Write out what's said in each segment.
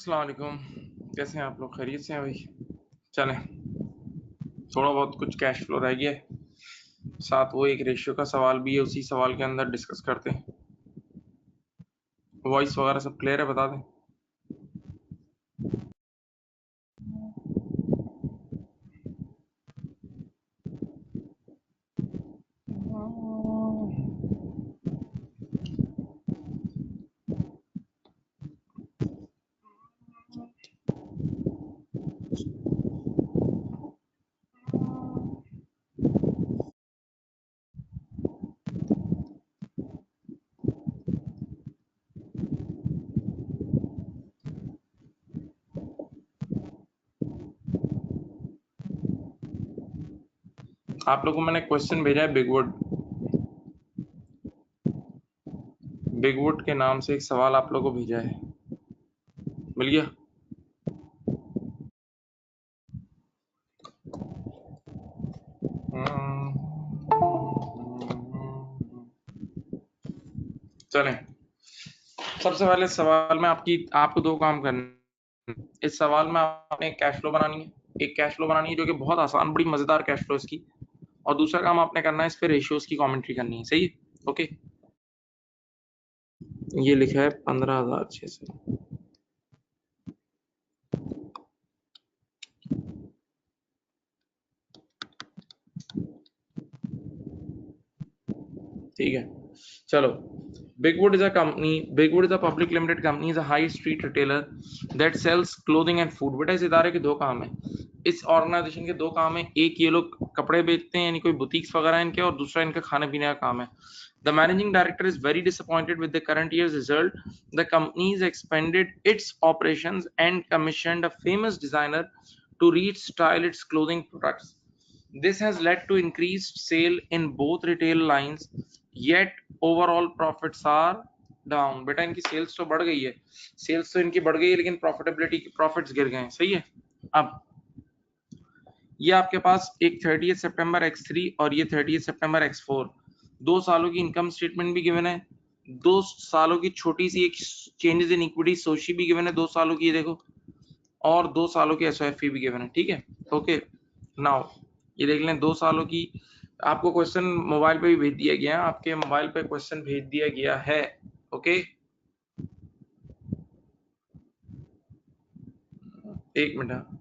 अस्सलाम वालेकुम। कैसे हैं आप लोग? खैरियत से हैं भाई? चलें, थोड़ा बहुत कुछ कैश फ्लो रह गया है, साथ वो एक रेशियो का सवाल भी है, उसी सवाल के अंदर डिस्कस करते हैं। वॉइस वगैरह सब क्लियर है? बता दें। आप लोगों को मैंने क्वेश्चन भेजा है बिगवुड के नाम से एक सवाल आप लोगों को भेजा है, मिल गया? चलें, सबसे पहले सवाल में आपको दो काम करने। इस सवाल में आपने एक कैश फ्लो बनानी है जो कि बहुत आसान, बड़ी मजेदार कैश फ्लो इसकी। और दूसरा काम आपने करना है, इस पे रेशियोज की कमेंट्री करनी है। सही है? ओके। ये लिखा है 15,600। ठीक है, चलो। Bigwood is a public limited company, is a high street retailer that sells clothing and food। बेटा, इस इदारे के दो काम है, इस ऑर्गेनाइजेशन के दो काम है। एक, ये लोग कपड़े बेचते हैं, यानी कोई बुटीक्स वगैरह हैं इनके, और दूसरा इनका खाने पीने का काम है। The managing director is very disappointed with the current year's result. The company has expanded its operations and commissioned a famous designer to restyle its clothing products. This has led to increased sale in both retail lines, yet overall profits are down। बेटा, इनकी sales तो बढ़ गई है, लेकिन profits गिर गए हैं। सही है? अब ये आपके पास एक 30 सितंबर X3 और ये 30 सितंबर X4, 2 सालों की इनकम स्टेटमेंट भी गिवन है, 2 सालों की छोटी सी एक चेंजेस इन इक्विटी सोशी भी गिवन है, 2 सालों की, ये देखो, और 2 सालों की एसओएफई भी गिवन है। ठीक है, ओके। नाउ ये देख लें 2 सालों की। आपको क्वेश्चन मोबाइल पे भी भेज दिया गया है, आपके मोबाइल पे क्वेश्चन भेज दिया गया है। ओके, एक मिनट।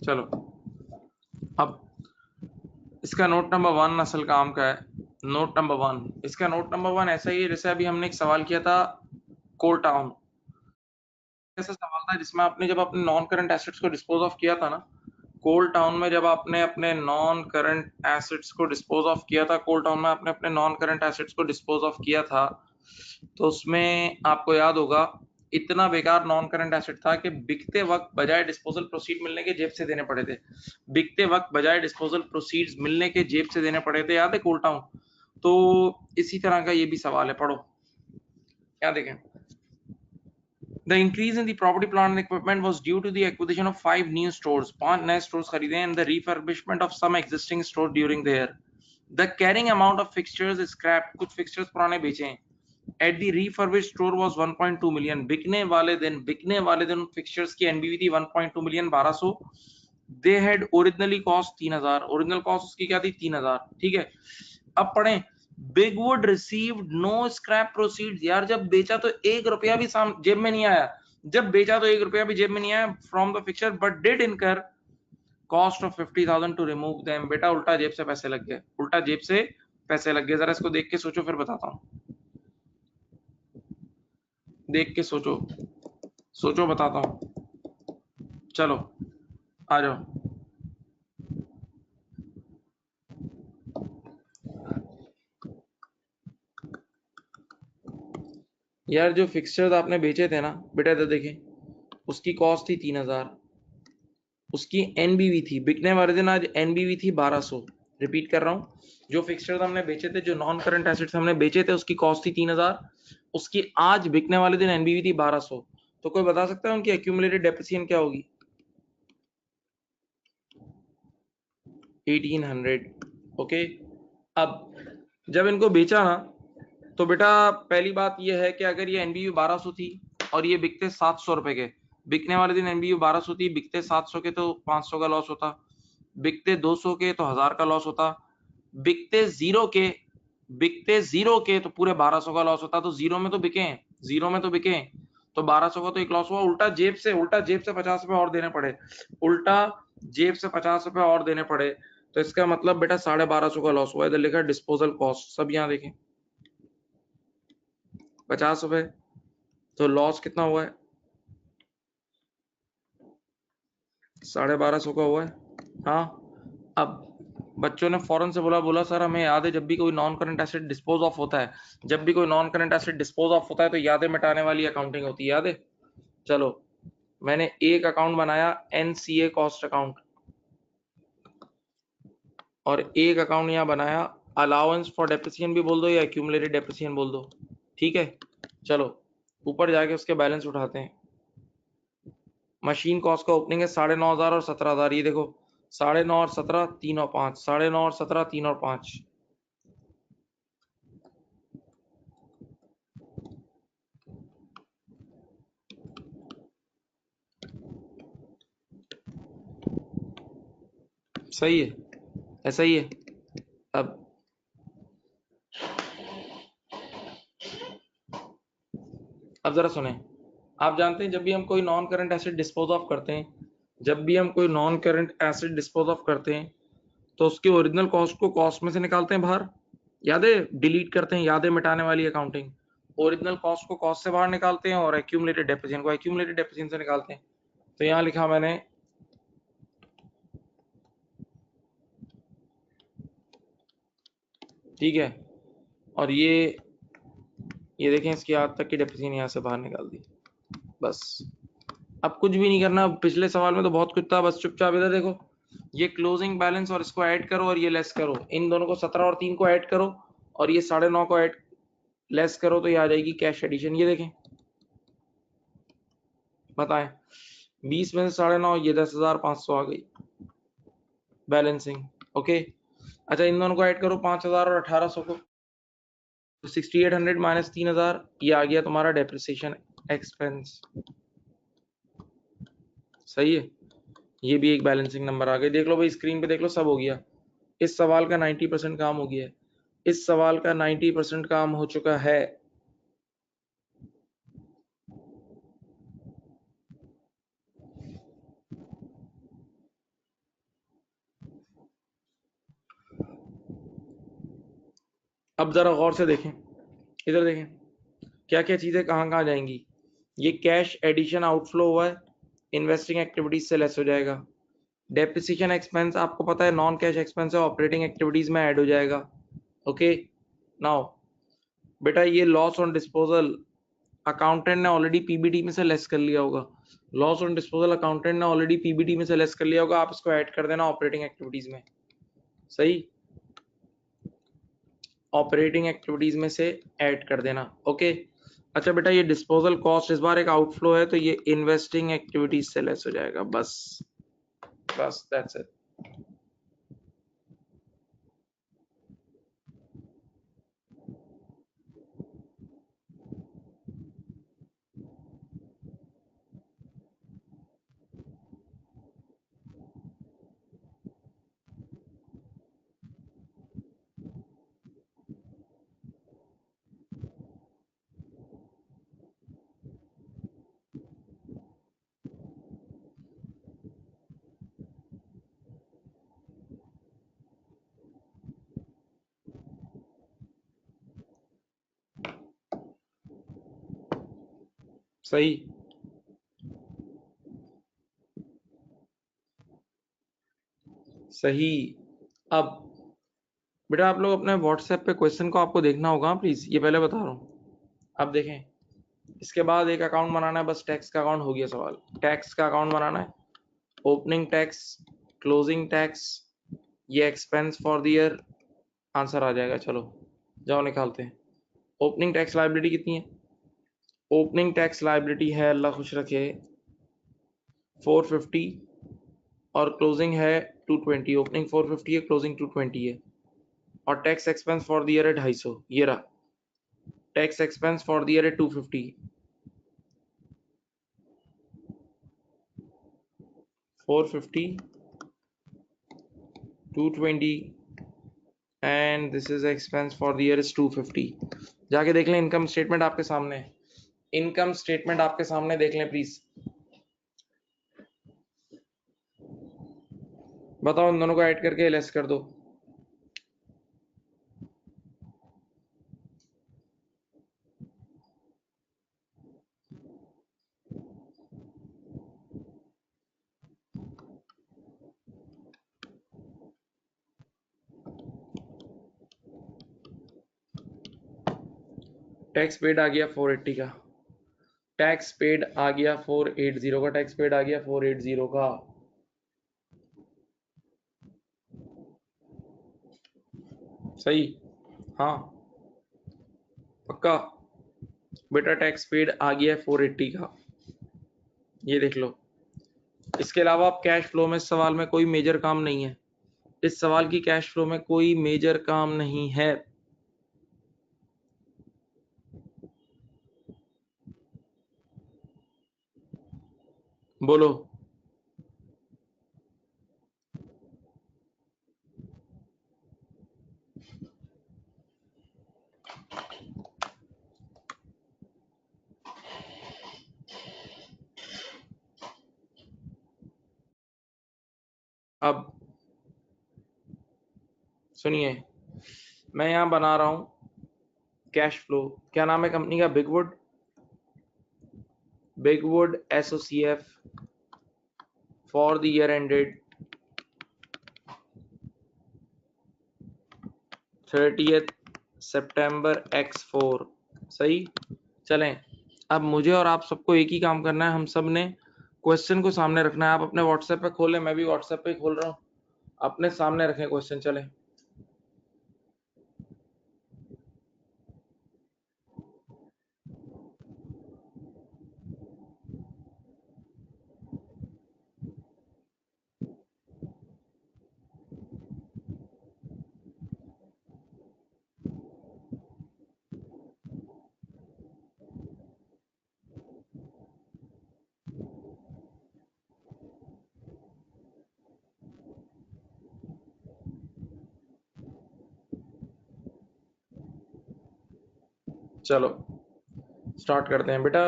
चलो, अब इसका नोट नंबर 1 असल काम का है। नोट नंबर 1, इसका नोट नंबर 1 ऐसा ही है जैसे अभी हमने एक सवाल किया था कोल टाउन। ऐसा सवाल था जिसमें आपने जब अपने नॉन करंट एसेट्स को डिस्पोज ऑफ किया था ना, कोल टाउन में जब आपने अपने नॉन करंट एसेट्स को डिस्पोज ऑफ किया था, कोल टाउन में आपने अपने नॉन करंट एसेट्स को डिस्पोज ऑफ किया था, तो उसमें आपको याद होगा इतना बेकार नॉन करंट एसेट था कि बिकते वक्त बजाय डिस्पोजल प्रोसीड मिलने के जेब से देने पड़े थे। बिकते वक्त बजाय डिस्पोजल प्रोसीड्स मिलने के जेब से देने पड़े थे, याद है कोल टाउन? तो इसी तरह का ये भी सवाल है, पढ़ो क्या देखें। The increase in the property, plant and equipment was due to the acquisition of 5 new stores, 5 नए stores खरीदे, and the refurbishment of some existing stores during the year. The carrying amount of fixtures is scrapped, कुछ fixtures पुराने बेचे हैं। At the refurbished store was 1.2 million, बिकने वाले दिन fixtures की NBV थी 1.2 million, 1200। They had originally cost 3000, original cost उसकी क्या थी? 3000। ठीक है, अब पढ़ें। बिगवुड रिसीव्ड नो स्क्रैप प्रोसीड्स। यार, जब बेचा तो 1 रुपया भी जेब में नहीं आया, जब बेचा तो 1 रुपया भी जेब में नहीं आया from the fixture, but did incur cost of 50,000 to remove them. बेटा, उल्टा जेब से पैसे लग गए, जरा इसको देख के सोचो, फिर बताता हूं। देख के सोचो, सोचो, बताता हूँ। चलो आ जाओ। यार जो फिक्सचर्स आपने बेचे थे ना बेटा, इधर देखें, उसकी कॉस्ट थी 3000, उसकी एनबीवी थी बिकने वाले दिन, आज एनबीवी थी 1200। रिपीट कर रहा हूँ, जो फिक्सचर्स हमने बेचे थे, जो नॉन करंट एसेट्स हमने बेचे थे, उसकी कॉस्ट थी 3000, उसकी आज बिकने वाले दिन एनबीवी थी 1200। तो कोई बता सकता है उनकी एक्यूमुलेटेड डेप्रिसिएशन क्या होगी? 1800। ओके। अब जब इनको बेचा ना, तो बेटा पहली बात यह है कि अगर ये एनबीयू 1200 थी और ये बिकते 700 रुपए के, बिकने वाले दिन एनबीयू 1200 थी, बिकते 700 के तो 500 का लॉस होता, बिकते 200 के तो 1000 का लॉस होता, बिकते जीरो के तो पूरे 1200 का लॉस होता। तो जीरो में तो बिके, जीरो में तो बिके, तो 1200 का तो एक लॉस हुआ। उल्टा जेब से 50 रुपए और देने पड़े, उल्टा जेब से 50 रुपए और देने पड़े, तो इसका मतलब बेटा 1250 का लॉस हुआ। इधर लिखा डिस्पोजल कॉस्ट, सब यहाँ देखें, 50 रुपए, तो लॉस कितना हुआ है? 1250 का हुआ है। हाँ। अब बच्चों ने फौरन से बोला सर हमें याद है, जब भी कोई non current asset dispose of होता है, जब भी कोई non current asset dispose of होता है तो यादें मिटाने वाली अकाउंटिंग होती है, याद है? चलो, मैंने एक अकाउंट बनाया एनसीए कॉस्ट अकाउंट, और एक अकाउंट यहाँ बनाया अलाउंस फॉर डेप्रिसिएशन भी बोल दो या एक्यूमुलेटेड डेप्रिसिएशन बोल दो, ठीक है? चलो ऊपर जाके उसके बैलेंस उठाते हैं। मशीन कॉस्ट का ओपनिंग है 9,500 और 17,000, ये देखो 9,500 और 17, 3 और 5, 9,500 और 17, 3 और 5। सही है, ऐसा ही है। अब जरा सुने, आप जानते हैं जब भी हम कोई non current asset dispose of करते हैं, जब भी हम कोई non current asset dispose of करते हैं, तो उसकी ओरिजिनल कॉस्ट को कॉस्ट में से निकालते हैं बाहर, यादें डिलीट करते हैं, यादें मिटाने वाली अकाउंटिंग। ओरिजिनल कॉस्ट को कॉस्ट से बाहर निकालते हैं और एक्यूमुलेटेड डेप्रिसिएशन को एक्यूमुलेटेड डेप्रिसिएशन से निकालते हैं। तो यहाँ लिखा मैंने, ठीक है, और ये देखें, इसकी आज तक की डेप्रिसिएशन यहाँ से बाहर निकाल दी, बस। अब कुछ भी नहीं करना, पिछले सवाल में तो बहुत कुछ था, बस चुपचाप इधर देखो, ये क्लोजिंग बैलेंस और इसको ऐड करो और ये लेस करो, इन दोनों को 17 और 3 को ऐड करो और ये 9.5 को ऐड लेस करो, तो ये आ जाएगी कैश एडिशन। ये देखें, बताएं, 20 में से 9.5, ये 10,500 आ गई बैलेंसिंग। ओके। अच्छा, इन दोनों को ऐड करो, 5,000 और 1,800 को, तो 6,800 माइनस 3,000, ये आ गया तुम्हारा डेप्रिसिएशन एक्सपेंस। सही है, ये भी एक बैलेंसिंग नंबर आ गई। देख लो भाई, स्क्रीन पे देख लो, सब हो गया। इस सवाल का 90% काम हो गया है, इस सवाल का 90% काम हो चुका है। अब जरा गौर से देखें, इधर देखें, क्या क्या चीजें कहाँ कहाँ जाएंगी। ये कैश एडिशन आउटफ्लो हुआ है, इन्वेस्टिंग एक्टिविटीज से लेस हो जाएगा। डेप्रिसिएशन एक्सपेंस आपको पता है नॉन कैश एक्सपेंस है, ऑपरेटिंग एक्टिविटीज में ऐड हो जाएगा। ओके। नाउ बेटा, ये लॉस ऑन डिस्पोजल अकाउंटेंट ने ऑलरेडी पीबीटी में से लेस कर लिया होगा, लॉस ऑन डिस्पोजल अकाउंटेंट ने ऑलरेडी पीबीटी में से लेस कर लिया होगा, आप इसको ऐड कर देना ऑपरेटिंग एक्टिविटीज में। सही, ऑपरेटिंग एक्टिविटीज में से ऐड कर देना। ओके। अच्छा बेटा, ये डिस्पोजल कॉस्ट इस बार एक आउटफ्लो है, तो ये इन्वेस्टिंग एक्टिविटीज से लेस हो जाएगा, बस बस दैट्स इट। सही। सही। अब बेटा आप लोग अपने व्हाट्सएप पे क्वेश्चन को आपको देखना होगा प्लीज, ये पहले बता रहा हूँ। अब देखें, इसके बाद एक अकाउंट बनाना है, बस टैक्स का अकाउंट हो गया सवाल। टैक्स का अकाउंट बनाना है, ओपनिंग टैक्स, क्लोजिंग टैक्स, ये expense for the year, answer आ जाएगा। चलो जाओ निकालते हैं। ओपनिंग टैक्स लायबिलिटी कितनी है? ओपनिंग टैक्स लायबिलिटी है, अल्लाह खुश रखे, 450 और क्लोजिंग है 220। ओपनिंग 450 है, क्लोजिंग 220 है। और tax expense for the year है 250, ये रहा। Tax expense for the year है 250, 450, 220 and this is expense for the year is 250। जाके देख लें, इनकम स्टेटमेंट आपके सामने है, इनकम स्टेटमेंट आपके सामने देख लें प्लीज। बताओ, इन दोनों को ऐड करके लेस कर दो। टैक्स पेड आ गया 480 का, टैक्स पेड आ गया 480 का, टैक्स पेड आ गया 480 का। सही, हाँ पक्का बेटा, टैक्स पेड आ गया 480 का, ये देख लो। इसके अलावा आप कैश फ्लो में, इस सवाल में कोई मेजर काम नहीं है, इस सवाल की कैश फ्लो में कोई मेजर काम नहीं है। बोलो। अब सुनिए, मैं यहां बना रहा हूं कैश फ्लो। क्या नाम है कंपनी का? Bigwood, Bigwood SOCF for the year ended 30th September X4। सही। चलें, अब मुझे और आप सबको एक ही काम करना है, हम सब ने क्वेश्चन को सामने रखना है। आप अपने व्हाट्सएप पे खोलें, मैं भी व्हाट्सएप पे खोल रहा हूँ, अपने सामने रखें क्वेश्चन। चलें, चलो स्टार्ट करते हैं बेटा।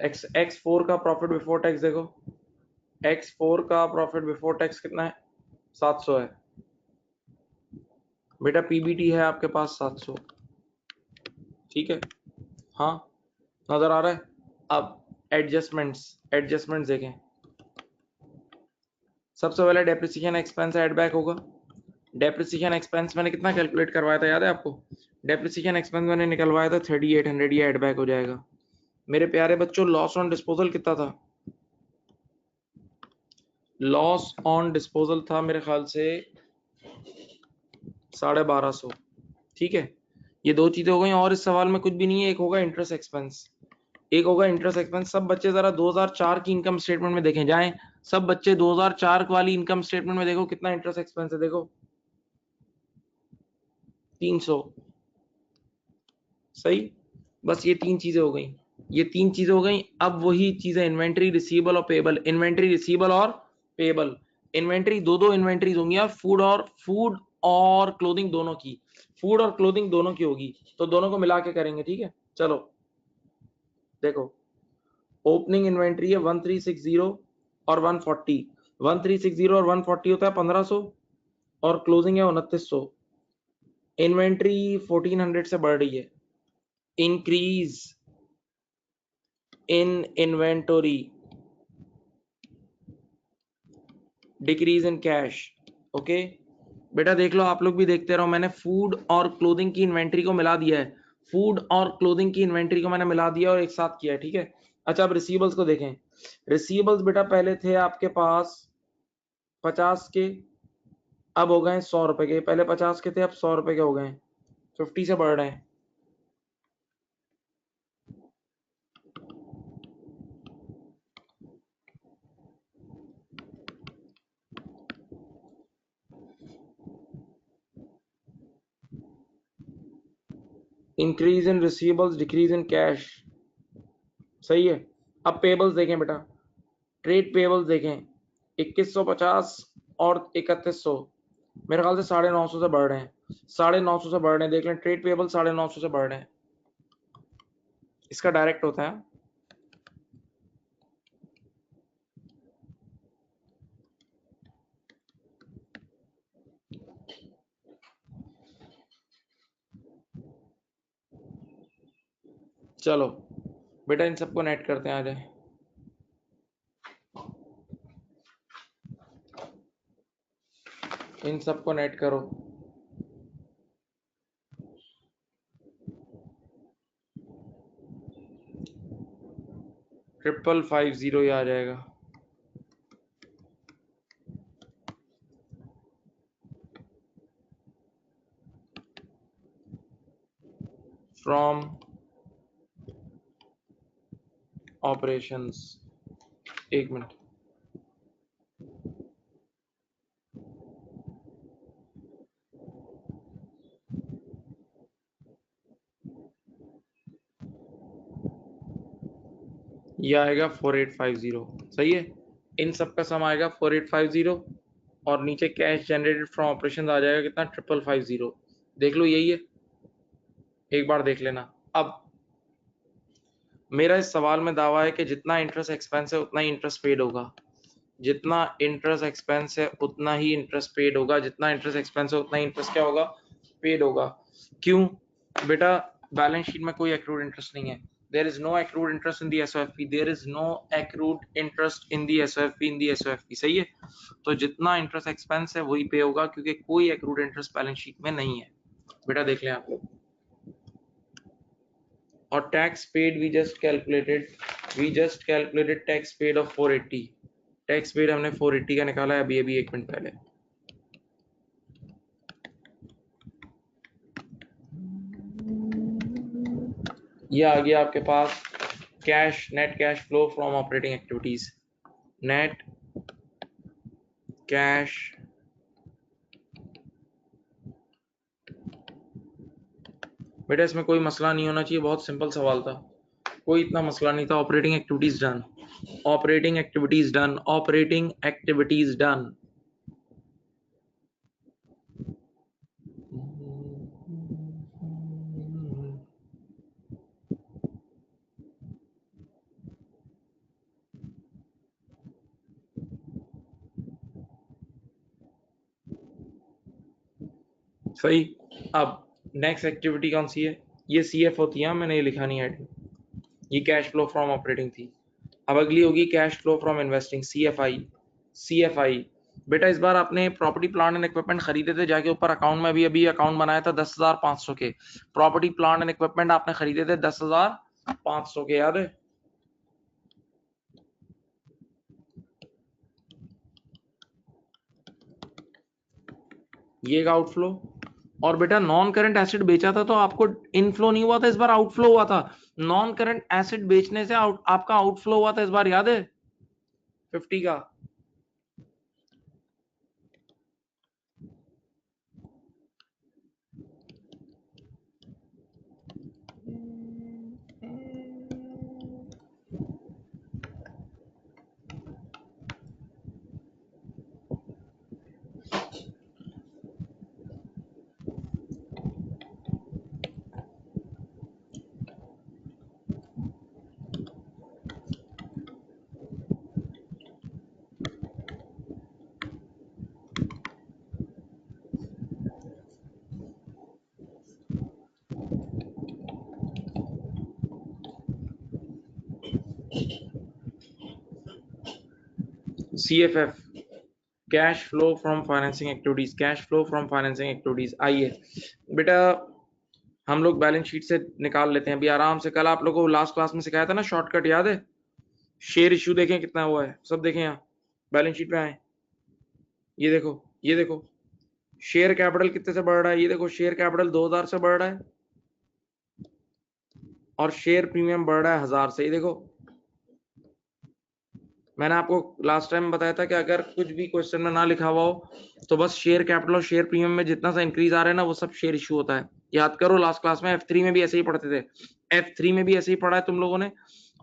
X4 का प्रॉफिट बिफोर टैक्स देखो, X4 का प्रॉफिट बिफोर टैक्स कितना है? 700 है बेटा। पीबीटी है आपके पास 700, ठीक है, हाँ नजर आ रहा है। अब एडजस्टमेंट्स, एडजस्टमेंट्स देखें। सबसे पहले डेप्रिसिएशन एक्सपेंस ऐड बैक होगा। डेप्रिसिएशन एक्सपेंस मैंने कितना कैलकुलेट करवाया था, याद है आपको? डेप्रिसिएशन एक्सपेंस मैंने निकलवाया था 3800, ये ऐड बैक हो जाएगा। मेरे प्यारे बच्चों, लॉस ऑन डिस्पोजल कितना था? लॉस ऑन डिस्पोजल था मेरे ख्याल से 1250, ठीक है। ये दो चीजें हो गई, और इस सवाल में कुछ भी नहीं है। एक होगा इंटरेस्ट एक्सपेंस, एक होगा इंटरेस्ट एक्सपेंस। सब बच्चे जरा 2004 की इनकम स्टेटमेंट में देखें, जाएं सब बच्चे 2004 वाली इनकम स्टेटमेंट में देखो कितना इंटरेस्ट एक्सपेंस है, देखो 300। सही, बस ये तीन चीजें हो गई, ये तीन चीजें हो गई। अब वही चीजें, इन्वेंट्री, रिसीवेबल और पेबल, इन्वेंट्री, रिसीवेबल और पेबल। इन्वेंट्री, दो दो इन्वेंट्रीज होंगी यार, फूड और क्लोथिंग दोनों की, फूड और क्लोथिंग दोनों की होगी, तो दोनों को मिला के करेंगे, ठीक है। चलो देखो, ओपनिंग इन्वेंट्री है 1360 और 140, 1360 और 140 होता है 1500, और क्लोजिंग है 2900। इन्वेंट्री 1400 से बढ़ रही है। Increase in inventory, decrease in cash. Okay बेटा देख लो, आप लोग भी देखते रहो, मैंने फूड और क्लोथिंग की इन्वेंट्री को मिला दिया है, फूड और क्लोथिंग की इन्वेंट्री को मैंने मिला दिया और एक साथ किया है, ठीक है। अच्छा अब रिसीवेबल्स को देखें। रिसीवेबल्स बेटा पहले थे आपके पास 50 के, अब हो गए 100 रुपए के, पहले 50 के थे अब 100 रुपए के हो गए, 50 से बढ़ रहे हैं। Increase in receivables, decrease in cash, सही है। अब पेबल्स देखें बेटा, ट्रेड पेबल्स देखें, 2150 और 3100, मेरे ख्याल से 950 से बढ़ रहे हैं, 950 से बढ़ रहे हैं, देख लें ट्रेड पेबल 950 से बढ़ रहे हैं, इसका डायरेक्ट होता है। चलो बेटा इन सबको नेट करते हैं, आ जाए। इन सबको नेट करो, 5550 ही आ जाएगा। फ्रॉम ऑपरेशंस, एक मिनट, ये आएगा 4850, सही है। इन सब का सम आएगा 4850 और नीचे कैश जनरेटेड फ्रॉम ऑपरेशन आ जाएगा कितना, 5550। देख लो यही है, एक बार देख लेना। अब मेरा इस सवाल में दावा है कि जितना इंटरेस्ट एक्सपेंस है उतना ही इंटरेस्ट पेड होगा, जितना इंटरेस्ट एक्सपेंस है उतना ही इंटरेस्ट पेड होगा, जितना इंटरेस्ट एक्सपेंस है उतना ही इंटरेस्ट क्या होगा, पेड होगा। क्यों बेटा, बैलेंस शीट में कोई एक्रूड इंटरेस्ट नहीं है, there is no accrued interest in the SOFP, there is no accrued interest in the SOFP, in the SOFP, सही है। तो जितना इंटरेस्ट एक्सपेंस है वही पे होगा, क्योंकि कोई एक्रूड इंटरेस्ट बैलेंस शीट में नहीं है। बेटा देख लें आप लोग, और tax paid we just calculated tax paid of 480, tax paid हमने 480 का निकाला है अभी अभी 1 मिनट पहले। ये आ गया आपके पास cash, net cash flow from operating activities, net cash बेटा इसमें कोई मसला नहीं होना चाहिए, बहुत सिंपल सवाल था, कोई इतना मसला नहीं था। Operating activities done, operating activities done, operating activities done. सही। अब नेक्स्ट एक्टिविटी कौन सी है, ये सीएफ होती है, मैंने ये लिखा नहीं है, ये कैश फ्लो फ्रॉम ऑपरेटिंग थी। अब अगली होगी cash flow from investing, CFI. CFI बेटा इस बार आपने प्रॉपर्टी प्लांट एंड इक्विपमेंट खरीदे थे, जाके ऊपर अकाउंट में अभी अभी अकाउंट बनाया था 10,500 के, प्रॉपर्टी प्लांट एंड इक्विपमेंट आपने खरीदे थे 10,500 के, याद है। ये आउटफ्लो, और बेटा नॉन करंट एसेट बेचा था तो आपको इनफ्लो नहीं हुआ था, इस बार आउटफ्लो हुआ था। नॉन करंट एसेट बेचने से आपका आउटफ्लो हुआ था इस बार, याद है, 50 का। CFF cash flow from financing activities, cash flow from financing activities. आइए बेटा हम लोग बैलेंस शीट से निकाल लेते हैं अभी आराम से। कल आप लोगों को लास्ट क्लास में सिखाया था ना शॉर्टकट, याद है? शेयर इशू देखें कितना हुआ है, सब देखें यहाँ बैलेंस शीट पे आए, ये देखो, ये देखो शेयर कैपिटल कितने से बढ़ रहा है, ये देखो शेयर कैपिटल 2000 से बढ़ रहा है और शेयर प्रीमियम बढ़ रहा है 1000 से। ये देखो मैंने आपको लास्ट टाइम बताया था कि अगर कुछ भी क्वेश्चन में ना लिखा हुआ हो तो बस शेयर कैपिटल और शेयर प्रीमियम में जितना सा इंक्रीज आ रहा है ना वो सब शेयर इशू होता है। याद करो लास्ट क्लास में F3 में भी ऐसे ही पढ़ते थे, F3 में भी ऐसे ही पढ़ा है तुम लोगों ने,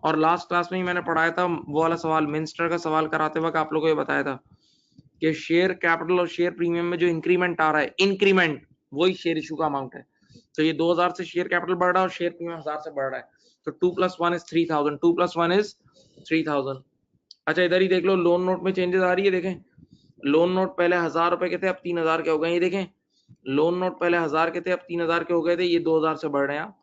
और लास्ट क्लास में ही मैंने पढ़ाया था वो वाला सवाल, मिनिस्टर का सवाल कराते वक्त आप लोगों को ये बताया था कि शेयर कैपिटल और शेयर प्रीमियम में जो इंक्रीमेंट आ रहा है, इंक्रीमेंट वही शेयर इशू का अमाउंट है। तो ये 2000 से शेयर कैपिटल बढ़ रहा है और शेयर प्रीमियम 1000 से बढ़ रहा है, तो 2 + 1 = 3000, 2 + 1 = 3000। अच्छा इधर ही देख लो लोन नोट में चेंजेस आ रही है, देखें लोन नोट पहले 1000 रुपए के थे अब 3000 के हो गए, ये देखें लोन नोट पहले 1000 के थे अब 3000 के हो गए थे, ये 2000 से बढ़ रहे हैं,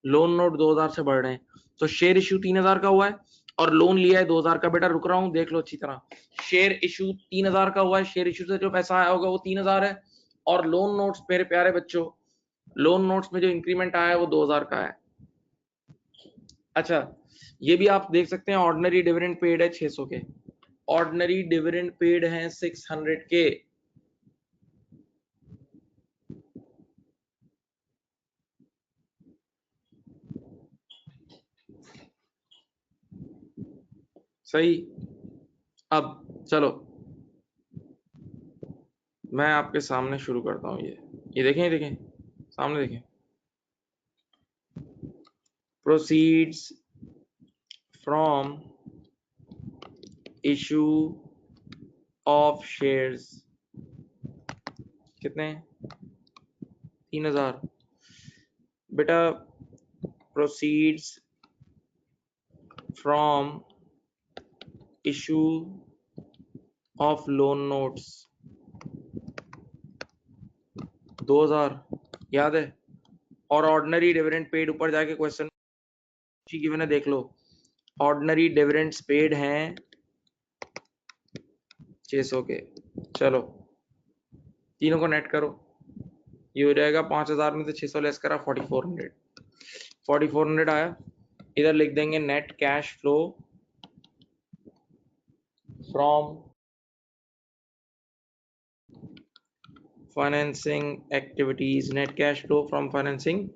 लोन नोट 2000 से बढ़ रहे हैं। तो शेयर इशू 3000 का हुआ है और लोन लिया है 2000 का। बेटा रुक रहा हूं, देख लो अच्छी तरह, शेयर इशू 3000 का हुआ है, शेयर इशू से जो पैसा आया होगा वो 3000 है, और लोन नोट्स मेरे प्यारे बच्चों, लोन नोट्स में जो इंक्रीमेंट आया है वो 2000 का है। अच्छा ये भी आप देख सकते हैं ऑर्डिनरी डिविडेंड पेड है 600 के, ऑर्डिनरी डिविडेंड पेड है 600 के। सही। अब चलो मैं आपके सामने शुरू करता हूं, ये देखें, ये देखें सामने देखें, proceeds from issue of shares कितने, 3000। बेटा proceeds from issue of loan notes 2000, याद है? और ऑर्डिनरी डिविडेंड पेड ऊपर जाके क्वेश्चन गिवन है, देख लो ऑर्डिनरी डिविडेंड्स पेड हैं 600 के। चलो तीनों को नेट करो, ये हो जाएगा 5000 में से 600 लेस करा 4400, 4400 आया। इधर लिख देंगे net cash flow from financing activities, net cash flow from financing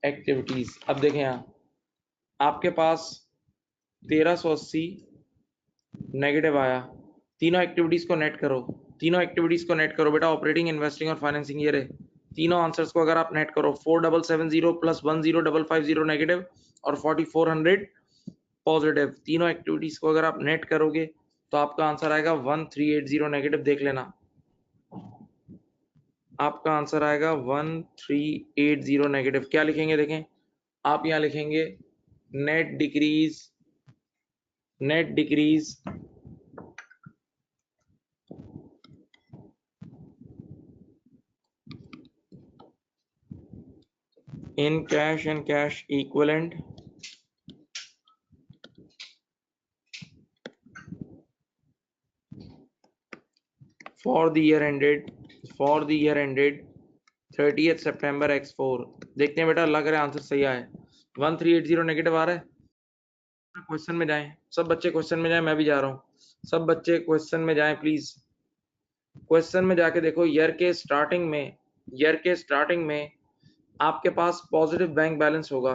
activities. अब देखें यहाँ आपके पास 1380 नेगेटिव आया, तीनों एक्टिविटीज को नेट करो, तीनों एक्टिविटीज को नेट करो बेटा, ऑपरेटिंग इन्वेस्टिंग और फाइनेंसिंग, ये रहे तीनों आंसर्स को अगर आप नेट करो 4770 + 10550 नेगेटिव और 4400 पॉजिटिव, तीनों एक्टिविटीज को अगर आप नेट करोगे तो आपका आंसर आएगा 1380 नेगेटिव। देख लेना आपका आंसर आएगा 1380 नेगेटिव। क्या लिखेंगे देखें आप, यहाँ लिखेंगे net decrease, net decrease in cash and cash equivalent for the year ended 30th September X4। देखते हैं बेटा लग रहा है आंसर सही आया, 1380 नेगेटिव आ रहा है। क्वेश्चन में जाएं सब बच्चे, क्वेश्चन में जाएं, मैं भी जा रहा हूं, सब बच्चे क्वेश्चन में जाएं प्लीज। क्वेश्चन में जाके देखो ईयर के स्टार्टिंग में, ईयर के स्टार्टिंग में आपके पास पॉजिटिव बैंक बैलेंस होगा,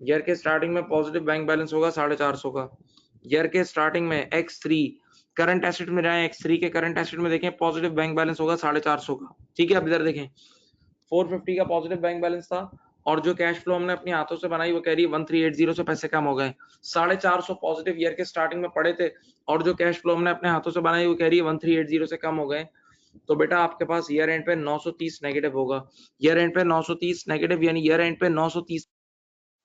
ईयर के स्टार्टिंग में पॉजिटिव बैंक बैलेंस होगा 450 का। ईयर के स्टार्टिंग में X3 करंट एसेट में जाएं, X3 के करंट एसेट में देखें पॉजिटिव बैंक बैलेंस होगा 450 का। ठीक है अब इधर देखें 450 का पॉजिटिव बैंक बैलेंस था और जो कैश फ्लो हमने अपने हाथों से बनाई वो कह रही है 1380 से पैसे कम हो गए, 450 पॉजिटिव ईयर के स्टार्टिंग में पड़े थे और जो कैश फ्लो हमने अपने हाथों से बनाई वो कह रही है 1380 से कम हो गए। तो बेटा आपके पास ईयर एंड पे 930 नेगेटिव होगा, ईयर एंड पे 930 नेगेटिव यानी ईयर एंड पे 930,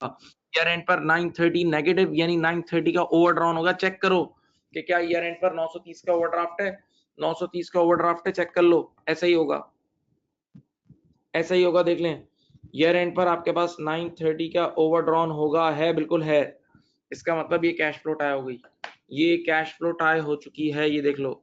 ईयर एंड पर 930 नेगेटिव यानी 930 का ओवरड्रॉन होगा। चेक करो कि क्या ईयर एंड पर 930 का ओवरड्राफ्ट है, 930 का ओवरड्राफ्ट है, चेक कर लो, ऐसा ही होगा, ऐसा ही होगा, देख लें ईयर एंड पर आपके पास 930 का ओवरड्रॉन होगा, है बिल्कुल है। इसका मतलब ये कैश फ्लो टाई हो गई, ये कैश फ्लो टाई हो चुकी है, ये देख लो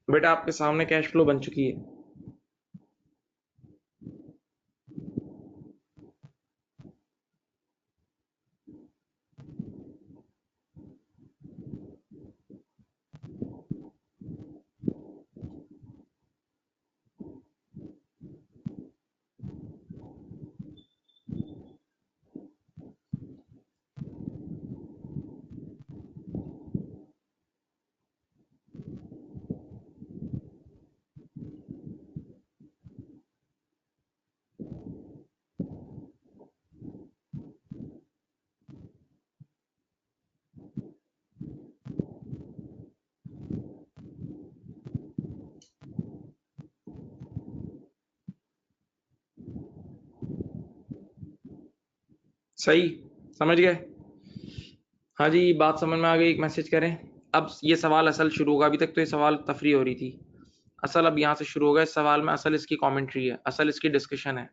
बेटा आपके सामने कैश फ्लो बन चुकी है। सही समझ गए? हाँ जी, बात समझ में आ गई। एक मैसेज करें। अब ये सवाल असल शुरू होगा। अभी तक तो ये सवाल तफरी हो रही थी। असल अब यहाँ से शुरू होगा। इस सवाल में असल इसकी कमेंट्री है, असल इसकी डिस्कशन है।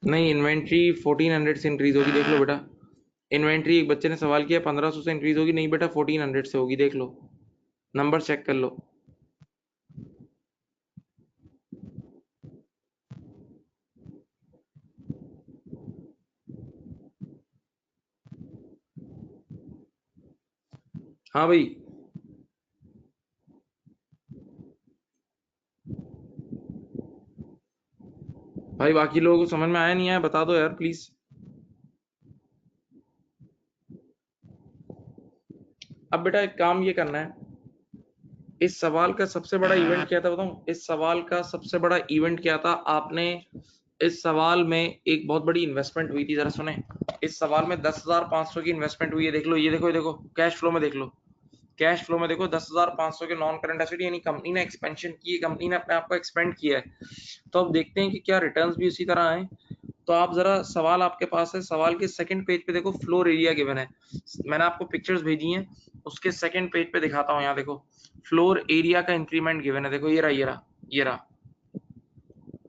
नहीं, इन्वेंट्री 1400 से इंक्रीज होगी, देख लो बेटा। इन्वेंट्री एक बच्चे ने सवाल किया 1500 से इंक्रीज होगी, नहीं बेटा 1400 से होगी, देख लो, नंबर चेक कर लो। हाँ भाई, भाई बाकी लोगों को समझ में आया नहीं आया बता दो यार प्लीज। अब बेटा एक काम ये करना है, इस सवाल का सबसे बड़ा इवेंट क्या था बताऊं? इस सवाल का सबसे बड़ा इवेंट क्या था? आपने इस सवाल में एक बहुत बड़ी इन्वेस्टमेंट हुई थी, जरा सुने। इस सवाल में 10,500 की इन्वेस्टमेंट हुई है, देख लो, ये देखो, ये देखो कैश फ्लो में, देख लो कैश फ्लो में, देखो 10,500 के नॉन करंट एसेट, यानी कंपनी ने एक्सपेंशन की है, कंपनी ने अपने आप को एक्सपेंड किया है। तो अब देखते हैं कि क्या रिटर्न्स भी उसी तरह आए। तो आप जरा, सवाल आपके पास है, सवाल के सेकंड पेज पे देखो फ्लोर एरिया गिवन है। मैंने आपको पिक्चर्स भेजी हैं, उसके सेकंड पेज पे दिखाता हूँ। यहाँ देखो फ्लोर एरिया का इंक्रीमेंट गिवन है, देखो ये रहा, ये रहा, ये रहा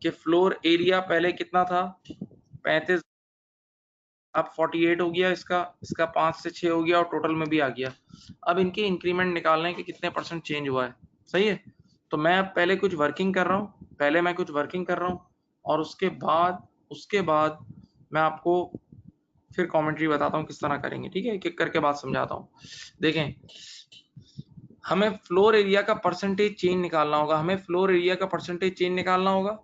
कि फ्लोर एरिया पहले कितना था, 35, अब 48 हो गया, इसका इसका 5 से 6 हो गया और टोटल में भी आ गया। अब इनके इंक्रीमेंट निकालने के कितने परसेंट चेंज हुआ है, सही है। तो मैं अब पहले कुछ वर्किंग कर रहा हूँ, पहले मैं कुछ वर्किंग कर रहा हूँ, और उसके बाद मैं आपको फिर कमेंट्री बताता हूँ किस तरह करेंगे, ठीक है। एक एक करके बात समझाता हूँ। देखें, हमें फ्लोर एरिया का परसेंटेज चेंज निकालना होगा, हमें फ्लोर एरिया का परसेंटेज चेंज निकालना होगा,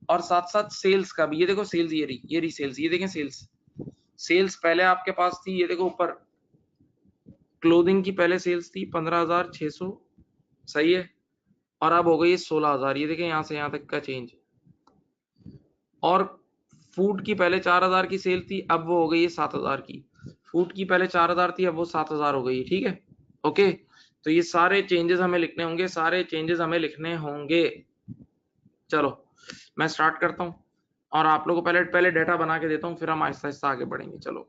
और साथ साथ सेल्स का भी। ये देखो सेल्स, ये रही सेल्स, ये देखें सेल्स। सेल्स पहले आपके पास थी, ये देखो ऊपर, क्लोथिंग की पहले सेल्स थी 15,600, सही है, और अब हो गई 16,000, ये देखें यहाँ से यहाँ तक का चेंज। और फूड की पहले 4,000 की सेल थी, अब वो हो गई है 7,000 की। फूड की पहले 4,000 थी, अब वो 7,000 हो गई है, ठीक है, ओके। तो ये सारे चेंजेस हमें लिखने होंगे, सारे चेंजेस हमें लिखने होंगे। चलो मैं स्टार्ट करता हूँ, और आप लोगों को पहले पहले डाटा बना के देता हूँ, फिर हम आहिस्ता आहिस्ता आगे बढ़ेंगे। चलो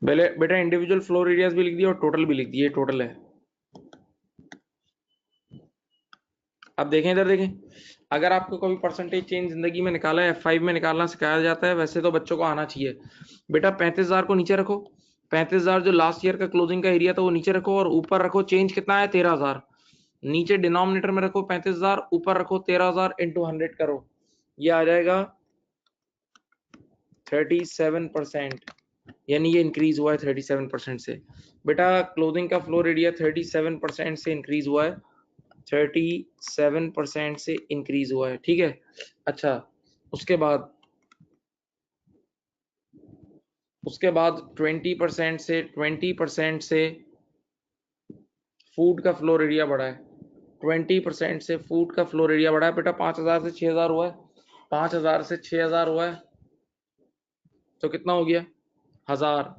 पहले बेटा इंडिविजुअल फ्लोर एरियाज भी लिख दिया और टोटल भी लिख दिया, टोटल है। अब देखें, इधर देखें, अगर आपको कभी परसेंटेज चेंज जिंदगी में निकाला है, F5 में निकालना सिखाया जाता है, वैसे तो बच्चों को आना चाहिए। बेटा 35,000 को नीचे रखो, 35,000 जो लास्ट ईयर का क्लोजिंग का एरिया था वो नीचे रखो, और ऊपर रखो चेंज कितना है 13,000। नीचे डिनोमिनेटर में रखो 35,000, ऊपर रखो 13,000 इंटू 100 करो, ये आ जाएगा 37%, यानी ये इंक्रीज हुआ है 37% से। बेटा क्लोथिंग का फ्लोर एरिया 37% से इंक्रीज हुआ है, 37% से इंक्रीज हुआ है, ठीक है। अच्छा, उसके बाद 20% से फूड का फ्लोर एरिया बढ़ा है, 20% से फूड का फ्लोर एरिया बढ़ा है। बेटा 5,000 से 6,000 हुआ है, 5,000 से 6,000 हुआ है, तो कितना हो गया 1000,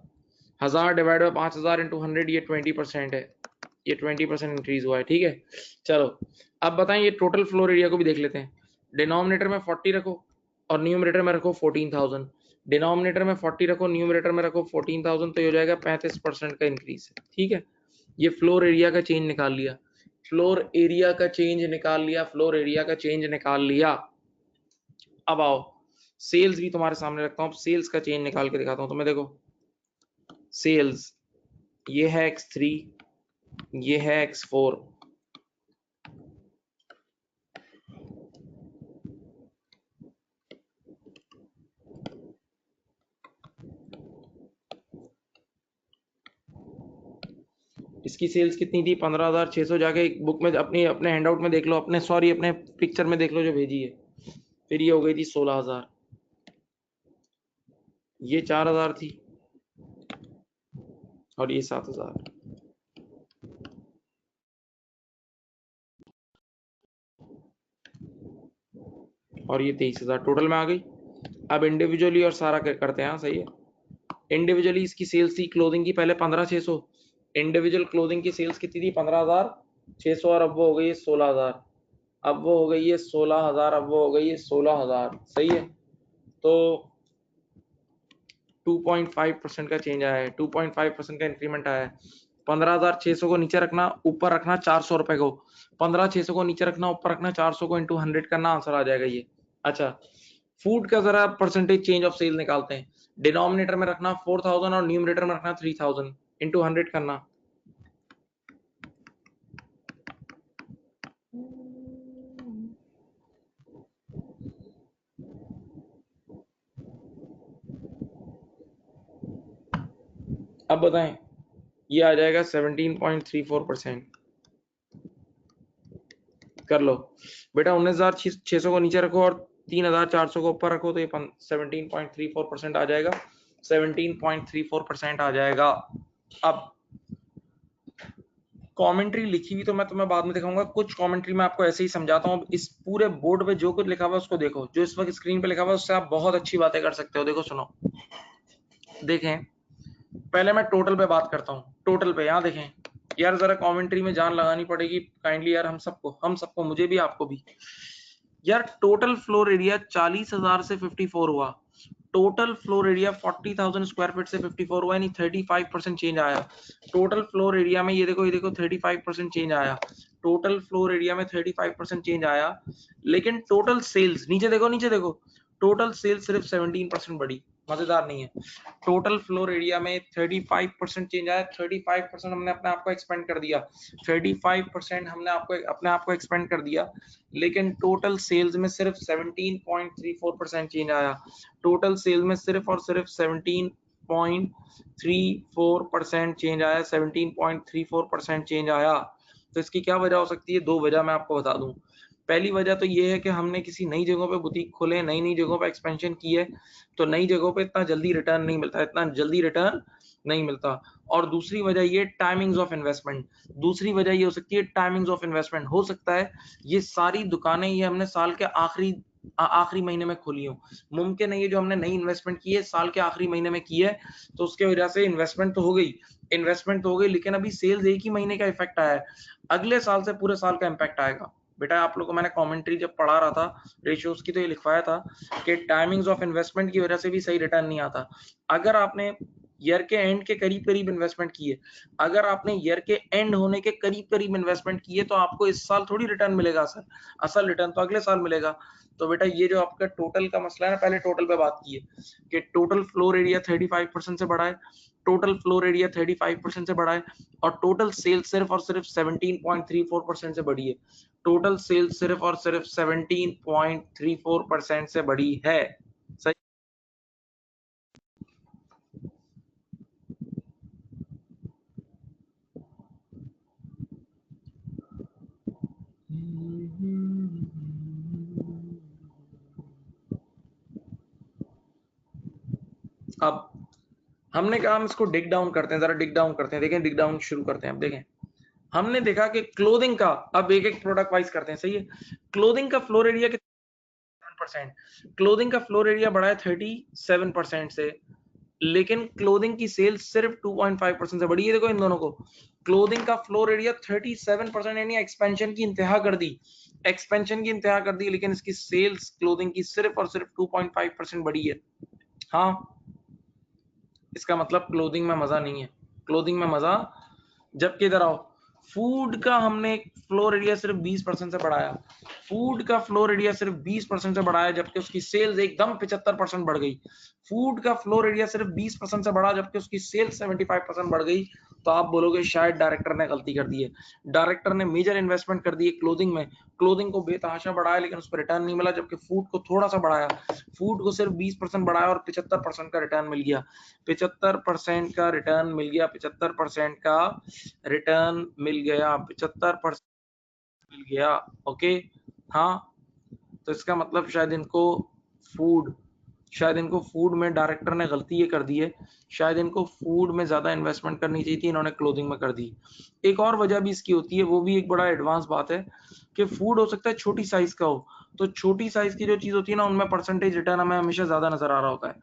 1000 डिवाइड बाय 5,000 इंटू 100, ये 20% है, ये 20% इंक्रीज हुआ है, ठीक है। चलो अब बताएं, ये टोटल फ्लोर एरिया को भी देख लेते हैं। डिनोमिनेटर में 40 रखो और न्यूमरेटर में रखो 14,000, डिनोमिनेटर में 40 रखो, न्यूमरेटर में रखो 14,000, तो ये हो जाएगा 35% का इंक्रीज, ठीक है। ये फ्लोर एरिया का चेंज निकाल लिया, फ्लोर एरिया का चेंज निकाल लिया, फ्लोर एरिया का चेंज निकाल लिया। अब आओ सेल्स भी तुम्हारे सामने रखता हूँ, सेल्स का चेंज निकाल के दिखाता हूँ तुम्हें। देखो सेल्स, ये है X3, ये है X4, इसकी सेल्स कितनी थी 15,600, जाके एक बुक में अपने हैंडआउट में देख लो, अपने पिक्चर में देख लो जो भेजी है। फिर ये हो गई थी 16,000, ये 4,000 थी और ये 7,000, और ये 23,000 टोटल में आ गई। अब इंडिविजुअली और सारा करते हैं, हाँ सही है। इंडिविजुअली इसकी सेल्स थी क्लोथिंग की पहले 15,600, इंडिविजुअल क्लोथिंग की सेल्स कितनी थी 15,600, और अब वो हो गई है 16,000, अब वो हो गई है 16,000, अब वो हो गई है 16,000, सही है। तो 2.5% का चेंज आया है, 2.5% का इंक्रीमेंट आया है। 15,600 को नीचे रखना, ऊपर रखना 400 रुपए को, 15,600 को नीचे रखना, ऊपर रखना 400 को, इंटू 100 करना, आंसर आ जाएगा ये। अच्छा, फूड का जरा परसेंटेज चेंज ऑफ सेल निकालते हैं। डिनोमिनेटर में रखना 4,000 और न्यूमरेटर में रखना 3,000, इंटू 100 करना। अब बताएं, ये आ जाएगा 17.34%। कर लो बेटा, 19,600 को नीचे रखो और 3,400 को ऊपर रखो, तो ये 17.34% आ जाएगा, 17.34% आ जाएगा। अब कमेंट्री लिखी हुई तो मैं तुम्हें बाद में दिखाऊंगा, कुछ कमेंट्री मैं आपको ऐसे ही समझाता हूँ। इस पूरे बोर्ड पे जो कुछ लिखा हुआ है उसको देखो, जो इस वक्त स्क्रीन पे लिखा हुआ है उससे आप बहुत अच्छी बातें कर सकते हो। देखो सुनो, देखें पहले मैं टोटल पे बात करता हूँ, टोटल पे यहाँ देखें यार, जरा कमेंट्री में जान लगानी पड़ेगी काइंडली यार, हम सबको, मुझे भी आपको भी यार। टोटल फ्लोर एरिया 40,000 से 54 हुआ, total floor area 40,000 square feet से 54 हुआ, यानी 35% चेंज आया। टोटल फ्लोर एरिया में ये देखो 35% चेंज आया, टोटल फ्लोर एरिया में 35% चेंज आया। लेकिन टोटल सेल्स, नीचे देखो टोटल सेल्स सिर्फ 17% बढ़ी, मजेदार नहीं है। टोटल फ्लोर एरिया में 35% चेंज आया, 35% हमने अपने आप को एक्सपेंड कर दिया, 35% हमने अपने आप को एक्सपेंड कर दिया। लेकिन टोटल सेल्स में सिर्फ 17.34% चेंज आया, टोटल सेल्स में सिर्फ और सिर्फ 17.34% चेंज आया, 17.34% चेंज आया। तो इसकी क्या वजह हो सकती है? दो वजह मैं आपको बता दूं। पहली वजह तो ये है कि हमने किसी नई जगहों पे बुटीक खोले, नई जगहों पे एक्सपेंशन की है, तो नई जगहों पे इतना जल्दी रिटर्न नहीं मिलता, और दूसरी वजह ये टाइमिंग्स ऑफ इन्वेस्टमेंट, दूसरी वजह ये हो सकती है टाइमिंग्स ऑफ इन्वेस्टमेंट। हो सकता है ये सारी दुकानें ये हमने साल के आखिरी महीने में खोली हो, मुमकिन है ये जो हमने नई इन्वेस्टमेंट की है साल के आखिरी महीने में की है, तो उसके वजह से इन्वेस्टमेंट तो हो गई, लेकिन अभी सेल्स एक ही महीने का इफेक्ट आया है, अगले साल से पूरे साल का इम्पैक्ट आएगा। बेटा आप लोगों को मैंने कमेंट्री जब पढ़ा रहा था रेशियोज की, तो ये लिखवाया था कि टाइमिंग्स ऑफ इन्वेस्टमेंट की वजह से भी सही रिटर्न नहीं आता। अगर आपने ईयर के एंड के करीब करीब इन्वेस्टमेंट की है। अगर आपने ईयर के एंड होने के करीब करीब इन्वेस्टमेंट की है तो आपको इस साल थोड़ी रिटर्न मिलेगा सर, असल रिटर्न तो अगले साल मिलेगा। तो बेटा ये जो आपका टोटल का मसला है ना, पहले टोटल पे बात की है कि टोटल फ्लोर एरिया 35% से बढ़ा है, टोटल फ्लोर एरिया 35% से बढ़ा है, और टोटल सेल सिर्फ और सिर्फ 17.34% से बढ़ी है। टोटल सेल सिर्फ और सिर्फ 17.34% से बढ़ी है। सही। अब हमने कहा हम इसको डिग डाउन करते हैं, जरा डिग डाउन करते हैं, देखें डिग डाउन शुरू करते हैं। अब देखें हमने देखा कि क्लोथिंग का, अब एक एक प्रोडक्ट वाइज करते हैं, सही है। क्लोथिंग का फ्लोर एरिया कितना, क्लोथिंग का फ्लोर एरिया बढ़ा है 37% से, लेकिन क्लोथिंग की सेल सिर्फ 2.5% से बढ़ी है। देखो इन दोनों को, क्लोथिंग का फ्लोर एरिया 37% यानी एक्सपेंशन की इंतहा कर दी, एक्सपेंशन की इंतहा कर दी, लेकिन इसकी सेल्स क्लोथिंग की सिर्फ और सिर्फ 2.5% बढ़ी है। हाँ, इसका मतलब क्लोथिंग में मजा नहीं है, क्लोथिंग में मजा। जबकि इधर आओ, फूड का हमने फ्लोर एरिया सिर्फ 20% से बढ़ाया, फूड का फ्लोर एरिया सिर्फ 20% से बढ़ाया, जबकि उसकी सेल्स एकदम 75% बढ़ गई। फूड का फ्लोर एरिया सिर्फ 20% से बढ़ा, जबकि उसकी सेल्स 75% बढ़ गई। तो आप बोलोगे शायद डायरेक्टर ने गलती कर दी है, डायरेक्टर ने मेजर इन्वेस्टमेंट कर दी है क्लोथिंग में, क्लोथिंग को बेतहाशा बढ़ाया लेकिन उस पर रिटर्न नहीं मिला, जबकि फूड को थोड़ा सा बढ़ाया, फूड को सिर्फ 20% बढ़ाया और 75% का रिटर्न मिल गया, 75% का रिटर्न मिल गया, 75% का रिटर्न मिल गया, 75% मिल गया। ओके, हाँ। तो इसका मतलब शायद इनको फूड में डायरेक्टर ने गलती ये कर दी है, शायद इनको फूड में ज्यादा इन्वेस्टमेंट करनी चाहिए थी, इन्होंने क्लोथिंग में कर दी। एक और वजह भी इसकी होती है, वो भी एक बड़ा एडवांस बात है कि फूड हो सकता है छोटी साइज का हो, तो छोटी साइज की जो चीज होती है ना, उनमें परसेंटेज रिटर्न हमें हमेशा ज्यादा नजर आ रहा होता है।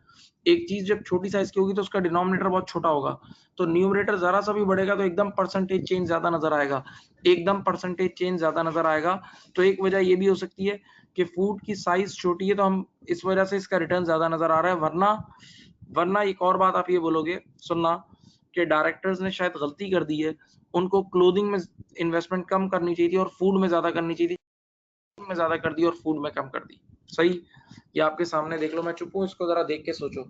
एक चीज जब छोटी साइज की होगी तो उसका डिनोमिनेटर बहुत छोटा होगा, तो न्यूमरेटर जरा सा भी बढ़ेगा तो एकदम परसेंटेज चेंज ज्यादा नजर आएगा, एकदम परसेंटेज चेंज ज्यादा नजर आएगा। तो एक वजह ये भी हो सकती है कि फूड की साइज छोटी है, तो हम इस वजह से इसका रिटर्न ज्यादा नजर आ रहा है। वरना एक और बात आप ये बोलोगे, सुनना, कि डायरेक्टर्स ने शायद गलती कर दी है, उनको क्लोथिंग में इन्वेस्टमेंट कम करनी चाहिए थी और फूड में ज्यादा करनी चाहिए थी, में ज्यादा कर दी और फूड में कम कर दी। सही, ये आपके सामने देख लो, मैं चुप हूं, इसको जरा देख के सोचो।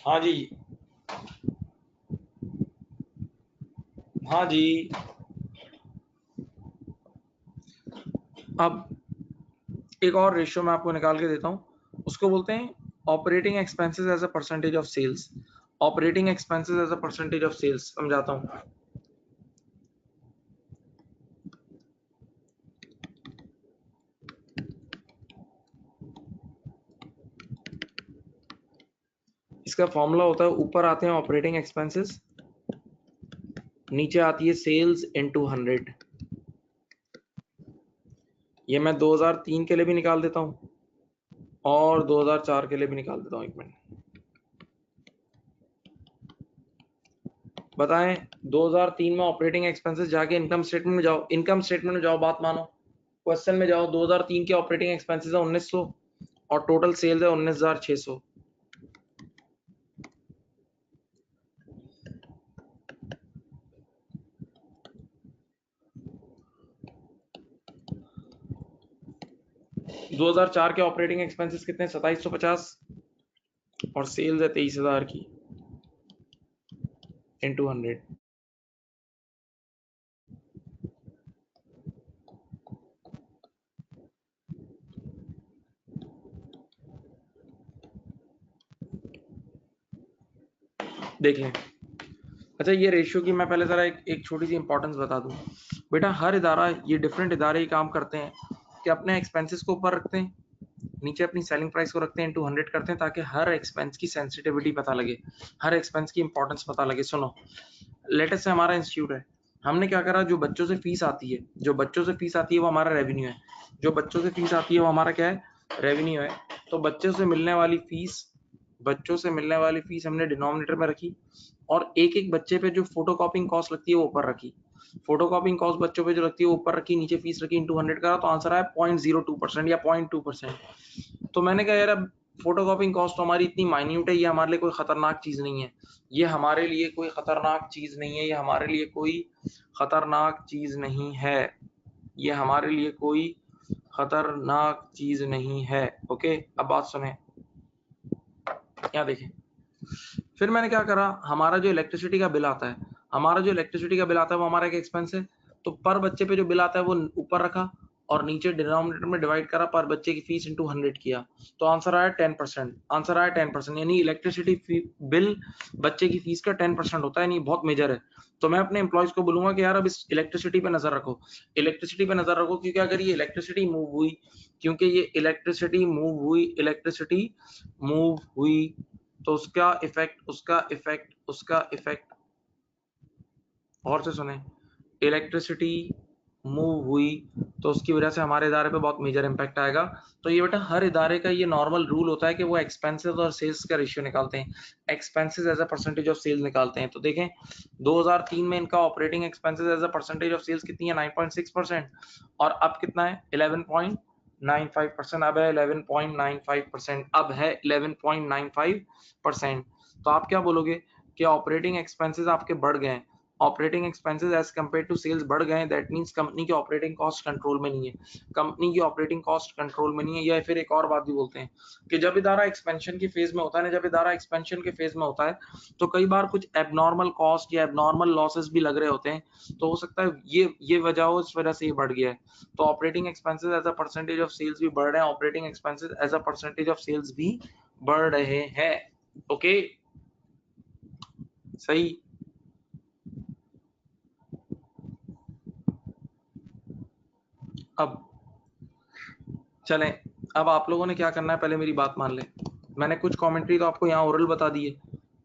हाँ जी, हाँ जी। अब एक और रेशियो मैं आपको निकाल के देता हूँ, उसको बोलते हैं operating expenses as a percentage of sales. Operating expenses as a percentage of sales समझाता हूँ। इसका फॉर्मूला होता है, ऊपर आते हैं ऑपरेटिंग एक्सपेंसेस, नीचे आती है सेल्स इनटू 100। ये मैं 2003 के लिए भी निकाल देता हूँ और 2004 के लिए भी निकाल देता हूँ। एक मिनट बताएं, 2003 में ऑपरेटिंग एक्सपेंसेस, जाके इनकम स्टेटमेंट में जाओ, इनकम स्टेटमेंट में जाओ, बात मानो, क्वेश्चन में जाओ, 2003 के ऑपरेटिंग एक्सपेंसेस है 1900 और टोटल सेल्स है 19,600। दो हजार चार के ऑपरेटिंग एक्सपेंसेस कितने, 2750 और सेल्स है 23,000 की, इनटू 100। देख लें। अच्छा, ये रेशियो की मैं पहले जरा एक छोटी सी इंपॉर्टेंस बता दूं। बेटा हर इदारा, ये डिफरेंट इदारे ही काम करते हैं कि अपने एक्सपेंसेस को ऊपर रखते हैं, नीचे अपनी सेलिंग प्राइस को रखते हैं, इनटू 100 करते हैं, ताकि हर एक्सपेंस की सेंसिटिविटी पता लगे, हर एक्सपेंस की इंपॉर्टेंस पता लगे। सुनो, लेटेस्ट से हमारा इंस्टीट्यूट है, हमने क्या करा, जो बच्चों से फीस आती है, जो बच्चों से फीस आती है वो हमारा रेवेन्यू है, जो बच्चों से फीस आती है वो हमारा क्या है, रेवेन्यू है। तो बच्चों से मिलने वाली फीस बच्चों से मिलने वाली फीस हमने डिनोमिनेटर में रखी और एक एक बच्चे पे जो फोटोकॉपिंग कॉस्ट लगती है वो ऊपर रखी। फोटोकॉपिंग कॉस्ट बच्चों पे जो लगती है वो ऊपर रखी, नीचे फीस रखी, इंटू 100 करा तो आंसर आया 0.02% या 0.2%। तो मैंने कहा यार अब फोटोकॉपिंग कॉस्ट तो हमारी इतनी माइन्यूट है, ये हमारे लिए कोई खतरनाक चीज नहीं है, ये हमारे लिए कोई खतरनाक चीज नहीं है, ये हमारे लिए कोई खतरनाक चीज नहीं है, ये हमारे लिए कोई खतरनाक चीज नहीं है। ओके, अब बात सुने, क्या देखें। फिर मैंने क्या करा, हमारा जो इलेक्ट्रिसिटी का बिल आता है, हमारा जो इलेक्ट्रिसिटी का बिल आता है वो हमारा एक एक्सपेंस है, तो पर बच्चे पे जो बिल आता है वो ऊपर रखा और नीचे डिनोमिनेटर में डिवाइड करा पर बच्चे की फीस इंटू 100 किया, तो आंसर आया 10%। आंसर आया 10%, यानी इलेक्ट्रिसिटी बिल बच्चे की फीस का 10% होता है, यानी बहुत मेजर है। तो मैं अपने एम्प्लॉयज को बोलूंगा कि यार अब इस इलेक्ट्रिसिटी पे नजर रखो, इलेक्ट्रिसिटी पे नजर रखो, क्योंकि अगर ये इलेक्ट्रिसिटी मूव हुई, क्योंकि ये इलेक्ट्रिसिटी मूव हुई, इलेक्ट्रिसिटी मूव हुई तो उसका इफेक्ट और से सुने, इलेक्ट्रिसिटी मूव हुई तो उसकी वजह से हमारे इदारे पे बहुत मेजर इम्पैक्ट आएगा। तो ये बेटा हर इदारे का ये नॉर्मल रूल होता है कि वो एक्सपेंसेस और सेल्स का रेशियो निकालते हैं, expenses as a percentage of sales निकालते हैं। तो देखें 2003 में इनका operating expenses as a percentage of sales कितनी है, 9.6%, और अब कितना है 11.95%, अब है 11.95%, अब है 11.95%। तो आप क्या बोलोगे कि ऑपरेटिंग एक्सपेंसेस आपके बढ़ गए हैं, operating expenses as compare to sales बढ़ गए हैं, दैट मींस कंपनी की ऑपरेटिंग कॉस्ट कंट्रोल में नहीं है, कंपनी की ऑपरेटिंग कॉस्ट कंट्रोल में नहीं है। या फिर एक और बात भी बोलते हैं कि जब इदारा एक्सपेंशन की फेज में होता है ना, जब इदारा एक्सपेंशन के फेज में होता है तो कई बार कुछ एबनॉर्मल कॉस्ट या एबनॉर्मल लॉसेस भी लग रहे होते हैं, तो हो सकता है ये वजह हो, इस वजह से ये बढ़ गया है। तो operating expenses as a percentage of sales भी बढ़ रहे हैं, operating expenses as a percentage of sales भी बढ़ रहे हैं। ओके, सही। अब चलें, अब आप लोगों ने क्या करना है, पहले मेरी बात मान लें। मैंने कुछ कमेंट्री तो आपको यहाँ ओरल बता दी है,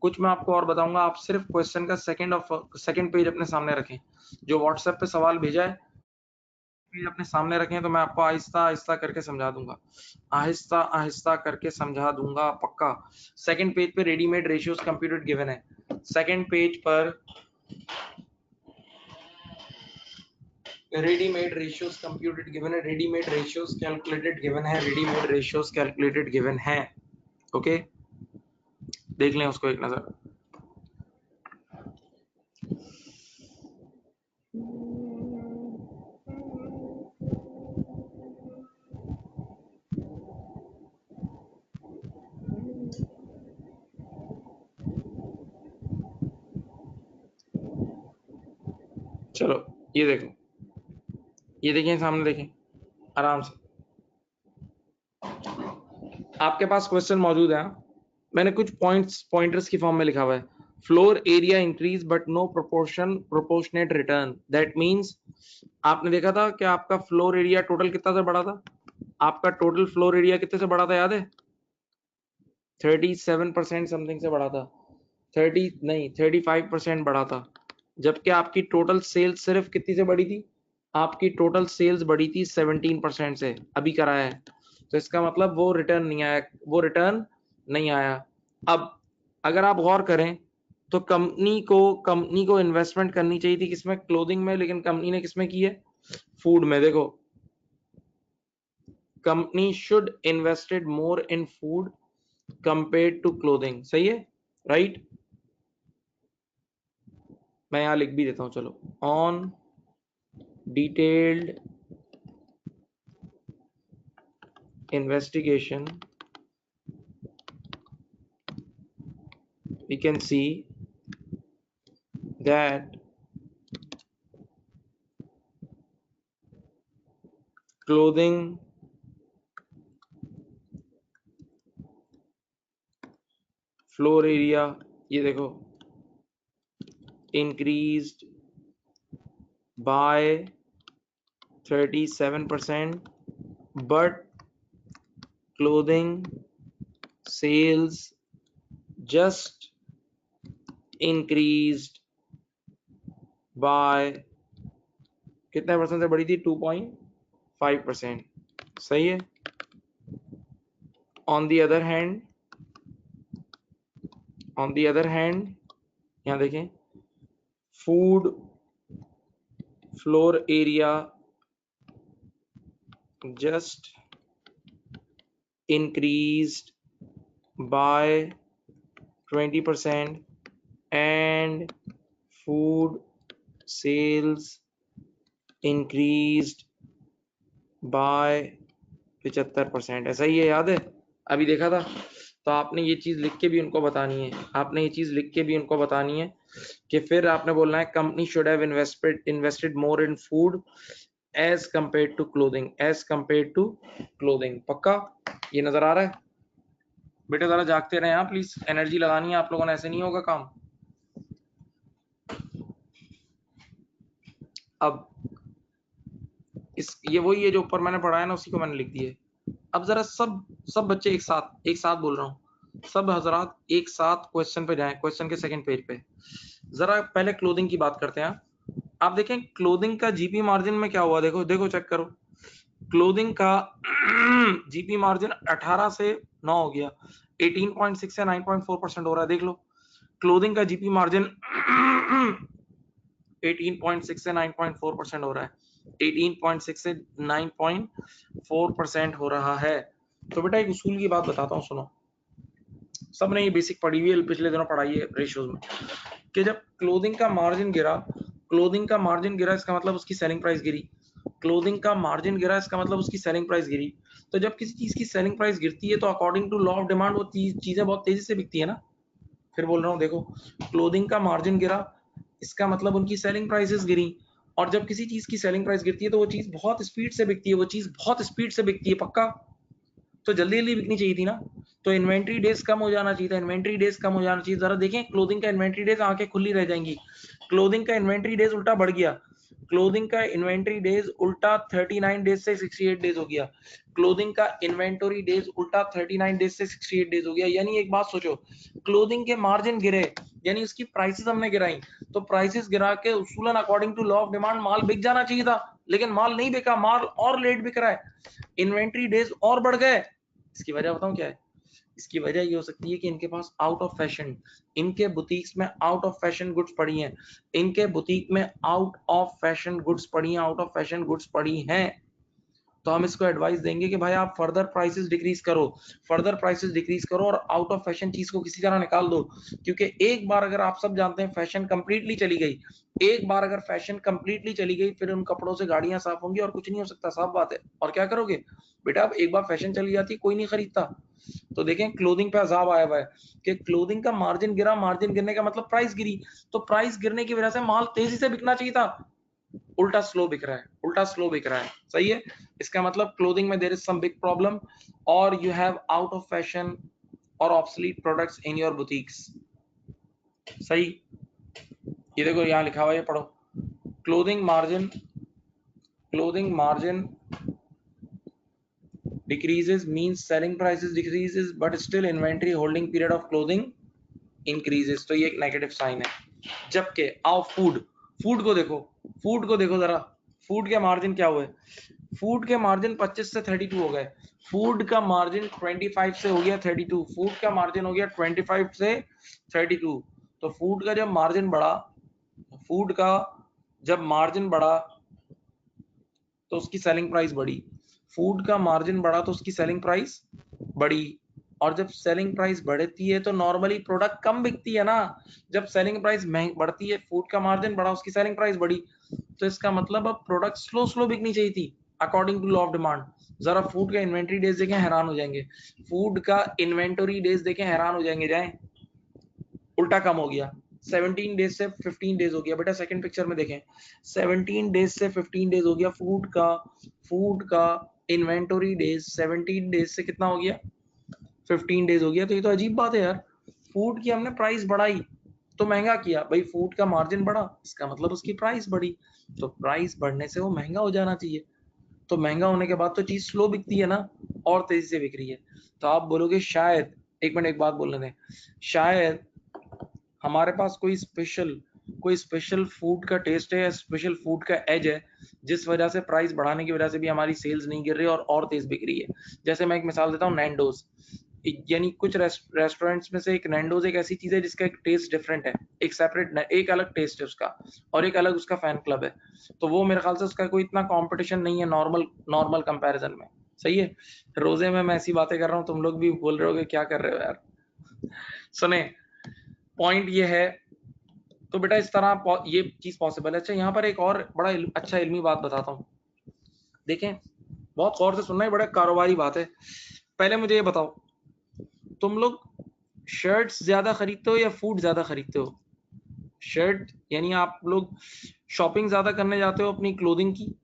कुछ मैं आपको और बताऊंगा। आप सिर्फ क्वेश्चन का सेकंड पेज अपने सामने रखें, जो व्हाट्सएप पे सवाल भेजा है पेज अपने सामने रखें, तो मैं आपको आहिस्ता आहिस्ता करके समझा दूंगा, आहिस्ता आहिस्ता करके समझा दूंगा पक्का। सेकंड पेज पे रेडीमेड रेशियोज कंप्यूटेड गिवन है, सेकंड पेज पर रेडीमेड रेशियोज कंप्यूटेड गिवन है, रेडीमेड रेशियोज कैलकुलेटेड गिवन है, रेडीमेड रेशियोज कैलकुलेटेड गिवन है। ओके, देख लें उसको एक नजर। चलो ये देखो, ये देखें सामने, देखें आराम से, आपके पास क्वेश्चन मौजूद है। मैंने कुछ पॉइंटर्स की फॉर्म में लिखा हुआ है, floor area increase but no proportionate return, that means आपने देखा था कि आपका फ्लोर एरिया टोटल कितना से बढ़ा था, आपका टोटल फ्लोर एरिया कितने से बढ़ा था, याद है 37% समथिंग से बढ़ा था, 35% बढ़ा था, जबकि आपकी टोटल सेल्स सिर्फ कितनी से बढ़ी थी, आपकी टोटल सेल्स बढ़ी थी 17% से, अभी कराया है। तो इसका मतलब वो रिटर्न नहीं आया, वो रिटर्न नहीं आया। अब अगर आप गौर करें तो कंपनी को इन्वेस्टमेंट करनी चाहिए थी किसमें, क्लोथिंग में, लेकिन कंपनी ने किसमें की है, फूड में। देखो company should invested more in food compared to clothing, सही है, राइट। मैं यहां लिख भी देता हूं, चलो, on detailed investigation we can see that clothing floor area, ये देखो, increased by 37%, but clothing sales just increased by कितने परसेंट से बढ़ी थी, 2.5%, सही है। On the other hand on the other hand यहाँ देखें, food floor area just increased by 20% and food sales increased by 75%। ऐसा ही है, याद है? अभी देखा था। तो आपने ये चीज लिख के भी उनको बतानी है, आपने ये चीज लिख के भी उनको बतानी है कि फिर आपने बोलना है company should have invested more in food as compare to clothing, as compare to clothing. पक्का ये नजर आ रहा है? बेटे जरा जागते रहे आप प्लीज, एनर्जी लगानी है आप लोगों ने, ऐसे नहीं होगा काम। अब ये वही है जो ऊपर मैंने पढ़ा है ना, उसी को मैंने लिख दिया है। अब जरा सब बच्चे एक साथ बोल रहा हूँ, सब हजरात एक साथ क्वेश्चन पे जाएं, क्वेश्चन के सेकंड पेज पे। जरा पहले क्लोथिंग की बात करते हैं। आप देखें क्लोथिंग का जीपी मार्जिन में क्या हुआ, देखो चेक करो। क्लोथिंग का जीपी मार्जिन 18 से 9 हो गया, 18.6 से 9.4% हो रहा है। देख लो क्लोथिंग का जीपी मार्जिन 18.6 से 9.4% हो रहा है, 18.6 से 9.4% हो रहा है। तो बेटा एक उसूल की बात बताता हूँ, सुनो। सबने ये बेसिक पढ़ी हुई है, पिछले दिनों पढ़ाई है रेशियोज में, कि जब क्लोथिंग का मार्जिन गिरा इसका मतलब उसकी सेलिंग प्राइस गिरी। क्लोथिंग का मार्जिन गिरा इसका मतलब उसकी सेलिंग प्राइस गिरी। तो जब किसी चीज की सेलिंग प्राइस गिरती है तो according to law of demand वो चीजें बहुत तेजी से बिकती है ना। फिर बोल रहा हूँ, देखो क्लोथिंग का मार्जिन गिरा इसका मतलब उनकी सेलिंग प्राइसेस गिरी, और जब किसी चीज की सेलिंग प्राइस गिरती है तो वो चीज बहुत स्पीड से बिकती है, वो चीज बहुत स्पीड से बिकती है। पक्का? तो जल्दी जल्दी बिकनी चाहिए थी ना, तो इन्वेंट्री डेज कम हो जाना चाहिए था, इन्वेंट्री डेज कम हो जाना चाहिए। जरा देखें क्लोथिंग का इन्वेंट्री डेज, आंखें खुली रह जाएंगी। क्लोथिंग का इन्वेंट्री डेज उल्टा बढ़ गया, क्लोथिंग का इन्वेंट्री डेज उल्टा 39 डेज से 68 डेज हो गया। क्लोथिंग का इन्वेंटरी डेज उल्टा 39 डेज से 68 डेज हो गया। यानी एक बात सोचो, क्लोथिंग के मार्जिन गिरे यानी उसकी प्राइसेस हमने गिराई, तो प्राइसेस गिरा के उसूलन according to law of demand माल बिक जाना चाहिए था, लेकिन माल नहीं बिका, माल और लेट बिक रहा है, इन्वेंट्री डेज और बढ़ गए। इसकी वजह बताऊं क्या है? इसकी वजह ये हो सकती है कि इनके पास आउट ऑफ फैशन, इनके बुटीक्स में आउट ऑफ फैशन गुड्स पड़ी हैं, इनके बुटीक में आउट ऑफ फैशन गुड्स पड़ी हैं, आउट ऑफ फैशन गुड्स पड़ी हैं। तो हम इसको एडवाइस देंगे कि भाई आप फर्दर प्राइसेस डिक्रीज करो, फर्दर प्राइसेस डिक्रीज करो और आउट ऑफ फैशन चीज को किसी तरह निकाल दो। क्योंकि एक बार अगर आप सब जानते हैं फैशन कंप्लीटली चली गई, एक बार अगर फैशन कंप्लीटली चली गई फिर उन कपड़ों से गाड़ियां साफ होंगी और कुछ नहीं हो सकता, साफ बात है। और क्या करोगे बेटा, अब एक बार फैशन चली जाती कोई नहीं खरीदता। तो देखें क्लोथिंग पे अजाब आया हुआ है कि क्लोथिंग का मार्जिन गिरा, मार्जिन गिरने का मतलब प्राइस गिरी, तो प्राइस गिरने की वजह से माल तेजी से बिकना चाहिए था, उल्टा स्लो बिक रहा है, उल्टा स्लो बिक रहा है। सही है? इसका मतलब क्लोथिंग में there is some big problem और you have out of fashion और obsolete products in your boutiques. सही? ये देखो यहाँ लिखा हुआ है, पढ़ो। Clothing margin decreases means selling prices decreases but still inventory holding period of clothing increases। तो ये एक नेगेटिव साइन है। जबकि आओ फूड को देखो जरा, फूड के मार्जिन क्या हुए? फूड के मार्जिन 25 से 32 हो गए, फूड का मार्जिन 25 से हो गया 32, फूड का मार्जिन हो गया 25 से 32। तो फूड का जब मार्जिन बढ़ा, फूड का जब मार्जिन बढ़ा तो उसकी सेलिंग प्राइस बढ़ी, फूड का मार्जिन बढ़ा तो उसकी सेलिंग प्राइस बढ़ी। और जब सेलिंग प्राइस बढ़ती है तो नॉर्मली प्रोडक्ट कम बिकती है ना। जब सेलिंग प्राइस बढ़ती है, फूड का मार्जिन बढ़ा, उसकी सेलिंग प्राइस बढ़ी, तो इसका मतलब अब प्रोडक्ट स्लो बिकनी चाहिए थी according to law of demand. जरा फूड का इन्वेंटरी डेज देखें, हैरान हो जाएंगे। फूड का इन्वेंटरी डेज देखें, हैरान हो जाएंगे। जाएं, उल्टा कम हो गया, 17 डेज से 15 डेज हो गया। बेटा सेकंड पिक्चर में देखें, 17 डेज से 15 डेज हो गया फूड का इन्वेंटरी डेज 17 डेज से कितना हो गया? 15 डेज हो गया। तो ये तो अजीब बात है यार, फूड की हमने प्राइस बढ़ाई तो महंगा किया, भाई फूड का मार्जिन बढ़ा इसका मतलब उसकी प्राइस बढ़ी, तो प्राइस बढ़ने से वो महंगा हो जाना चाहिए, तो महंगा होने के बाद तो चीज स्लो बिकती है ना, और तेजी से बिक रही है। तो आप बोलोगे शायद, एक मिनट एक बात बोलने दें, शायद हमारे पास कोई स्पेशल फूड का टेस्ट है या स्पेशल फूड का एज है जिस वजह से प्राइस बढ़ाने की वजह से भी हमारी सेल्स नहीं गिर रही और तेज बिक रही है। जैसे मैं एक मिसाल देता हूँ, यानी कुछ रेस्टोरेंट्स में से एक नैंडोज एक ऐसी चीज है जिसका एक टेस्ट डिफरेंट है, एक सेपरेट, एक अलग टेस्ट है उसका, और एक अलग उसका फैन क्लब है। तो वो मेरे ख्याल से उसका कोई इतना कंपटीशन नहीं है नॉर्मल कंपैरिजन में। सही है। रोजे में मैं ऐसी बातें कर रहा हूँ, तुम लोग भी बोल रहे हो कि क्या कर रहे हो यार। सुने, पॉइंट ये है, तो बेटा इस तरह ये चीज पॉसिबल है। अच्छा, यहाँ पर एक और बड़ा अच्छा इल्मी बात बताता हूँ, देखें, बहुत गौर से सुनना है, बड़ा कारोबारी बात है। पहले मुझे ये बताओ, तुम लोग शर्ट्स ज्यादा खरीदते हो या फूड ज्यादा खरीदते हो? शर्ट यानी आप लोग शॉपिंग ज्यादा करने जाते हो अपनी क्लोथिंग की,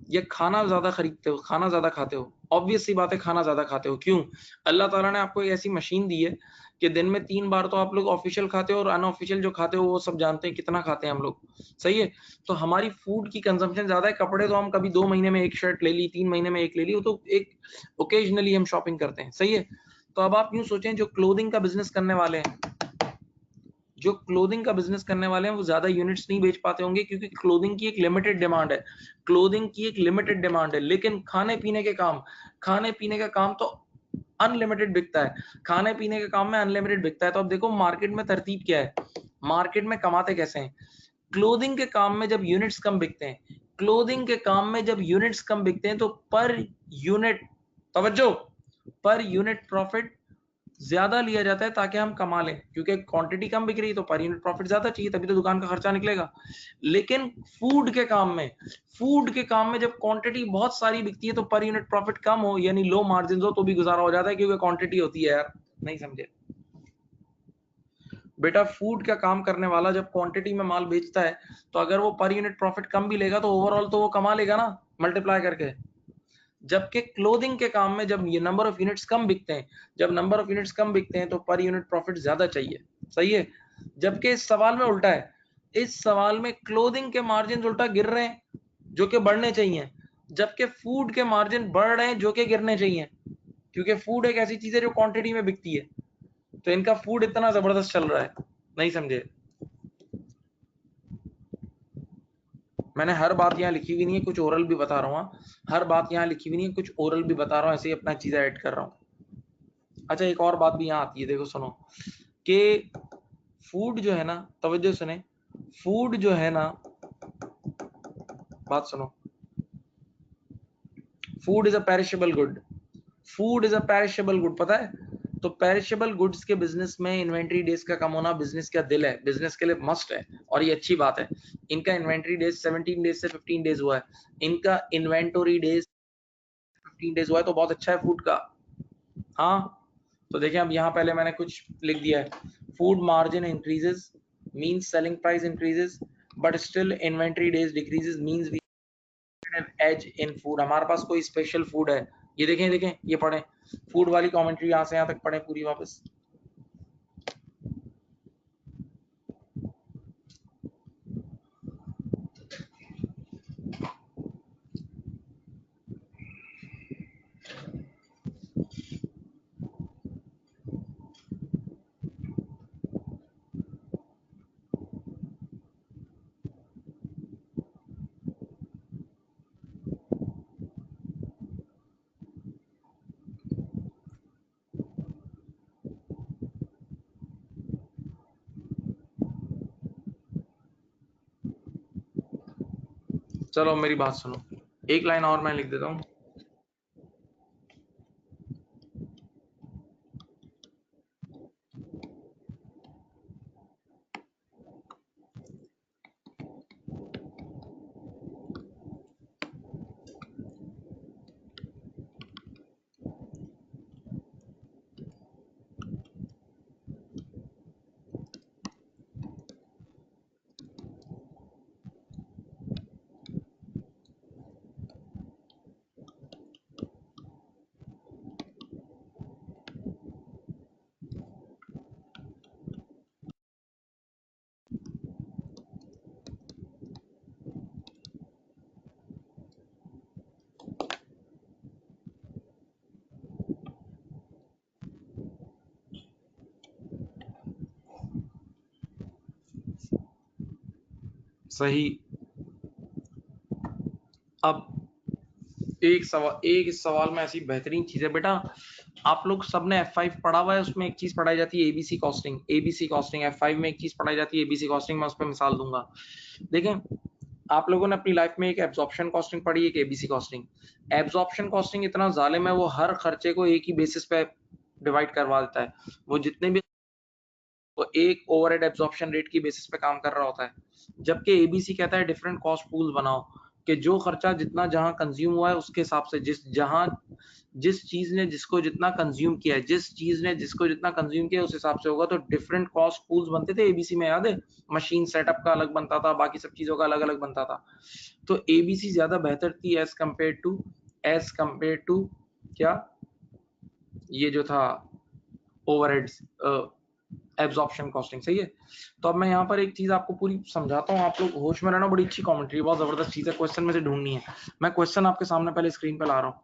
या खाना ज्यादा खरीदते हो, खाना ज्यादा खाते हो? ऑब्वियस सी बात है, खाना ज्यादा खाते हो। क्यों? अल्लाह ताला ने आपको एक ऐसी मशीन दी है कि दिन में 3 बार तो आप लोग ऑफिशियल खाते हो, और अनऑफिशियल जो खाते हो वो सब जानते हैं कितना खाते हैं हम लोग। सही है। तो हमारी फूड की कंजम्पशन ज्यादा है। कपड़े तो हम कभी 2 महीने में एक शर्ट ले ली, 3 महीने में एक ले ली, वो तो एक ओकेजनली हम शॉपिंग करते हैं। सही है। तो अब आप यूं सोचें, जो क्लोथिंग का बिजनेस करने वाले हैं, जो क्लोथिंग का बिजनेस करने वाले हैं, वो ज्यादा यूनिट्स नहीं बेच पाते होंगे, क्योंकि क्लोथिंग की एक लिमिटेड डिमांड है, क्लोथिंग की एक लिमिटेड डिमांड है। लेकिन खाने पीने का काम तो अनलिमिटेड बिकता है। खाने पीने के काम में अनलिमिटेड बिकता है। तो अब देखो मार्केट में तरतीब क्या है, मार्केट में कमाते कैसे हैं। क्लोथिंग के काम में जब यूनिट्स कम बिकते हैं, क्लोथिंग के काम में जब यूनिट्स कम बिकते हैं, तो पर यूनिट, तवज्जो, पर यूनिट प्रॉफिट ज्यादा लिया जाता है, ताकि हम कमा लें, क्योंकि क्वांटिटी कम बिक रही है तो पर यूनिट प्रॉफिट ज्यादा चाहिए, तभी तो दुकान का खर्चा निकलेगा। लेकिन फूड के काम में जब क्वांटिटी बहुत सारी बिकती है, तो पर यूनिट प्रॉफिट कम हो, यानी लो मार्जिन हो, तो भी गुजारा हो जाता है, क्योंकि क्वांटिटी होती है यार। नहीं समझे बेटा? फूड का काम करने वाला जब क्वांटिटी में माल बेचता है, तो अगर वो पर यूनिट प्रॉफिट कम भी लेगा, तो ओवरऑल तो वो कमा लेगा ना, मल्टीप्लाई करके। जबकि क्लोथिंग के काम में जब ये नंबर ऑफ यूनिट्स कम बिकते हैं, जब नंबर ऑफ यूनिट्स कम बिकते हैं, तो पर यूनिट प्रॉफिट ज्यादा चाहिए। सही है। जबकि इस सवाल में उल्टा है, इस सवाल में क्लोथिंग के मार्जिन उल्टा गिर रहे हैं, जो कि बढ़ने चाहिए, जबकि फूड के मार्जिन बढ़ रहे हैं, जो कि गिरने चाहिए, क्योंकि फूड एक ऐसी चीज है जो क्वांटिटी में बिकती है। तो इनका फूड इतना जबरदस्त चल रहा है। नहीं समझे? मैंने हर बात यहाँ लिखी हुई नहीं है, कुछ ओरल भी बता रहा हूँ। हर बात यहाँ लिखी हुई नहीं है, कुछ ओरल भी बता रहा हूँ, ऐसे ही अपना चीजें ऐड कर रहा हूँ। अच्छा, एक और बात भी यहाँ आती है, देखो सुनो, कि फूड जो है ना, तवज्जो सुने, फूड जो है ना, बात सुनो, food is a perishable good, food is a perishable good, पता है? तो पेरिशेबल गुड्स के बिजनेस में इन्वेंट्री डेज का कम होना बिजनेस का दिल है, बिजनेस के लिए मस्ट है, और ये अच्छी बात है। इनका इन्वेंट्री डेज 17 डेज से 15 डेज हुआ है, इनका इन्वेंटोरी डेज 15 डेज हुआ है, तो बहुत अच्छा है फूड का। हाँ, तो देखें, अब यहाँ पहले मैंने कुछ लिख दिया है, food margin increases means selling price increases, but still inventory days decreases means we an age in food. हमारे पास कोई स्पेशल फूड है, ये देखें, ये पढ़ें, फूड वाली कमेंट्री यहाँ से यहाँ तक पढ़ें पूरी वापस। चलो मेरी बात सुनो, एक लाइन और मैं लिख देता हूँ। सही। अब एक इस सवाल में ऐसी बेहतरीन चीज है बेटा, आप लोग सबने F5 पढ़ा हुआ है, उसमें एक चीज पढ़ाई जाती है ABC costing. ABC costing F5 में एक चीज पढ़ाई जाती है एबीसी कॉस्टिंग, मैं उस पर मिसाल दूंगा। देखें, आप लोगों ने अपनी लाइफ में एक एब्जॉर्प्शन कॉस्टिंग पढ़ी, एक एबीसी कॉस्टिंग। एब्जॉर्प्शन कॉस्टिंग इतना जालिम है, वो हर खर्चे को एक ही बेसिस पे डिवाइड करवा देता है। वो जितने भी, वो एक ओवरहेड एब्जॉर्प्शन रेट की बेसिस पे काम कर रहा होता है, जबकि एबीसी कहता है डिफरेंट कॉस्ट पूल बनाओ, कि जो खर्चा जितना जहां कंज्यूम हुआ है उसके हिसाब से, जिस चीज ने जिसको जितना कंज्यूम किया है, जिस चीज ने जिसको जितना कंज्यूम किया है उस हिसाब से होगा। तो डिफरेंट कॉस्ट पूल्स बनते थे एबीसी में, याद है? मशीन सेटअप का अलग बनता था, बाकी सब चीजों का अलग अलग बनता था। तो एबीसी ज्यादा बेहतर थी एज कंपेयर टू क्या, ये जो था ओवरहेड्स एब्जॉर्प्शन कॉस्टिंग। सही है। तो अब मैं यहाँ पर एक चीज आपको पूरी समझाता हूँ, आप लोग होश में रहना। बड़ी अच्छी कमेंट्री, बहुत जबरदस्त चीज है, क्वेश्चन में से ढूंढनी है। मैं क्वेश्चन आपके सामने पहले स्क्रीन पे ला रहा हूँ,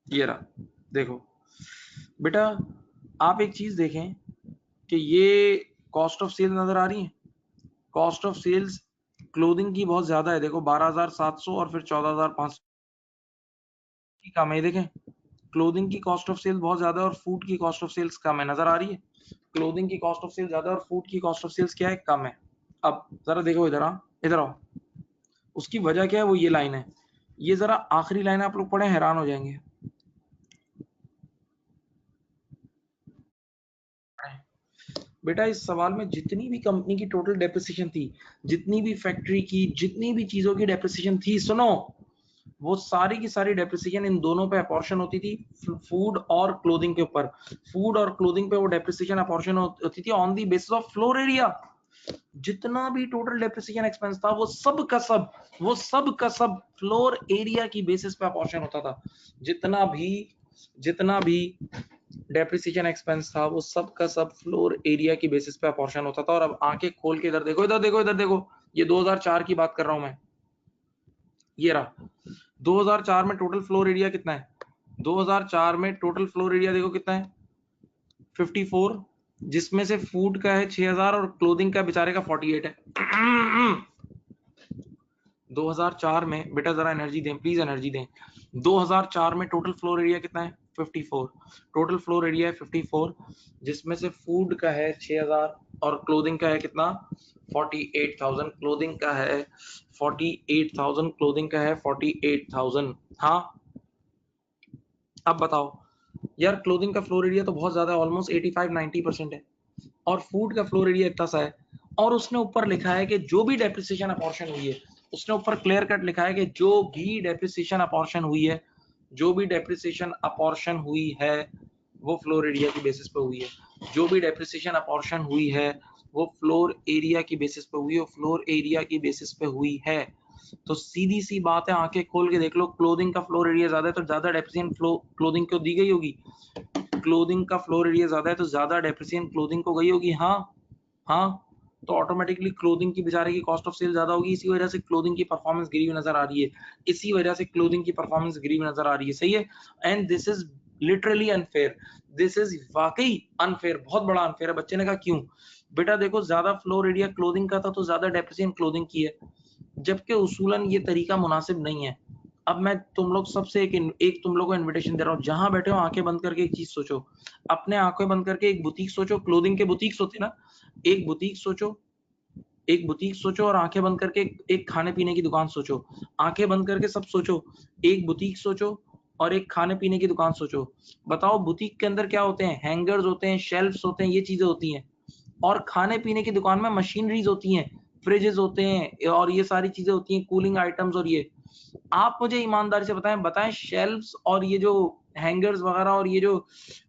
ये रहा। देखो बेटा, आप एक चीज देखें कि ये कॉस्ट ऑफ सेल नजर आ रही है। कॉस्ट ऑफ सेल्स क्लोथिंग की बहुत ज्यादा है, देखो 12,700 और फिर 14,500 की कम है। देखें, क्लोथिंग की कॉस्ट ऑफ सेल बहुत ज्यादा है और फूड की कॉस्ट ऑफ सेल्स कम है, नजर आ रही है? क्लोथिंग की कॉस्ट ऑफ सेल ज्यादा है और फूड की कॉस्ट ऑफ सेल्स क्या है, कम है। अब जरा देखो, इधर आओ। उसकी वजह क्या है, वो ये लाइन है। ये जरा आखिरी लाइन आप लोग पढ़े, हैरान हो जाएंगे। बेटा इस सवाल में जितनी भी कंपनी की टोटल डेप्रिसिएशन थी, जितनी भी फैक्ट्री की, जितनी भी चीजों की डेप्रिसिएशन थी, सुनो, वो सारी की सारी डेप्रिसिएशन इन दोनों पे अपॉर्शन होती थी, फूड और क्लोथिंग के ऊपर। फूड और क्लोथिंग पे वो डेप्रिसिएशन अपॉर्शन होती थी on the basis of floor area. जितना भी टोटल डेप्रिसिएशन एक्सपेंस था, वो सब का सब फ्लोर एरिया की बेसिस पे अपॉर्शन होता था। जितना भी डेप्रिसिएशन एक्सपेंस था, वो सब का सब फ्लोर एरिया की बेसिस पे अपॉर्शन होता था। और अब आंखें खोल के इधर देखो, ये 2004 की बात कर रहा हूं मैं। ये रहा 2004 में टोटल फ्लोर एरिया कितना है? 2004 में टोटल फ्लोर एरिया देखो कितना है, 54, जिसमें से फूड का है 6000 और क्लोथिंग का बेचारे का 48 है। 2004 में बेटा जरा एनर्जी दें, प्लीज एनर्जी दें। 2004 में टोटल फ्लोर एरिया कितना है? 54। टोटल फ्लोर एरिया है 54, जिसमें से फूड का है 6000 और क्लोथिंग का है कितना? 48,000। क्लोथिंग का है 48,000, क्लोथिंग का है 48,000। हाँ, अब बताओ यार, क्लोथिंग का फ्लोर एरिया तो बहुत ज्यादा है, ऑलमोस्ट 85-90% है, और फूड का फ्लोर एरिया इतना सा है। और उसने ऊपर लिखा है कि जो भी डेप्रिसिएशन अपॉर्शन हुई है, उसने ऊपर क्लियर कट लिखा है कि जो भी डेप्रिसिएशन अपॉर्शन हुई है, जो भी डेप्रिसिएशन अपॉर्शन हुई है, वो फ्लोर एरिया की बेसिस पे हुई है। जो भी डेप्रिसिएशन अपॉर्शन हुई है, वो फ्लोर एरिया की बेसिस पे हुई है, फ्लोर एरिया की बेसिस पे हुई है। तो सीधी सी बात है, आंखें खोल के देख लो, क्लोथिंग का फ्लोर एरिया ज्यादा है तो ज्यादा डेप्रिसिएशन क्लोथिंग को दी गई होगी। क्लोथिंग का फ्लोर एरिया ज्यादा है तो ज्यादा डेप्रिसिएशन क्लोथिंग को गई होगी। हाँ हाँ, तो ऑटोमेटिकली क्लोथिंग की बेचारे की कॉस्ट ऑफ सेल ज्यादा होगी। इसी वजह से क्लोथिंग की परफॉर्मेंस गिरी हुई नजर आ रही है, इसी वजह से क्लोथिंग की परफॉर्मेंस गिरी हुई नजर आ रही है। सही है। And this is literally unfair, this is वाकई अनफेयर, बहुत बड़ा अनफेयर है। बच्चे ने कहा क्यों? बेटा देखो, ज्यादा फ्लोर एरिया क्लोथिंग का था तो ज्यादा डेप्रिसिएशन क्लोथिंग की है, जबकि उसूलन ये तरीका मुनासिब नहीं है। अब मैं तुम लोग सबसे एक तुम लोग को इनविटेशन दे रहा हूँ, जहां बैठे हो आंखें बंद करके एक चीज सोचो, अपने आंखें बंद करके एक बुटीक सोचो, क्लोथिंग के बुटीक्स होते ना, एक बुटीक सोचो, एक बुटीक सोचो, और आंखें बंद करके एक खाने पीने की दुकान सोचो। आंखें बंद करके सब सोचो, एक बुटीक सोचो और एक खाने पीने की दुकान सोचो। बताओ बुटीक के अंदर क्या होते हैं? हैंगर्स होते हैं, शेल्फ्स होते हैं, ये चीजें होती हैं। और खाने पीने की दुकान में मशीनरीज होती हैं, फ्रिजेस होते हैं और ये सारी चीजें होती हैं, कूलिंग आइटम्स। और ये आप मुझे ईमानदारी से बताएं शेल्फ्स और ये जो हैंगर्स वगैरह और ये जो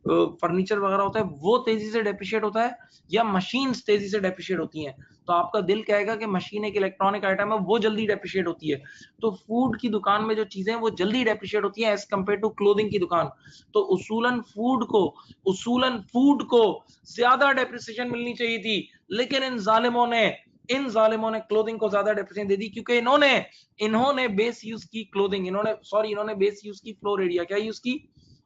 फर्नीचर वगैरह होता है, वो तेजी से डेप्रिशिएट होता है या मशीन्स तेजी से डेप्रिशिएट होती हैं? तो आपका दिल कहेगा कि मशीन एक इलेक्ट्रॉनिक आइटम है, वो जल्दी डेप्रिशिएट होती है। तो फूड की दुकान में जो चीजें हैं वो जल्दी डेप्रिशिएट होती हैं एज कंपेयर टू क्लोथिंग की दुकान। तो उसूलन फूड को ज्यादा डेप्रिसिएशन मिलनी चाहिए थी, लेकिन इन जालिमों ने क्लोथिंग को ज्यादा डेप्रिसिएशन दे दी, क्योंकि इन्होंने बेस यूज की क्लोथिंग, इन्होंने बेस यूज की फ्लोर एरिया, क्या यूज की?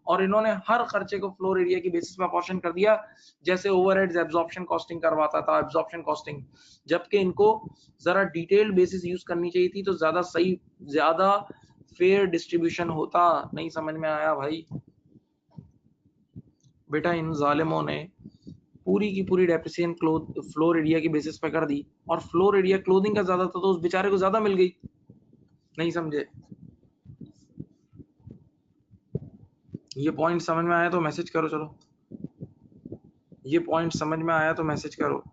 और इन्होंने हर खर्चे को फ्लोर एरिया की बेसिस पे अपॉर्शन कर दिया, जैसे ओवरहेड्स एब्जॉर्प्शन कॉस्टिंग करवाता था, एब्जॉर्प्शन कॉस्टिंग, जबकि इनको जरा डिटेल्ड बेसिस यूज करनी चाहिए थी तो ज्यादा सही, ज्यादा फेयर डिस्ट्रीब्यूशन होता। नहीं समझ में आया भाई? बेटा इन जालिमों ने पूरी की पूरी डेप्रिसिएशन फ्लोर एरिया की बेसिस पे कर दी, और फ्लोर एरिया क्लोथिंग का ज्यादा था तो उस बेचारे को ज्यादा मिल गई। नहीं समझे? ये पॉइंट समझ में आया तो मैसेज करो। चलो, ये पॉइंट समझ में आया तो मैसेज करो।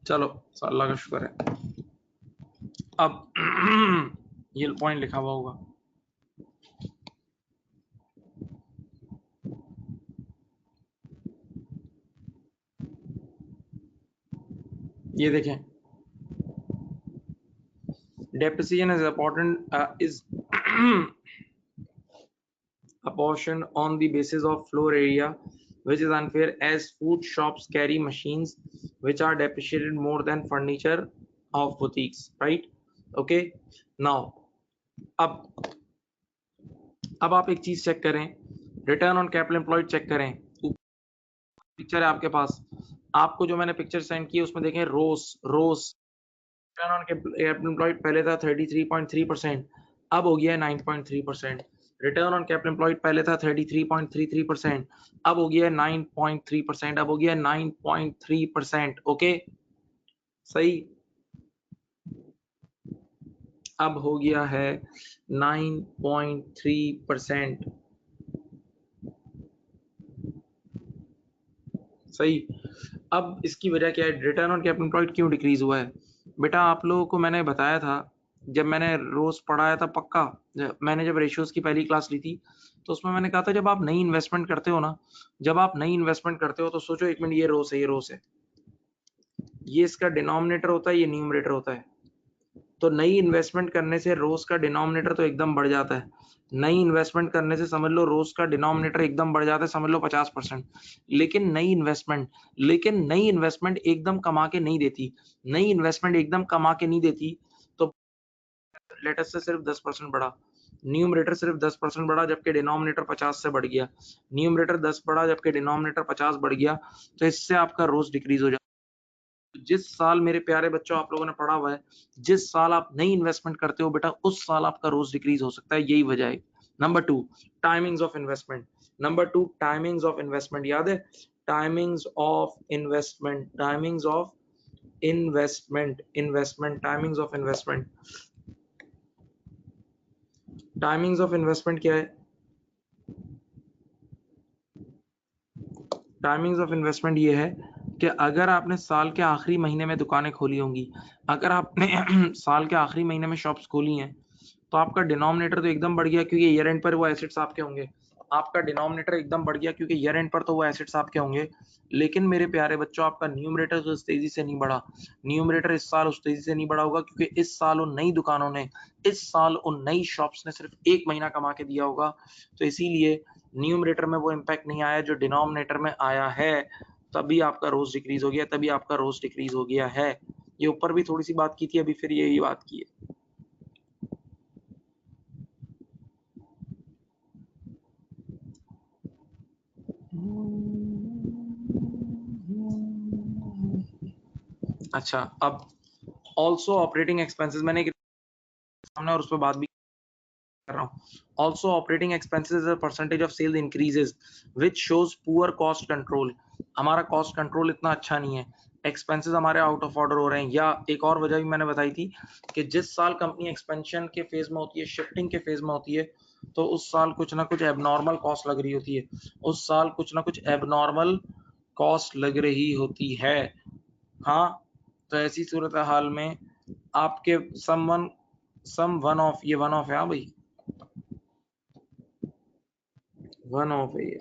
चलो, अल्लाह का शुक्र है। अब ये पॉइंट लिखा हुआ होगा, ये देखें, depreciation is important, is apportioned on the basis of floor area, which is unfair as food shops carry machines which are depreciated more than furniture of boutiques, right? Okay, now अब आप एक चीज check करें, return on capital employed check करें। Picture है आपके पास, आपको जो मैंने पिक्चर सेंड की है उसमें देखें रोस रिटर्न ऑन कैपिटल एम्प्लॉयड पहले था 33.3%, अब हो गया है 9.3%। रिटर्न ऑन कैपिटल एम्प्लॉयड पहले था 33.33%, अब हो गया है 9.3%, अब हो गया है 9.3%। ओके, सही, अब हो गया है 9.3%। सही। अब इसकी वजह क्या है, रिटर्न ऑन कैपिटल एम्प्लॉयड क्यों डिक्रीज हुआ है? बेटा आप लोगों को मैंने बताया था, जब मैंने रोज पढ़ाया था पक्का, मैंने जब रेशियोज की पहली क्लास ली थी तो उसमें मैंने कहा था जब आप नई इन्वेस्टमेंट करते हो ना, जब आप नई इन्वेस्टमेंट करते हो तो सोचो, एक मिनट, ये रोस है, ये रोस है, ये इसका डिनोमिनेटर होता है, ये न्यूमरेटर होता है। तो नई इन्वेस्टमेंट करने से रोज का डिनोमिनेटर तो एकदम बढ़ जाता है। नई इन्वेस्टमेंट करने से समझ लो रोज का डिनोमिनेटर एकदम बढ़ जाता है, समझ लो 50%। लेकिन नई इन्वेस्टमेंट एकदम कमा के नहीं देती, नई इन्वेस्टमेंट एकदम कमा के नहीं देती। तो लेटेस्ट से सिर्फ 10% बढ़ा, न्यूमरेटर सिर्फ 10% बढ़ा जबकि डिनोमिनेटर 50 से बढ़ गया, न्यूमरेटर 10 बढ़ा जबकि डिनोमिनेटर 50 बढ़ गया, तो इससे आपका रोज डिक्रीज हो जाता है। जिस साल, मेरे प्यारे बच्चों, आप लोगों ने पढ़ा हुआ है, जिस साल आप नई इन्वेस्टमेंट करते हो बेटा, उस साल आपका रोज डिक्रीज हो सकता है, यही वजह है। Number 2, timings of investment. Number 2, timings of investment, याद है? Timings of investment, timings of investment, timings of investment, timings of investment क्या है? टाइमिंग्स ऑफ इन्वेस्टमेंट ये है कि अगर आपने साल के आखिरी महीने में दुकानें खोली होंगी, अगर आपने साल के आखिरी महीने में शॉप्स खोली हैं, तो आपका डिनोमिनेटर तो एकदम बढ़ गया क्योंकि ईयर एंड पर वो एसेट्स आपके होंगे। आपका डिनोमिनेटर एकदम बढ़ गया क्योंकि ईयर एंड पर तो वो एसेट्स आपके होंगे। लेकिन मेरे प्यारे बच्चों, आपका न्यूमरेटर तो इस तेजी से नहीं बढ़ा, न्यूमरेटर इस साल उस तेजी से नहीं बढ़ा होगा क्योंकि इस साल उन नई दुकानों ने, इस साल उन नई शॉप्स ने सिर्फ 1 महीना कमा के दिया होगा। तो इसीलिए न्यूमरेटर में वो इम्पैक्ट नहीं आया जो डिनोमिनेटर में आया है, तभी आपका रोज डिक्रीज हो गया, तभी आपका रोज डिक्रीज हो गया है। ये ऊपर भी थोड़ी सी बात की थी, अभी फिर यही बात की है। अच्छा, अब ऑल्सो ऑपरेटिंग एक्सपेंसेस, मैंने सामने और उस पर बात भी कर रहा हूँ। Also operating expenses a percentage of sale increases which shows poor cost control. हमारा कॉस्ट कंट्रोल इतना अच्छा नहीं है, एक्सपेंसेस हमारे आउट ऑफ ऑर्डर हो रहे हैं। या एक और वजह भी मैंने बताई थी कि जिस साल कंपनी एक्सपेंशन के फेज में होती है, शिफ्टिंग के फेज में होती है, तो उस साल कुछ ना कुछ एबनॉर्मल कॉस्ट लग रही होती है, उस साल कुछ ना कुछ एबनॉर्मल कॉस्ट लग रही होती है। हाँ, तो ऐसी सूरत हाल में आपके सम वन ऑफ, ये वन ऑफ है, हाँ भाई, वन ऑफ है ये,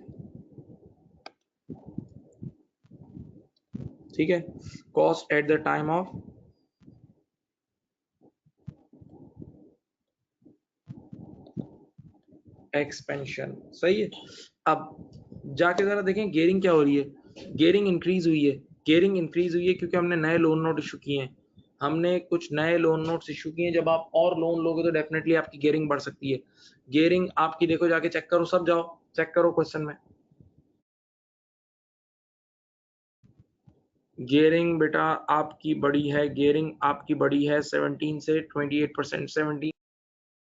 ठीक है, cost at the time of expansion. सही है। अब जाके जरा देखें गेयरिंग क्या हो रही है। गेयरिंग इंक्रीज हुई है। गेयरिंग इंक्रीज हुई है क्योंकि हमने नए लोन नोट इशू किए हैं। हमने कुछ नए लोन नोट्स इशू किए हैं। जब आप और लोन लोगे तो डेफिनेटली आपकी गेयरिंग बढ़ सकती है। गेयरिंग आपकी देखो, जाके चेक करो, सब जाओ चेक करो क्वेश्चन में। गेयरिंग बेटा आपकी बड़ी है, गेयरिंग आपकी बड़ी है 17 से 28%, 17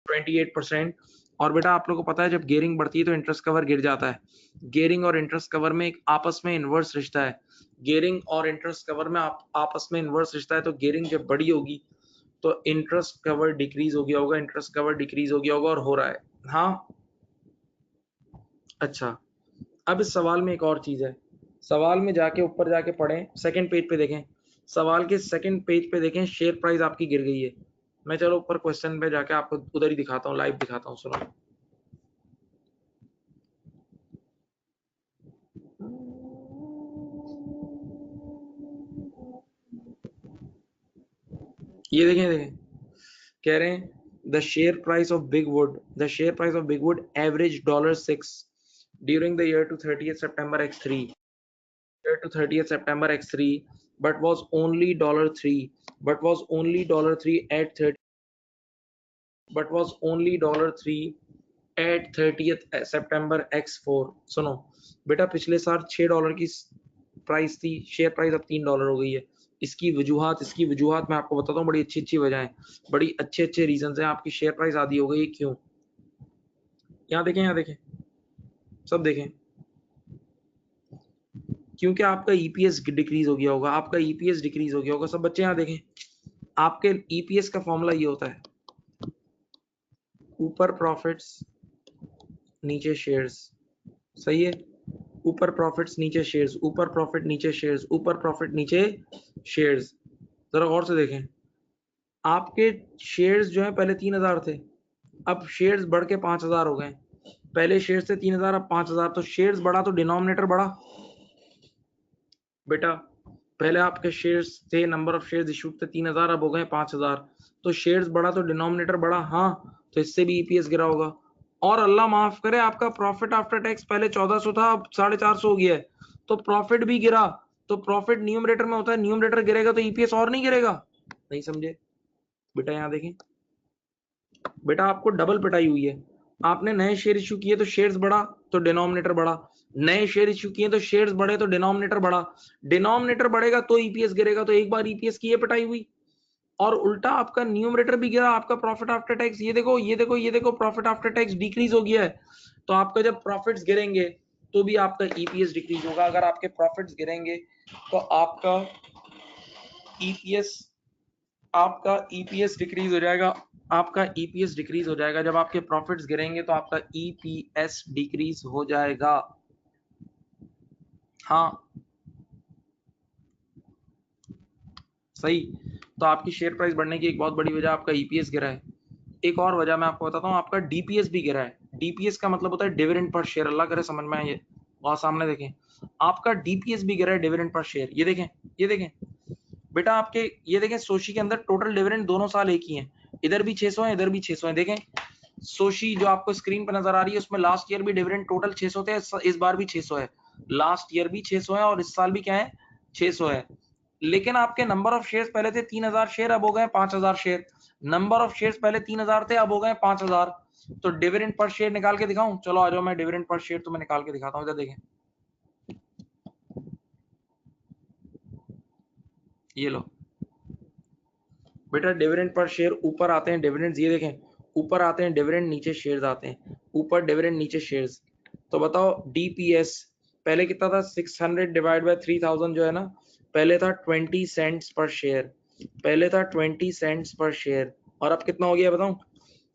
28%। और बेटा आप लोगों को पता है जब गेयरिंग बढ़ती है तो इंटरेस्ट कवर गिर जाता है। गेयरिंग और इंटरेस्ट कवर में एक आपस में इनवर्स रिश्ता है। गेयरिंग और इंटरेस्ट कवर में आपस में इनवर्स रिश्ता है। तो गेयरिंग जब बड़ी होगी तो इंटरेस्ट कवर डिक्रीज हो गया होगा, इंटरेस्ट कवर डिक्रीज हो गया होगा और हो रहा है। हाँ, अच्छा। अब इस सवाल में एक और चीज है। सवाल में जाके ऊपर जाके पढ़ें, सेकंड पेज पे देखें। सवाल के सेकंड पेज पे देखें, शेयर प्राइस आपकी गिर गई है। मैं चलो ऊपर क्वेश्चन पे जाके आपको उधर ही दिखाता हूँ, लाइव दिखाता हूँ, सुनो। ये देखें देखें, कह रहे हैं the share price of big wood average $6 during the year to 30th September X3 but was only $3 at 30 but was only $3 at 30th September X4। सुनो बेटा, पिछले साल $6 की प्राइस थी, शेयर प्राइस अब $3 हो गई है। इसकी वजूहात मैं आपको बताता हूँ, बड़ी अच्छी अच्छी वजह है, बड़ी अच्छे अच्छे रीजन है आपकी शेयर प्राइस आधी हो गई। क्यों? यहाँ देखें, यहाँ देखें, सब देखें। क्योंकि आपका ईपीएस डिक्रीज हो गया होगा, आपका ईपीएस डिक्रीज हो गया होगा। सब बच्चे यहाँ देखें, आपके ईपीएस का फॉर्मूला ये होता है, ऊपर प्रॉफिट्स नीचे शेयर्स। सही है, ऊपर प्रॉफिट्स नीचे शेयर्स, ऊपर प्रॉफिट नीचे शेयर्स, ऊपर प्रॉफिट नीचे शेयर्स। जरा गौर से देखें, आपके शेयर्स जो है पहले 3000 थे, अब शेयर्स बढ़ के 5000 हो गए। पहले शेयर्स थे 3000, अब 5000। तो शेयर्स बढ़ा तो डिनोमिनेटर बढ़ा बेटा। पहले आपके शेयर्स थे, नंबर ऑफ शेयर्स इशूड थे 3000, अब हो गए 5000। तो शेयर्स बढ़ा तो डिनोमिनेटर बढ़ा। हाँ, तो इससे भी ईपीएस गिरा होगा। और अल्लाह माफ करे, आपका प्रॉफिट आफ्टर टैक्स पहले 1400 था, अब 450 हो गया है, तो प्रॉफिट भी गिरा। तो प्रॉफिट न्यूमरेटर में होता है, न्यूमरेटर गिरेगा तो ईपीएस और नहीं गिरेगा। नहीं समझे बेटा? यहाँ देखें बेटा, आपको डबल पिटाई हुई है। आपने नए शेयर इश्यू किए तो शेयर्स बढ़ा तो डिनोमिनेटर बढ़ा, नए शेयर इश्यू किए तो शेयर्स बढ़े तो डिनोमिनेटर बढ़ा। डिनोमिनेटर बढ़ेगा तो ईपीएस गिरेगा, तो एक बार ईपीएस की ये पिटाई हुई। और उल्टा आपका न्यूमरेटर भी गिरा, आपका प्रॉफिट आफ्टर टैक्स, ये देखो ये देखो ये देखो, प्रॉफिट आफ्टर टैक्स डिक्रीज हो गया है। तो आपका जब प्रॉफिट्स गिरेंगे तो भी आपका ईपीएस डिक्रीज होगा। अगर आपके प्रॉफिट्स गिरेंगे तो आपका ईपीएस डिक्रीज हो जाएगा। आपका ईपीएस डिक्रीज हो जाएगा जब आपके प्रॉफिट्स गिरेंगे, तो आपका ईपीएस डिक्रीज हो जाएगा। हाँ, सही। तो आपकी शेयर प्राइस बढ़ने की एक बहुत बड़ी वजह आपका ईपीएस गिरा है। एक और वजह मैं आपको बताता हूँ, आपका डीपीएस भी गिरा है। डीपीएस का मतलब होता है डिविडेंड पर शेयर। अल्लाह करे समझ में आए। ये वहां सामने देखें, आपका डीपीएस भी गिरा है, डिविडेंड पर शेयर। ये देखें, ये देखें बेटा, आपके ये देखें, सोशी के अंदर टोटल डिविडेंड दोनों साल एक ही है। इधर भी 600 है, इधर भी 600 है। देखें सोशी जो आपको स्क्रीन पर नजर आ रही है, उसमें लास्ट ईयर भी डिविडेंड टोटल 600 थे, इस बार भी 600 है। लास्ट ईयर भी 600 है और इस साल भी क्या है, 600 है। लेकिन आपके नंबर ऑफ शेयर्स पहले थे 3000 शेयर, अब हो गए 5000 शेयर। नंबर ऑफ शेयर्स पहले 3000 थे, अब हो गए 5000। तो डिविडेंड पर शेयर निकाल के दिखाऊं? चलो आ जाओ, मैं डिविडेंड पर शेयर तुम्हें निकाल के दिखाता हूं। इधर देखें, ये लो बेटा, डिविडेंड पर शेयर ऊपर आते हैं डिविडेंड्स, ये देखें ऊपर आते हैं डिविडेंड, नीचे शेयर्स आते हैं, ऊपर डिविडेंड नीचे शेयर्स। तो बताओ डीपीएस पहले कितना था? 600 डिवाइड बाय 3000 जो है ना, पहले था 20 सेंट्स पर शेयर, पहले था 20 सेंट्स पर शेयर, और अब कितना हो गया बताऊं?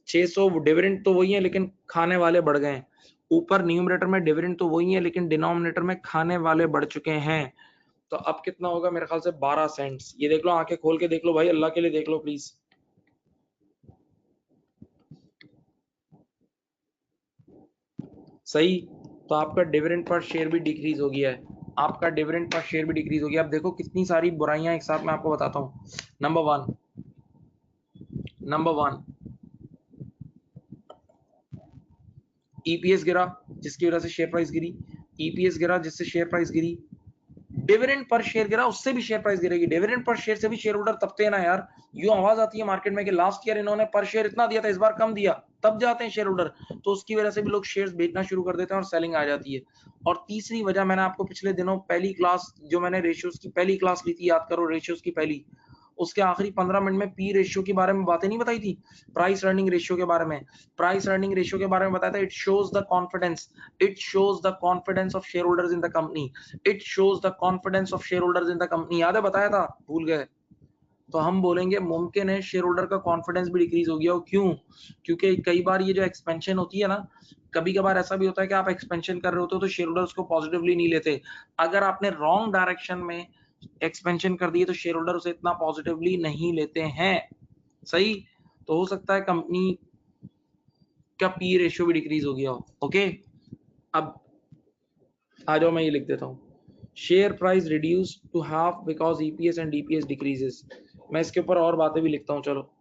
600। डिविडेंड तो वही है लेकिन खाने वाले बढ़ गए हैं। ऊपर न्यूमरेटर में डिविडेंड तो वही है लेकिन डिनोमिनेटर में खाने वाले बढ़ चुके हैं। तो अब कितना होगा? मेरे ख्याल से 12 सेंट्स। ये देख लो, आंखें खोल के देख लो भाई, अल्लाह के लिए देख लो प्लीज। सही। तो आपका डिविडेंड पर शेयर भी डिक्रीज हो गया है। आपका डिविडेंड पर शेयर भी डिक्रीज हो गया। अब देखो कितनी सारी बुराइयां एक साथ मैं आपको बताता हूँ। नंबर वन ईपीएस गिरा जिसकी वजह से शेयर प्राइस गिरी, ईपीएस गिरा जिससे शेयर प्राइस गिरी, डिविडेंड पर शेयर गिरा उससे भी शेयर प्राइस गिरेगी। डिविडेंड पर शेयर से भी शेयर होल्डर तपते हैं ना यार। यूं आवाज आती है मार्केट में कि लास्ट ईयर इन्होंने पर शेयर इतना दिया था, इस बार कम दिया, तब जाते हैं शेयर होल्डर। तो उसकी वजह से भी लोग शेयर्स बेचना शुरू कर देते हैं और सेलिंग आ जाती है। और तीसरी वजह मैंने आपको पिछले दिनों पहली क्लास जो मैंने रेशियोज की पहली क्लास ली थी, याद करो रेशियोज की पहली, उसके आखिरी 15 मिनट में पी रेशियो के बारे में बातें नहीं बताई थी, प्राइस अर्निंग रेशियो के बारे में। प्राइस अर्निंग रेशियो के बारे में बताया था, it shows the confidence of share holders in the company, it shows the confidence of share holders in the company. याद है बताया था, भूल गए? तो हम बोलेंगे मुमकिन है शेयर होल्डर का कॉन्फिडेंस भी डिक्रीज हो गया हो। क्यों? क्योंकि कई बार ये जो एक्सपेंशन होती है ना, कभी कभार ऐसा भी होता है कि आप एक्सपेंशन कर रहे होते हो तो शेयर होल्डर्स को पॉजिटिवली नहीं लेते। अगर आपने रॉन्ग डायरेक्शन में एक्सपेंशन कर दिए तो शेयर होल्डर उसे इतना पॉजिटिवली नहीं लेते हैं। सही? तो हो सकता है कंपनी का पी रेशियो भी डिक्रीज हो गया हो। ओके, अब आ जाओ, मैं ये लिख देता हूँ, share price reduce to half because EPS and DPS decreases. मैं इसके ऊपर और बातें भी लिखता हूँ, चलो।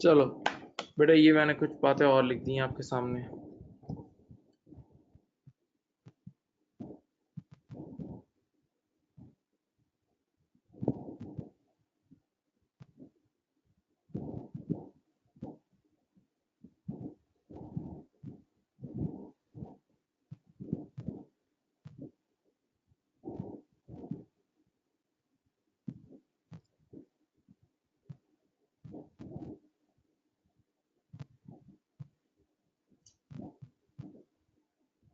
चलो बेटा, ये मैंने कुछ बातें और लिख दी हैं आपके सामने।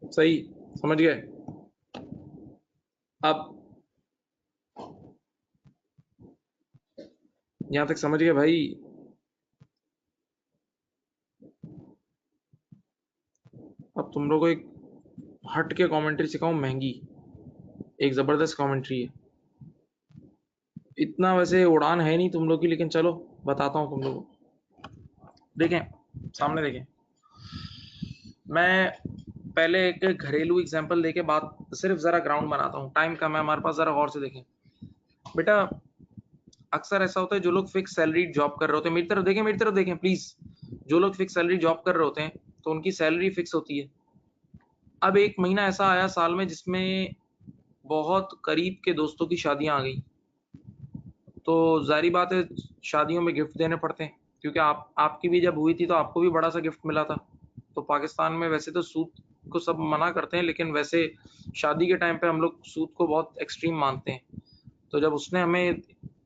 सही? समझ गए? अब यहां तक समझ गए भाई? अब तुम लोग को एक हट के कमेंट्री सिखाऊं, महंगी, एक जबरदस्त कमेंट्री है। इतना वैसे उड़ान है नहीं तुम लोग की, लेकिन चलो बताता हूँ तुम लोगों को। देखें, सामने देखें। मैं पहले एक घरेलू एग्जांपल देके बात सिर्फ जरा ग्राउंड बनाता हूँ, टाइम कम है हमारे पास, जरा गौर से देखें। बेटा अक्सर ऐसा होता है, जो लोग फिक्स सैलरी जॉब कर रहे होते हैं, मेरी तरफ देखें प्लीज। जो लोग फिक्स सैलरी जॉब कर रहे होते हैं तो उनकी सैलरी फिक्स होती है। अब एक महीना ऐसा आया साल में जिसमें बहुत करीब के दोस्तों की शादियां आ गई, तो जाहिर बात है शादियों में गिफ्ट देने पड़ते हैं, क्योंकि आपकी भी जब हुई थी तो आपको भी बड़ा सा गिफ्ट मिला था। तो पाकिस्तान में वैसे तो सूद को सब मना करते हैं, लेकिन वैसे शादी के टाइम पे हम लोग सूद को बहुत एक्सट्रीम मानते हैं। तो जब उसने हमें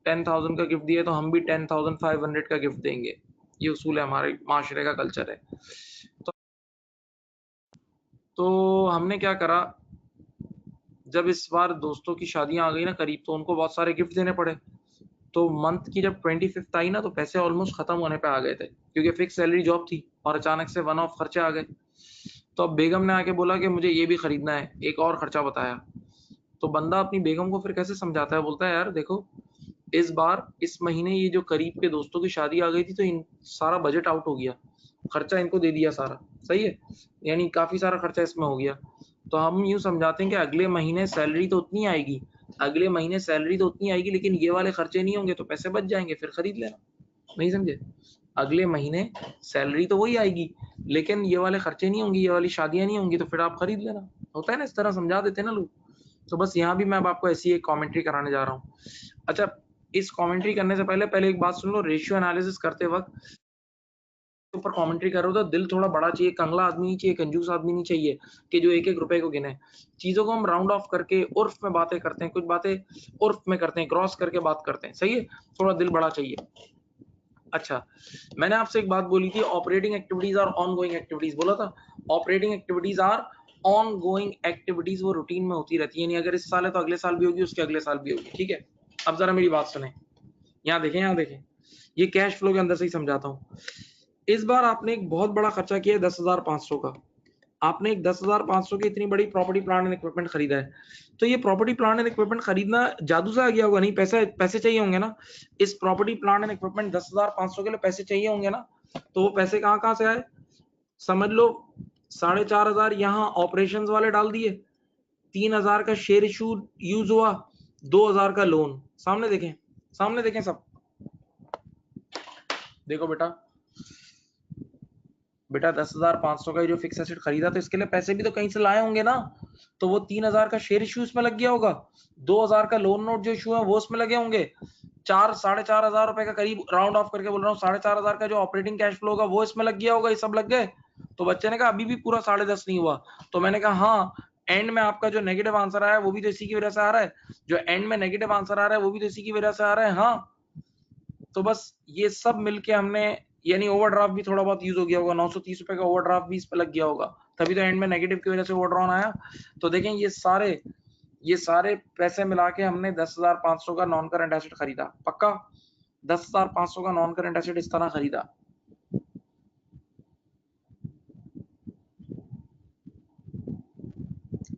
10,000 का गिफ्ट दिया तो हम भी 10,500 का गिफ्ट देंगे। ये उसूल है, हमारे माशरे का कल्चर है। तो हमने क्या करा, जब इस बार दोस्तों की शादियां आ गई ना करीब, तो उनको बहुत सारे गिफ्ट देने पड़े। तो मंथ की जब 25th आई ना, तो पैसे ऑलमोस्ट खत्म होने पे आ गए थे, क्योंकि फिक्स सैलरी जॉब थी और अचानक से वन ऑफ खर्चे आ गए। तो अब बेगम ने आके बोला कि मुझे ये भी खरीदना है, एक और खर्चा बताया। तो बंदा अपनी बेगम को फिर कैसे समझाता है, बोलता है यार देखो, इस बार इस महीने ये जो करीब के दोस्तों की शादी आ गई थी, तो इन सारा बजट आउट हो गया, खर्चा इनको दे दिया सारा, सही है, यानी काफी सारा खर्चा इसमें हो गया। तो हम यूं समझाते हैं कि अगले महीने सैलरी तो उतनी आएगी, अगले महीने सैलरी तो उतनी आएगी, लेकिन ये वाले खर्चे नहीं होंगे, तो पैसे बच जाएंगे, फिर खरीद लेना। नहीं समझे? अगले महीने सैलरी तो वही आएगी, लेकिन ये वाले खर्चे नहीं होंगे, ये वाली शादियां नहीं होंगी, तो फिर आप खरीद लेना। होता है ना, इस तरह समझा देते हैं ना लोग। तो बस यहाँ भी मैं अब आपको ऐसी एक कमेंट्री कराने जा रहा हूँ। अच्छा, इस कमेंट्री करने से पहले एक बात सुन लो। रेशियो एनालिसिस करते वक्त ऊपर कमेंट्री कर रहे हो तो दिल थोड़ा बड़ा चाहिए, कंगला आदमी नहीं चाहिए, कंजूस आदमी नहीं चाहिए कि जो एक एक रुपए को गिने। चीजों को हम राउंड ऑफ करके उर्फ में बातें करते हैं, कुछ बातें उर्फ में करते हैं, क्रॉस करके बात करते हैं, सही है, थोड़ा दिल बड़ा चाहिए। अच्छा, मैंने आपसे एक बात बोली थी, ऑपरेटिंग एक्टिविटीज और ऑन गोइंग एक्टिविटीज बोला था। Operating activities are ongoing activities, वो रूटीन में होती रहती है, यानी अगर इस साल है तो अगले साल भी होगी, उसके अगले साल भी होगी, ठीक है। अब जरा मेरी बात सुने, यहाँ देखें, यहाँ देखें, ये कैश फ्लो के अंदर से ही समझाता हूँ। इस बार आपने एक बहुत बड़ा खर्चा किया है 10,500 का। आपने एक 10,500 की इतनी बड़ी प्रॉपर्टी प्लांट एंड इक्विपमेंट खरीदा है। तो ये प्रॉपर्टी प्लांट एंड इक्विपमेंट खरीदना जादू से आ गया होगा? नहीं, पैसे चाहिए होंगे ना। इस प्रॉपर्टी प्लांट एंड इक्विपमेंट 10,500 के लिए पैसे चाहिए होंगे ना। तो वो पैसे कहाँ से आए? समझ लो 4,500 यहाँ ऑपरेशन वाले डाल दिए, 3,000 का शेयर इशू यूज हुआ, 2,000 का लोन। सामने देखें, सामने देखें सब, देखो बेटा 10,500 का जो फिक्स एसेट खरीदा, तो इसके लिए पैसे भी तो कहीं से लाए होंगे ना। तो वो 3,000 का शेयर इशू इसमें लग गया होगा, 2,000 का लोन नोट जो इशू है वो उसमें लगे होंगे, 4,500 रुपए का करीब, राउंड ऑफ करके बोल रहा हूँ, 4,500 का जो ऑपरेटिंग कैश फ्लो होगा वो इसमें लग गया होगा। ये सब लग गए। तो बच्चे ने कहा अभी भी पूरा 10.5 नहीं हुआ। तो मैंने कहा हाँ, एंड में आपका जो नेगेटिव आंसर आया है वो भी तो इसी की वजह से आ रहा है, जो एंड में नेगेटिव आंसर आ रहा है वो भी तो इसी की वजह से आ रहा है। हाँ, तो बस ये सब मिलके हमने, यानी ओवरड्राफ्ट भी थोड़ा बहुत यूज हो गया होगा, 930 रुपए का ओवरड्राफ्ट भी इस पे लग गया होगा, तभी तो एंड में नेगेटिव की वजह से ओवरड्रॉन आया। तो देखें ये सारे पैसे मिला के हमने 10,500 का नॉन करंट एसेट खरीदा, पक्का 10,500 का नॉन करंट एसेट इस तरह खरीदा।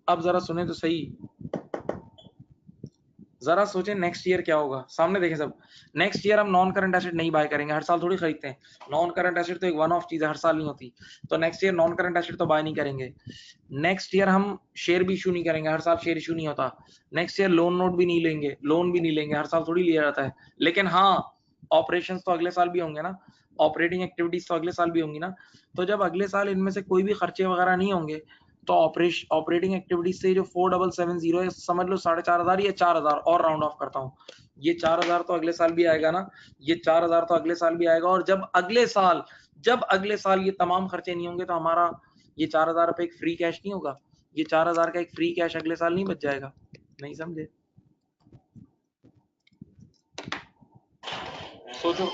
अब जरा सुने तो सही, जरा सोचें नेक्स्ट ईयर क्या होगा। सामने देखें सब, नेक्स्ट ईयर हम नॉन करंट एसेट नहीं बाय करेंगे, हर साल थोड़ी खरीदते हैं। नॉन करंट एसेट तो एक वन ऑफ चीज है, हर साल नहीं होती। तो next year non current asset तो बाय नहीं करेंगे। नेक्स्ट ईयर हम शेयर भी इशू नहीं करेंगे, हर साल शेयर इशू नहीं होता। नेक्स्ट ईयर लोन नोट भी नहीं लेंगे, लोन भी नहीं लेंगे, हर साल थोड़ी लिया जाता है। लेकिन हाँ, ऑपरेशन तो अगले साल भी होंगे ना, ऑपरेटिंग एक्टिविटीज तो अगले साल भी होंगी ना। तो जब अगले साल इनमें से कोई भी खर्चे वगैरह नहीं होंगे, तो ऑपरेटिंग एक्टिविटीज से जो 4,770 है, समझ लो 4,500 या 4,000 और राउंड ऑफ करता हूँ, ये 4,000 तो अगले साल भी आएगा ना, ये 4,000 तो अगले साल भी आएगा। और जब अगले साल ये तमाम खर्चे नहीं होंगे, तो हमारा ये 4,000 रुपए एक फ्री कैश नहीं होगा, ये 4,000 का एक फ्री कैश अगले साल नहीं बच जाएगा। नहीं समझे? सोचो,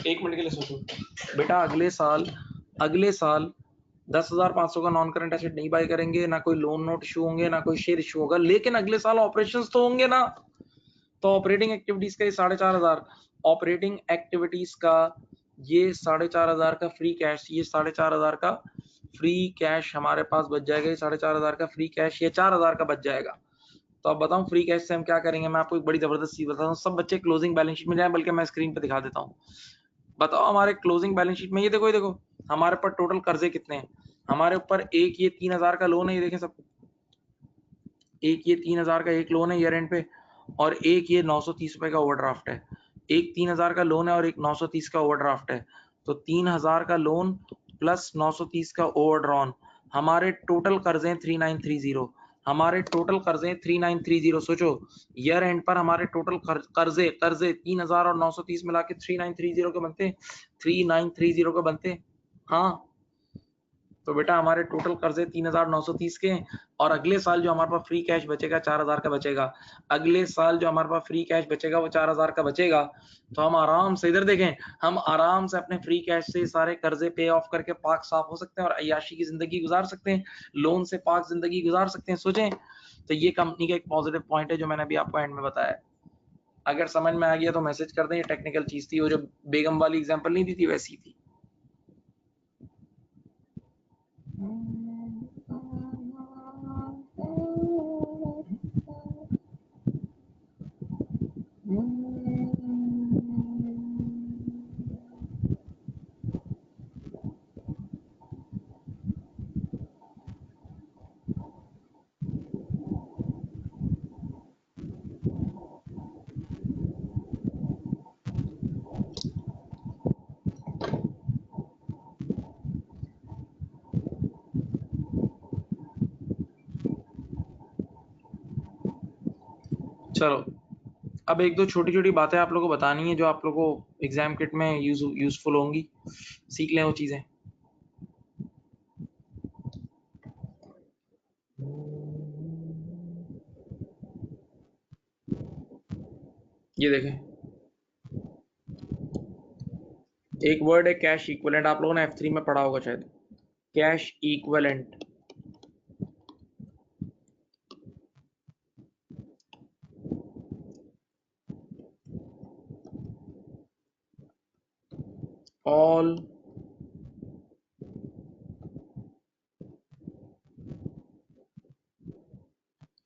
एक मिनट के लिए सोचो बेटा, अगले साल 10,500 का नॉन करंट एसेट नहीं बाय करेंगे, ना कोई लोन नोट इशू होंगे, ना कोई शेयर इशू होगा, लेकिन अगले साल ऑपरेशंस तो होंगे ना। तो ऑपरेटिंग एक्टिविटीज का ये 4,500, ऑपरेटिंग एक्टिविटीज का ये 4,500 का फ्री कैश, ये 4,500 का फ्री कैश हमारे पास बच जाएगा। ये 4,500 का फ्री कैश, ये 4,000 का बच जाएगा। तो अब बताऊं फ्री कैश से हम क्या करेंगे? मैं आपको एक बड़ी जबरदस्त चीज बताता हूँ। सब बच्चे क्लोजिंग बैलेंस शीट में जाए, बल्कि मैं स्क्रीन पे दिखा देता हूँ। बताओ हमारे क्लोजिंग बैलेंस शीट में, ये देखो हमारे पर टोटल कर्जे कितने हैं। हमारे ऊपर एक ये 3,000 का लोन है, ये देखें सब, एक ये 3,000 का एक लोन है ईयर एंड पे, और एक ये 930 रुपए का ओवरड्राफ्ट है। एक 3,000 का लोन है और एक 930 का ओवरड्राफ्ट है। तो 3,000 का लोन प्लस 930 का ओवरड्रॉन, हमारे टोटल कर्जे 3930। हमारे टोटल कर्जे 3930, सोचो ईयर एंड पर हमारे टोटल कर्जे 3000 और 930 मिला के 3930 के बनते, 3930 के बनते। हाँ, तो बेटा हमारे टोटल कर्जे 3930 के, और अगले साल जो हमारे पास फ्री कैश बचेगा 4000 का बचेगा। अगले साल जो हमारे पास फ्री कैश बचेगा वो 4000 का बचेगा। तो हम आराम से, इधर देखें, हम आराम से अपने फ्री कैश से सारे कर्जे पे ऑफ करके पाक साफ हो सकते हैं और अय्याशी की जिंदगी गुजार सकते हैं, लोन से पाक जिंदगी गुजार सकते हैं। सोचें, तो ये कंपनी का एक पॉजिटिव पॉइंट है जो मैंने अभी आपको एंड में बताया। अगर समझ में आ गया तो मैसेज कर दें, ये टेक्निकल चीज थी, वो जो बेगम वाली एग्जांपल नहीं दी थी वैसी थी। चलो, अब एक दो छोटी छोटी बातें आप लोगों को बतानी है जो आप लोगों को एग्जाम किट में यूजफुल होंगी, सीख लें वो चीजें। ये देखें, एक वर्ड है कैश इक्विवेलेंट, आप लोगों ने F3 में पढ़ा होगा शायद, cash equivalent. all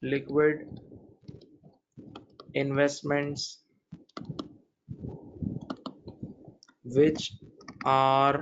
liquid investments which are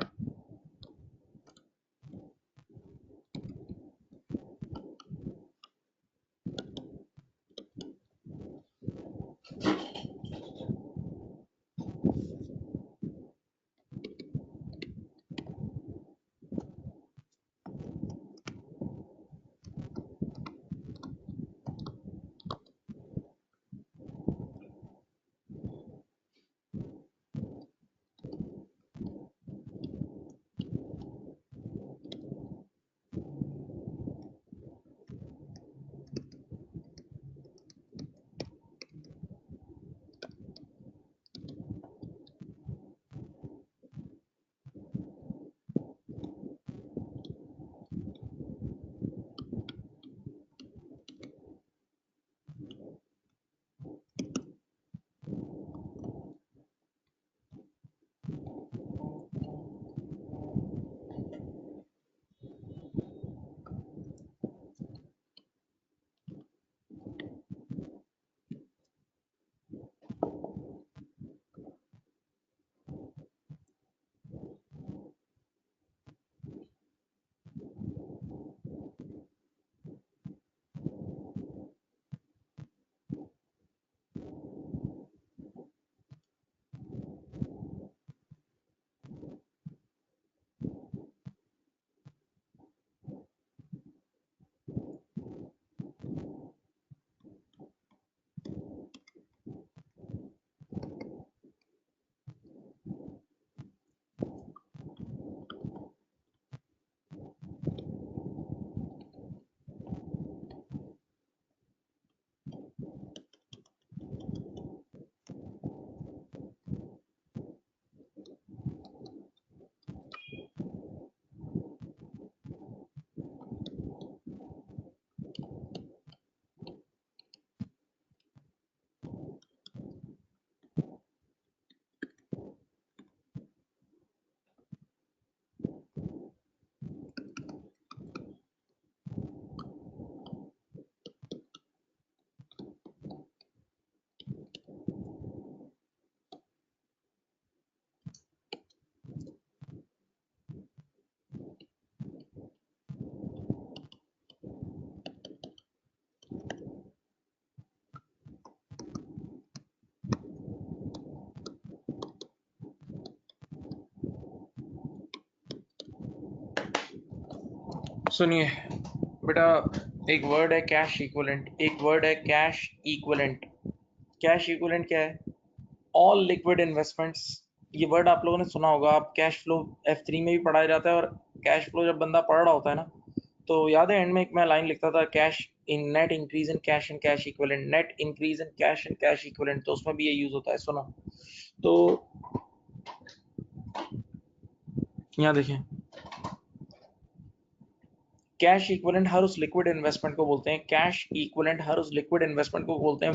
सुनिए बेटा, एक वर्ड है कैश इक्विवेलेंट, एक वर्ड है कैश इक्विवेलेंट। कैश इक्विवेलेंट क्या है? All liquid investments. ये वर्ड आप लोगों ने सुना होगा, आप कैश फ्लो F3 में भी पढ़ाया जाता है। और कैश फ्लो जब बंदा पढ़ रहा होता है ना, तो याद है एंड में एक मैं लाइन लिखता था, cash in net increase in cash and cash equivalent, net increase in cash and cash equivalent, तो उसमें भी ये यूज होता है। सुनो तो यहाँ देखें, कैश इक्विवेलेंट हर उस लिक्विड इन्वेस्टमेंट को बोलते हैं, कैश इक्विवेलेंट हर उस लिक्विड इन्वेस्टमेंट को बोलते हैं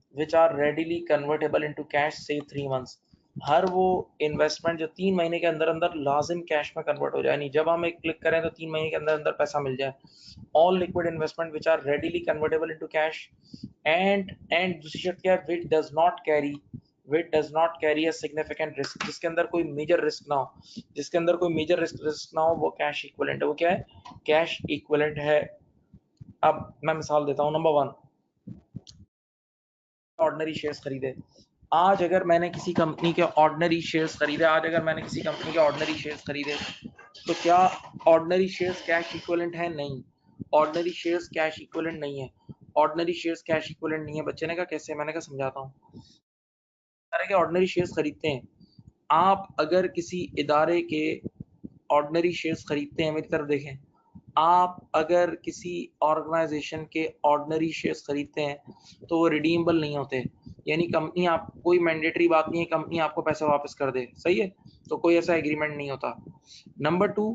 which are readily convertible into cash से 3 मंथ्स। हर वो इन्वेस्टमेंट जो 3 महीने के अंदर अंदर लाजिम कैश में कन्वर्ट हो जाए, नहीं जब हम एक क्लिक करें तो 3 महीने के अंदर अंदर पैसा मिल जाए। All liquid investment which are readily convertible into cash and दूसरी शर्त क्या है, which does not carry a significant risk, जिसके अंदर कोई मेजर रिस्क ना हो, जिसके अंदर कोई मेजर रिस्क ना हो, वो कैश इक्विवेलेंट है। वो क्या है? कैश इक्विवेलेंट है। अब मैं मिसाल देता हूँ। नंबर 1, ऑर्डिनरी शेयर्स खरीदे। आज अगर मैंने किसी कंपनी के ऑर्डिनरी शेयर्स खरीदे, तो क्या ऑर्डिनरी शेयर्स कैश इक्विवेलेंट है? नहीं, ऑर्डिनरी शेयर्स कैश इक्विवेलेंट नहीं है। ऑर्डिनरी शेयर्स कैश इक्विवेलेंट नहीं है। बच्चे ने कहा कैसे? मैंने कहा समझाता हूँ। तरह के ऑर्डिनरी शेयर्स खरीदते हैं। आप अगर किसी इदारे के ऑर्डिनरी शेयर्स खरीदते हैं, मेरी तरफ देखें, आप अगर किसी ऑर्गेनाइजेशन के ऑर्डिनरी शेयर्स खरीदते हैं तो वो रिडीमेबल नहीं होते, यानी कंपनी आप, कोई मैंडेटरी बात नहीं है कंपनी आपको पैसा वापस कर दे, सही है? तो कोई ऐसा एग्रीमेंट नहीं होता। Number 2,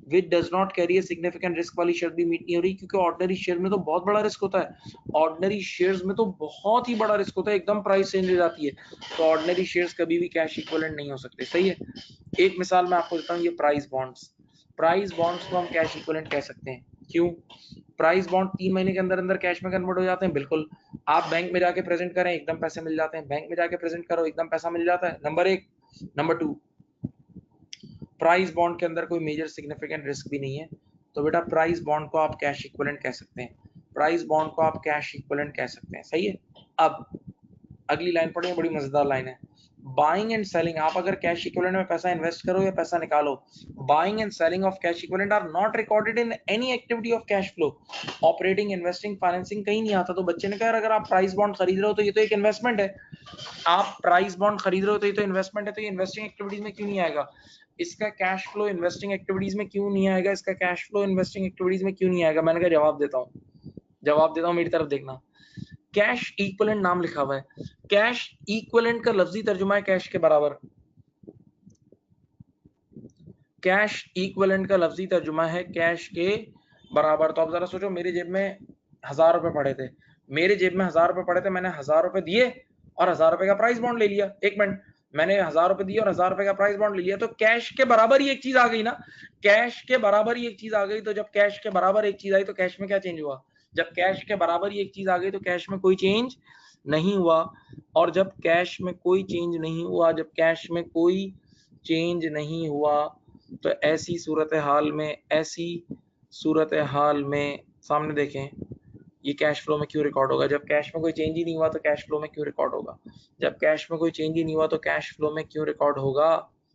which does not carry a significant risk वाली शर्त भी मीट नहीं हो रही, क्योंकि ऑर्डिनरी शेयर में तो बहुत बड़ा रिस्क होता है। ऑर्डिनरी शेयर्स में तो बहुत ही बड़ा रिस्क होता है, एकदम प्राइस चेंज हो जाती है। तो ऑर्डिनरी शेयर्स कभी भी कैश इक्विवेलेंट नहीं हो सकते, सही है? एक मिसाल मैं आपको देता हूँ, ये प्राइस बॉन्ड्स को हम कैश इक्विवेलेंट कह सकते हैं। क्यों? प्राइस बॉन्ड 3 महीने के अंदर अंदर कैश में कन्वर्ट हो जाते हैं। बिल्कुल, आप बैंक में जाके प्रेजेंट करें, एकदम पैसे मिल जाते हैं। बैंक में जाके प्रेजेंट करो, एकदम पैसा मिल जाता है। नंबर 1। नंबर 2, प्राइस बॉन्ड के अंदर कोई मेजर सिग्निफिकेंट रिस्क भी नहीं है, तो बेटा प्राइस बॉन्ड को आप कैश इक्विवेलेंट कह सकते हैं। प्राइस बॉन्ड को आप कैश इक्विवेलेंट कह सकते हैं, सही है? अब अगली लाइन पढ़िए, बड़ी मजेदार लाइन है। बाइंग एंड सेलिंग, आप अगर कैश इक्विवेलेंट में पैसा इन्वेस्ट करो या पैसा निकालो, buying and selling of cash equivalent are not recorded in any activity of cash flow, operating, investing, financing कहीं नहीं आता। तो बच्चे ने कहा अगर आप प्राइस बॉन्ड खरीद रहे हो तो ये तो एक इन्वेस्टमेंट है। आप प्राइस बॉन्ड खरीद रहे हो तो ये तो इन्वेस्टमेंट है, तो ये इन्वेस्टिंग एक्टिविटीज में क्यों नहीं आएगा? इसका कैश फ्लो इन्वेस्टिंग एक्टिविटीज में क्यों नहीं आएगा? इसका कैश फ्लो इन्वेस्टिंग एक्टिविटीज में क्यों नहीं आएगा? मैंने कहा जवाब देता हूँ, मेरी तरफ देखना। कैश इक्विवेलेंट नाम लिखा हुआ है। कैश इक्विवेलेंट का लफ्जी तर्जुमा है कैश के बराबर। कैश इक्विवेलेंट का लफ्जी तर्जुमा है कैश के बराबर। तो आप जरा सोचो, मेरी जेब में 1000 रुपए पड़े थे, मैंने 1000 रुपए दिए और 1000 रुपए का प्राइस बॉन्ड ले लिया। एक मिनट, मैंने 1000 रुपए दिए और 1000 रुपए का प्राइस बॉन्ड ले लिया, तो कैश के बराबर ही एक चीज आ गई ना, कैश के बराबर ही एक चीज आ गई। तो जब कैश के बराबर एक चीज आई तो कैश में क्या चेंज हुआ? जब कैश के बराबर ही एक चीज आ गई तो कैश में कोई चेंज नहीं हुआ। और जब कैश में कोई चेंज नहीं हुआ, तो ऐसी सूरत हाल में सामने देखें, ये कैश फ्लो में क्यों रिकॉर्ड होगा? जब कैश में कोई चेंज ही नहीं हुआ तो कैश फ्लो में क्यों रिकॉर्ड होगा? जब कैश में कोई चेंज ही नहीं हुआ तो कैश फ्लो में क्यों रिकॉर्ड होगा?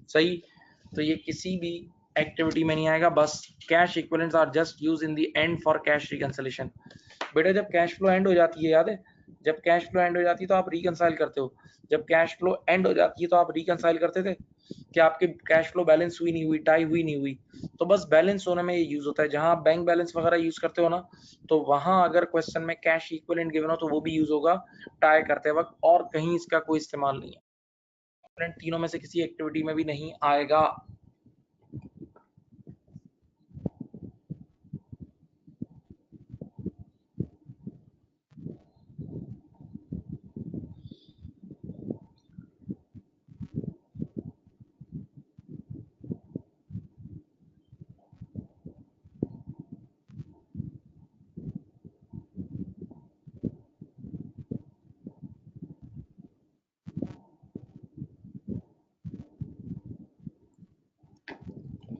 सही। तो ये किसी भी एक्टिविटी में नहीं आएगा। बस cash equivalents are just used in the end for cash reconciliation. बेटा जब कैश फ्लो एंड हो जाती है, याद है, जब कैश फ्लो एंड हो जाती है तो आप रिकंसाइल करते हो। जब कैश फ्लो एंड हो जाती है तो आप रिकंसाइल करते थे कि आपके कैश फ्लो बैलेंस हुई नहीं हुई, टाई हुई नहीं हुई। तो बस बैलेंस होने में ये यूज होता है। जहां आप बैंक बैलेंस वगैरह यूज करते हो ना, तो वहां अगर क्वेश्चन में कैश इक्विवेलेंट गिवन हो तो वो भी यूज होगा टाई करते वक्त, और कहीं इसका कोई इस्तेमाल नहीं है। तीनों में से किसी एक्टिविटी में भी नहीं आएगा।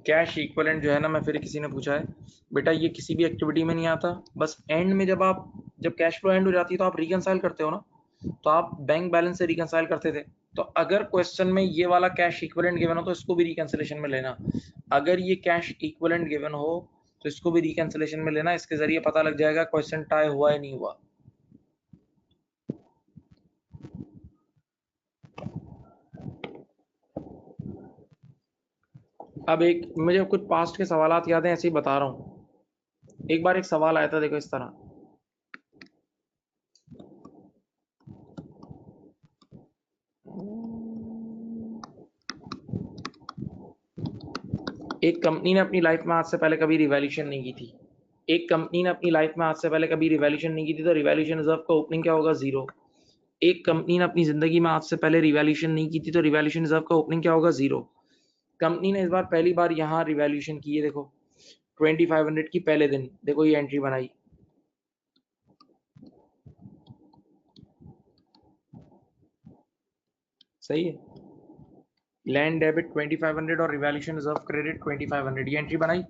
कैश इक्विवेलेंट जो है ना, मैं फिर किसी ने पूछा है बेटा ये किसी भी एक्टिविटी में नहीं आता, बस एंड में जब कैश फ्लो एंड हो जाती है तो आप रिकंसाइल करते हो ना, तो आप बैंक बैलेंस से रिकंसाइल करते थे। तो अगर क्वेश्चन में ये वाला कैश इक्विवेलेंट गिवन हो तो इसको भी रिकंसिलिएशन में लेना। अगर ये कैश इक्विवेलेंट गिवन हो तो इसको भी रिकैंसिलेशन में लेना, इसके जरिए पता लग जाएगा क्वेश्चन टाई हुआ या नहीं हुआ। अब एक मुझे कुछ पास्ट के सवालात याद हैं, ऐसे ही बता रहा हूँ। एक बार एक सवाल आया था, देखो इस तरह, एक कंपनी ने अपनी लाइफ में आज से पहले कभी रिवैल्यूएशन नहीं की थी। एक कंपनी ने अपनी लाइफ में आज से पहले कभी रिवैल्यूएशन नहीं की थी, तो रिवैल्यूएशन रिजर्व का ओपनिंग क्या होगा? 0। एक कंपनी ने अपनी जिंदगी में आज से पहले रिवैल्यूएशन नहीं की थी, तो रिवैल्यूएशन रिजर्व का ओपनिंग क्या होगा? 0। कंपनी ने इस बार पहली बार यहाँ रिवैल्यूएशन की है, देखो 2500 की पहले दिन, देखो ये एंट्री बनाई, सही है। लैंड डेबिट 2500 और रिवैल्यूएशन रिजर्व क्रेडिट 2500, ये एंट्री बनाई।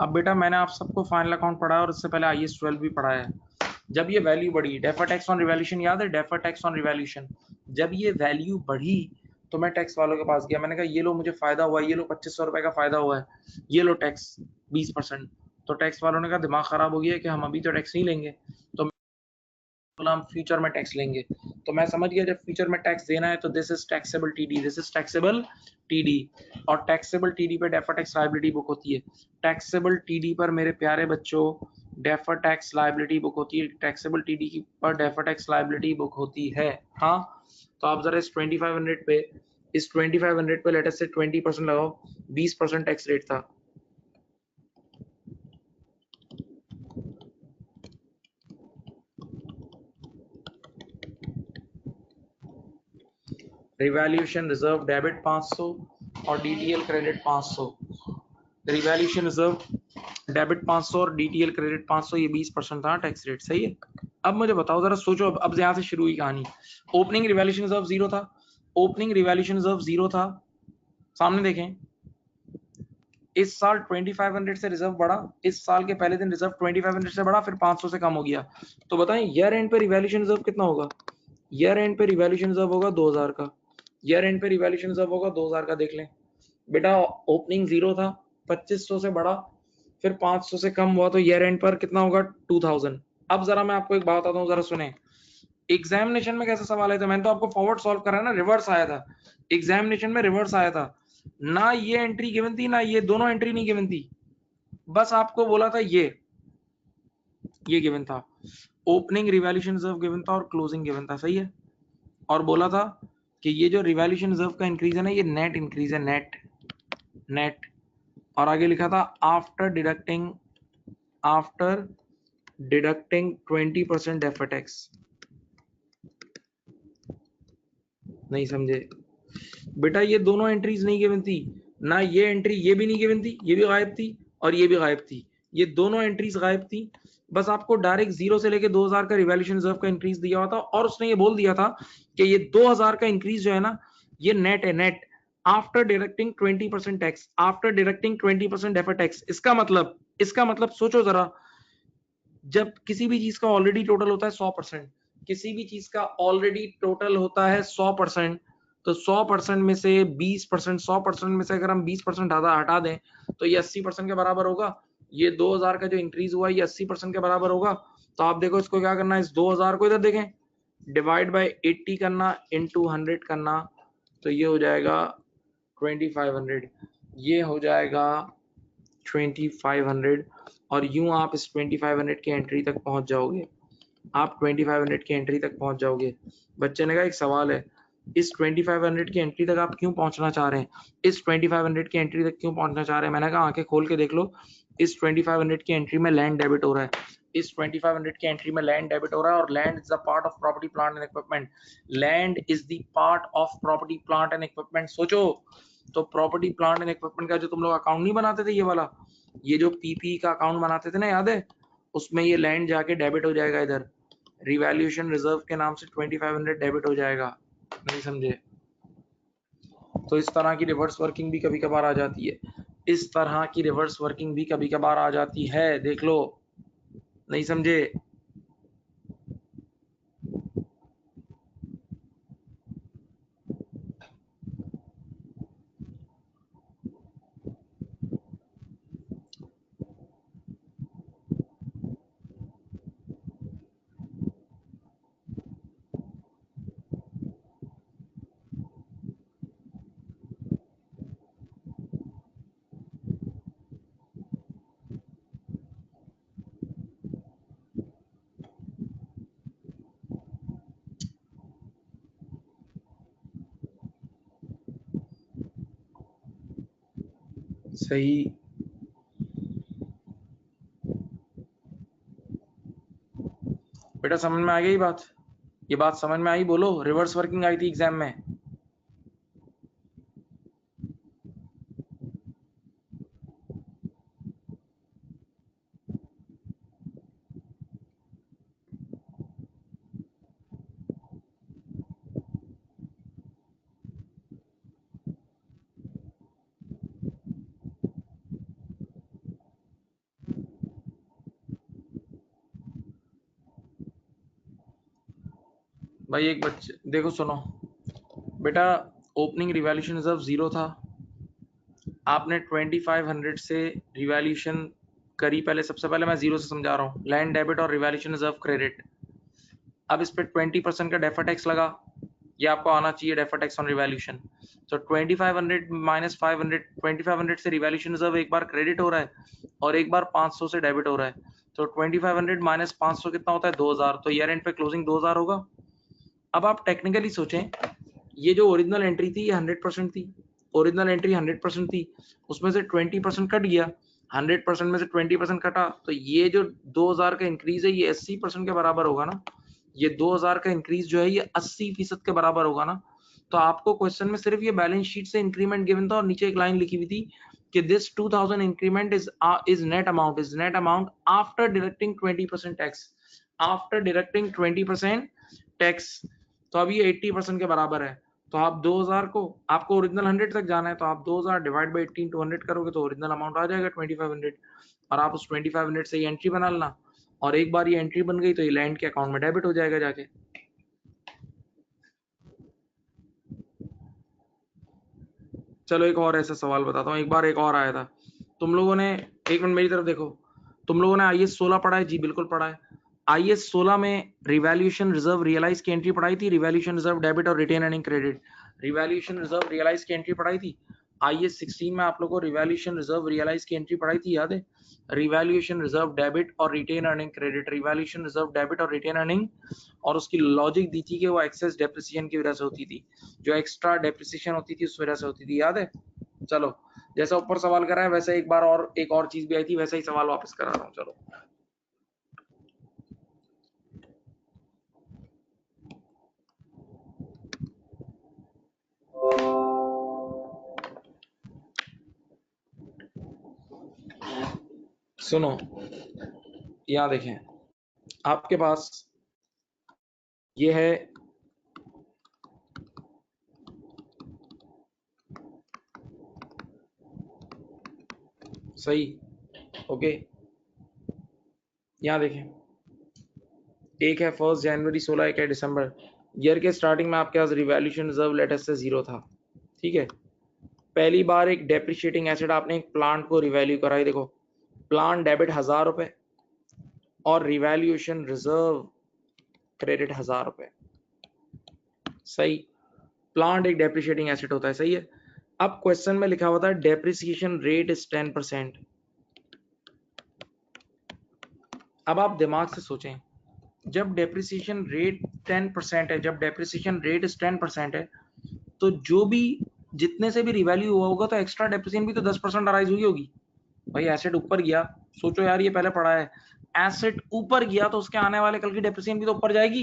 अब बेटा मैंने आप सबको फाइनल अकाउंट पढ़ाया और इससे पहले IAS 12 भी पढ़ाया है। जब ये वैल्यू बढ़ी, डेफर टैक्स ऑन रिवैल्यूएशन याद है? डेफर टैक्स ऑन रिवैल्यूएशन, जब ये वैल्यू बढ़ी तो मैं टैक्स वालों के पास गया, मैंने कहा ये लो मुझे फायदा हुआ है, ये लो 2500 रुपए का फायदा हुआ है, ये लो टैक्स 20%। तो टैक्स वालों ने कहा दिमाग खराब हो गया कि हम अभी तो टैक्स नहीं लेंगे, तो बोला हम फ्यूचर में टैक्स लेंगे। तो मैं समझ गया जब फ्यूचर में टैक्स देना है तो this is taxable TD, this is taxable TD. और टैक्सेबल टीडी पर डेफर टैक्स लायबिलिटी बुक होती है। टैक्सेबल टीडी पर मेरे प्यारे बच्चों डेफर टैक्स लायबिलिटी बुक होती है, टैक्सेबल टीडी पर डेफर टैक्स लायबिलिटी बुक होती है। हाँ, तो आप जरा इस 2500 पे, इस 2500 पे लेटेस्ट से 20% लगाओ, 20% टैक्स रेट था। रिवैल्यूएशन रिजर्व डेबिट 500 और DTL credit 500। Revaluation reserve debit 500 और DTL क्रेडिट 500, ये 20% था टैक्स रेट, सही है। अब मुझे बताओ जरा, सोचो, अब यहाँ से शुरू हुई कहानी। ओपनिंग रिवैल्यूएशन रिजर्व 0 था, ओपनिंग रिवैल्यूएशन रिजर्व 0 था, सामने देखें। इस साल 2500 से रिजर्व बढ़ा, इस साल के पहले दिन रिजर्व 2500 से बढ़ा, फिर 500 से कम हो गया। तो बताएं ईयर एंड पे रिवैल्यूएशन रिजर्व कितना होगा? ईयर एंड पे रिवैल्यूएशन रिजर्व होगा 2000 का। ईयर एंड पे रिवैल्यूएशन रिजर्व होगा 2000 का, देख लें बेटा। ओपनिंग 0 था, 2500 से बढ़ा, फिर 500 से कम हुआ, तो ईयर एंड पर कितना होगा? 2000। अब जरा मैं आपको एक बात बताता हूँ, जरा सुने। एग्जामिनेशन में कैसे सवाल आए थे? मैंने तो आपको फॉरवर्ड सॉल्व करा ना, रिवर्स आया था। एग्जामिनेशन में रिवर्स आया था ना, ये एंट्री गिवन थी ना ये, दोनों एंट्री नहीं गिवन थी, बस आपको बोला था ये गिवन था। ओपनिंग रिवैल्यूएशन रिजर्व गिवन था और क्लोजिंग गिवन था, सही है। और बोला था कि ये जो रिवैल्यूएशन रिजर्व का इंक्रीज है ना, ये नेट इंक्रीज है, नेट नेट। और आगे लिखा था आफ्टर डिडक्टिंग 20% डेफर टैक्स। नहीं समझे बेटा, ये दोनों एंट्रीज नहीं गिवन थी ना, ये एंट्री ये भी नहीं गिवन थी, ये भी गायब थी और ये भी गायब थी, ये दोनों एंट्रीज गायब थी। बस आपको डायरेक्ट 0 से लेके 2000 का रिवैल्यूएशन रिजर्व का इंक्रीज दिया हुआ था, और उसने ये बोल दिया था कि ये 2000 का इंक्रीज जो है ना, ये नेट है, net after deducting 20% tax, after deducting 20% defer tax. इसका मतलब सोचो जरा, जब किसी भी चीज का ऑलरेडी टोटल होता है 100%, किसी भी चीज का ऑलरेडी टोटल होता है 100%, तो 100% में से 20%, 100% में से अगर हम 20% हटा दें तो ये 80% के बराबर होगा। ये 2000 का जो इंक्रीज हुआ ये 80% के बराबर होगा। तो आप देखो इसको क्या करना है, इस 2000 को इधर देखें, डिवाइड बाय 80 करना, इनटू 100 करना, तो ये हो जाएगा 2500, ये हो जाएगा 2500। और यूं आप इस 2500 की एंट्री तक पहुंच जाओगे, आप 2500 की एंट्री तक पहुंच जाओगे। बच्चे ने कहा एक सवाल है, इस 2500 की एंट्री तक आप क्यों पहुंचना चाह रहे हैं? इस 2500 की एंट्री तक क्यों पहुंचना चाह रहे हैं? मैंने कहा आंखें खोल के देख लो, इस 2500 की एंट्री में लैंड डेबिट हो रहा है, इस 2500 की एंट्री में लैंड डेबिट हो रहा है, और land is the part of property plant and equipment. Land is the part of property plant and equipment. सोचो, तो प्रॉपर्टी प्लांट एंड इक्विपमेंट का जो तुम लोग अकाउंट नहीं बनाते थे, ये वाला, ये जो पीपी का अकाउंट बनाते थे ना, याद है? उसमें ये लैंड जाके डेबिट हो जाएगा, इधर रिवैल्यूएशन रिजर्व के नाम से 2500 डेबिट हो जाएगा। नहीं समझे? तो इस तरह की रिवर्स वर्किंग भी कभी कभार आ जाती है, इस तरह की रिवर्स वर्किंग भी कभी कभार आ जाती है, देख लो। नहीं समझे? सही। बेटा समझ में आ गई बात? ये बात समझ में आई? बोलो, रिवर्स वर्किंग आई थी एग्जाम में। भाई एक बच्चे देखो, सुनो बेटा, ओपनिंग रिवैल्यूएशन रिजर्व 0 था, आपने 2500 से रिवैल्यूएशन करी। पहले सबसे पहले मैं 0 से समझा रहा हूँ, लैंड डेबिट और रिवैल्यूएशन रिजर्व क्रेडिट। अब इस पे 20% का डेफर टैक्स लगा, ये आपको आना चाहिए डेफर टैक्स ऑन रिवैल्यूएशन। तो 2500 माइनस 500, 2500 से रिवैल्यूएशन रिजर्व एक बार क्रेडिट हो रहा है और एक बार 500 से डेबिट हो रहा है। तो 2500 माइनस 500 कितना होता है? 2000। तो ईयर एंड पे क्लोजिंग 2000 होगा। अब आप टेक्निकली सोचें, ये जो ओरिजिनल एंट्री थी ये 100% थी, ओरिजिनल एंट्री 100% थी, उसमें से 20% कट गया, 100% में से 20% कटा, तो ये जो 2000 का इंक्रीज है ये 80% के बराबर होगा ना। ये 2000 का इंक्रीज जो है ये 80% के बराबर होगा ना। तो आपको क्वेश्चन में सिर्फ ये बैलेंस शीट से इंक्रीमेंट गिवन था और नीचे एक लाइन लिखी हुई थी कि this 2000 increment is net amount after deducting 20% tax, after deducting 20% tax. तो अब ये 80% के बराबर है। तो आप 2000 को, आपको ओरिजिनल 100 तक जाना है, तो आप 2000 डिवाइड बाई 18 टू 100 करोगे तो ओरिजिनल अमाउंट आ जाएगा 2500। और आप उस 2500 से ये एंट्री बना लेना, और एक बार ये एंट्री बन गई तो ये लैंड के अकाउंट में डेबिट हो जाएगा जाके। चलो एक और ऐसा सवाल बताता हूँ, एक बार एक और आया था, तुम लोगों ने, एक मिनट मेरी तरफ देखो, तुम लोगों ने IAS 16 पढ़ा है? जी बिल्कुल पढ़ा है। IAS 16 में रिवैल्यूएशन रिजर्व रियलाइज की एंट्री पढ़ाई थी, रिवैल्यूएशन रिजर्व डेबिट और retain earning credit. Revaluation reserve realise की एंट्री पढ़ाई थी। IAS 16 में आप लोगों को रिवैल्यूएशन रिजर्व रियलाइज की एंट्री पढ़ाई थी, याद है? रिवैल्यूएशन रिजर्व डेबिट और retain earning credit, revaluation reserve debit और रिटेन अर्निंग, और उसकी लॉजिक दी थी कि वो एक्सेस डेप्रिसिएशन की वजह से होती थी, जो एक्स्ट्रा डेप्रिसिएशन होती थी उस वजह से होती थी, याद है? चलो, जैसा ऊपर सवाल करा है वैसे एक बार और एक और चीज भी आई थी, वैसा ही सवाल वापस करा रहा हूँ। चलो सुनो, यहाँ देखें, आपके पास ये है सही, ओके। यहाँ देखें, एक है 1 जनवरी 16, एक है दिसंबर। ईयर के स्टार्टिंग में आपके पास रिवैल्यूएशन रिजर्व लेटेस्ट से 0 था, ठीक है। पहली बार एक डेप्रिशिएटिंग एसेट आपने एक प्लांट को रिवैल्यू कराई, देखो प्लांट डेबिट 1000 रुपए और रिवैल्यूएशन रिजर्व क्रेडिट 1000 रुपए, सही। प्लांट एक डेप्रिशिएटिंग एसेट होता है, सही है। अब क्वेश्चन में लिखा हुआ था डेप्रिसिएशन रेट इज 10%। अब आप दिमाग से सोचें, जब डेप्रिसिएशन रेट 10% है, जब डेप्रिसिएशन रेट इज 10% है, तो जो भी जितने से भी रिवैल्यू हुआ होगा तो एक्स्ट्रा डेप्रिसिएशन भी तो 10% अराइज हुई होगी। भाई एसेट ऊपर गया, सोचो यार, ये पहले पढ़ा है, एसेट ऊपर गया तो उसके आने वाले कल की डेप्रिसिएशन भी तो ऊपर जाएगी,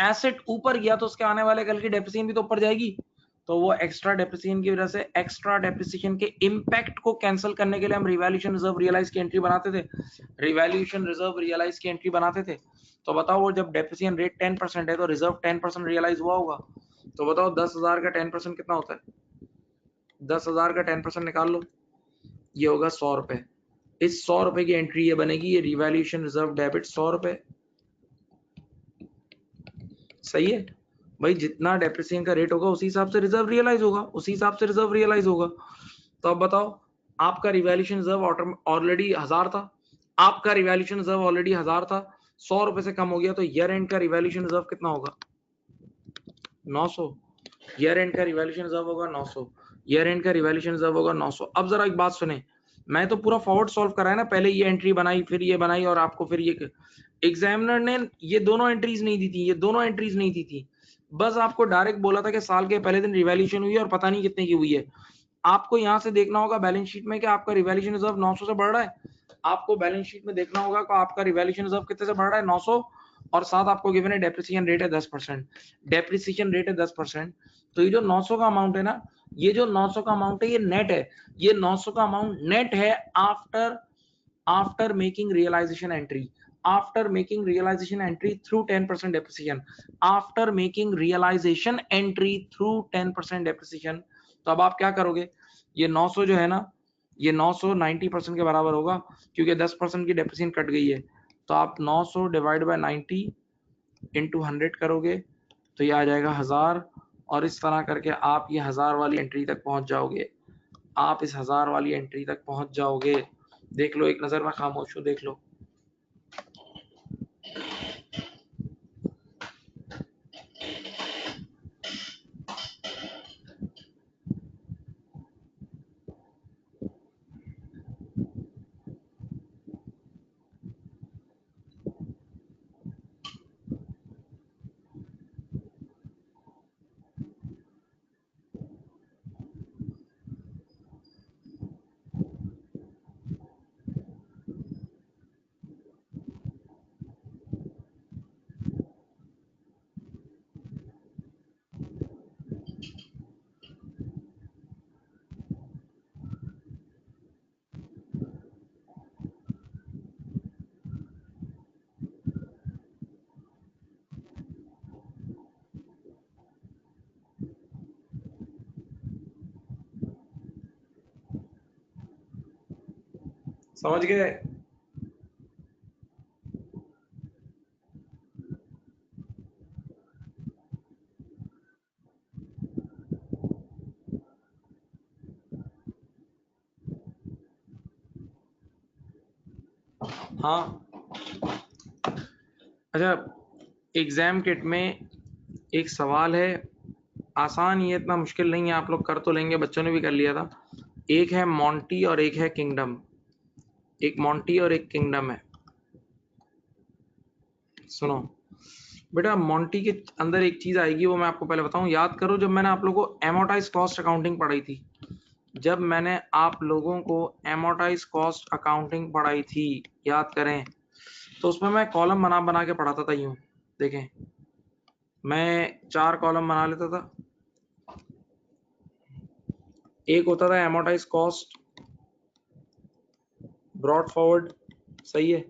एसेट ऊपर गया तो उसके आने वाले कल की डेप्रिसिएशन भी तो ऊपर जाएगी। तो वो एक्स्ट्रा डेप्रिसिएशन की वजह से एक्स्ट्रा डेप्रिसिएशन के इंपैक्ट को कैंसिल करने के लिए हम रिवैल्यूएशन रिजर्व रियलाइज की एंट्री बनाते थे, रिवैल्यूएशन रिजर्व रियलाइज की एंट्री बनाते थे। तो बताओ, वो जब डेप्रिसिएशन रेट 10% है तो रिजर्व 10% रियलाइज हुआ होगा, तो बताओ 10,000 का 10% कितना होता है? 10,000 का 10% निकाल लो, ये होगा 100 रुपए। इस 100 रुपए की एंट्री ये बनेगी, ये रिवैल्यूएशन रिजर्व डेबिट 100 रुपए, सही है। भाई जितना डेप्रिसिएशन का रेट होगा उसी हिसाब से रिजर्व रियलाइज होगा, उसी हिसाब से रिजर्व रियलाइज होगा। तो अब बताओ, आपका रिवैल्यूएशन रिजर्व ऑलरेडी 1000 था, आपका रिवैल्यूएशन रिजर्व ऑलरेडी 1000 था, 100 रुपए से कम हो गया, तो ईयर एंड का रिवैल्यूएशन रिजर्व कितना होगा? 900। ईयर एंड का रिवैल्यूएशन रिजर्व होगा 900, ईयर एंड का रिवैल्यूएशन रिजर्व होगा 900। अब जरा एक बात सुने, मैं तो पूरा फॉरवर्ड सॉल्व करा है ना, पहले ये एंट्री बनाई फिर ये बनाई और आपको फिर ये, एग्जामिनर ने ये दोनों एंट्रीज नहीं दी थी, ये दोनों एंट्रीज नहीं दी थी, बस आपको डायरेक्ट बोला था कि साल के पहले दिन रिवैल्यूएशन हुई है और पता नहीं कितने की हुई है। आपको यहां से देखना होगा बैलेंस शीट में कि आपका रिवैल्यूएशन रिजर्व 900 से बढ़ रहा है। आपको बैलेंस शीट में देखना होगा कि आपका रिवैल्यूएशन रिजर्व कितने से बढ़ रहा है, 900, और साथ आपको गिवन है डेप्रिसिएशन रेट है 10%। डेप्रिसिएशन रेट है 10%, तो ये जो 900 का अमाउंट है ना, ये जो 900 का अमाउंट है ये नेट है। ये 900 का अमाउंट नेट है after making realisation entry, after making realization entry through 10% depreciation, after making realization entry through 10% depreciation। तो अब आप क्या करोगे, ये 900 जो है ना, ये 900 90% के बराबर होगा क्योंकि 10% की डेप्रिसिएशन कट गई है। तो आप 900 डिवाइड बाय 90 इंटू 100 करोगे तो ये आ जाएगा 1000, और इस तरह करके आप ये 1000 वाली एंट्री तक पहुंच जाओगे। आप इस 1000 वाली एंट्री तक पहुंच जाओगे। देख लो, एक नजर में खामोश हूं, देख लो। समझ गए? हाँ, अच्छा, एग्जाम किट में एक सवाल है, आसान, ये इतना मुश्किल नहीं है, आप लोग कर तो लेंगे, बच्चों ने भी कर लिया था। एक है मॉन्टी और एक है किंगडम, एक मॉन्टी और एक किंगडम है। सुनो बेटा, मॉन्टी के अंदर एक चीज आएगी, वो मैं आपको पहले बताऊं, याद करो जब मैंने आप लोगों को एमोटाइज कॉस्ट अकाउंटिंग पढ़ाई थी, जब मैंने आप लोगों को एमोटाइज कॉस्ट अकाउंटिंग पढ़ाई थी, याद करें, तो उसमें मैं कॉलम बना बना के पढ़ाता था। यूं देखें, मैं 4 कॉलम बना लेता था। एक होता था एमोटाइज कॉस्ट ब्रॉड फॉरवर्ड, सही है।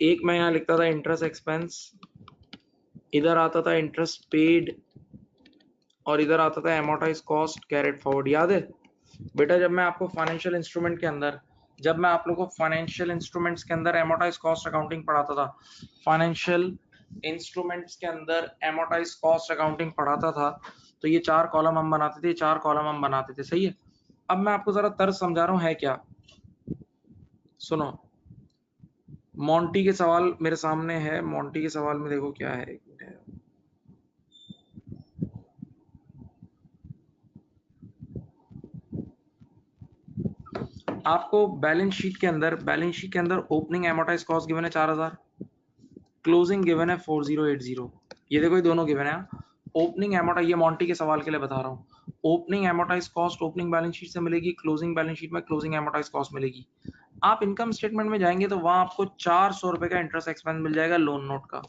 एक मैं यहाँ लिखता था इंटरेस्ट एक्सपेंस, इधर आता था इंटरेस्ट पेड, और इधर आता था एमोटाइज कॉस्ट कैरेट फॉरवर्ड। याद है बेटा, जब मैं आपको फाइनेंशियल इंस्ट्रूमेंट के अंदर, जब मैं आप लोगों को फाइनेंशियल इंस्ट्रूमेंट्स के अंदर एमोटाइज कॉस्ट अकाउंटिंग पढ़ाता था, फाइनेंशियल इंस्ट्रूमेंट्स के अंदर एमोटाइज कॉस्ट अकाउंटिंग पढ़ाता था, तो ये 4 कॉलम हम बनाते थे, 4 कॉलम हम बनाते थे, सही है। अब मैं आपको जरा तर्ज समझा रहा हूँ है क्या, सुनो। मॉन्टी के सवाल मेरे सामने है, मॉन्टी के सवाल में देखो क्या है। आपको बैलेंस शीट के अंदर ओपनिंग एमोटाइज कॉस्ट गिवन है 4000, क्लोजिंग गिवन है 4080। ये देखो, ये दोनों गिवन है। ओपनिंग एमोटाइज, ये मॉन्टी के सवाल के लिए बता रहा हूँ, opening amortise cost opening balance sheet से मिलेगी, क्लोजिंग बैलेंस शीट में क्लोजिंग एमोटाइज कॉस्ट मिलेगी। आप इनकम स्टेटमेंट में जाएंगे तो वहां आपको 400 रुपए का इंटरेस्ट एक्सपेंस मिल जाएगा लोन नोट का।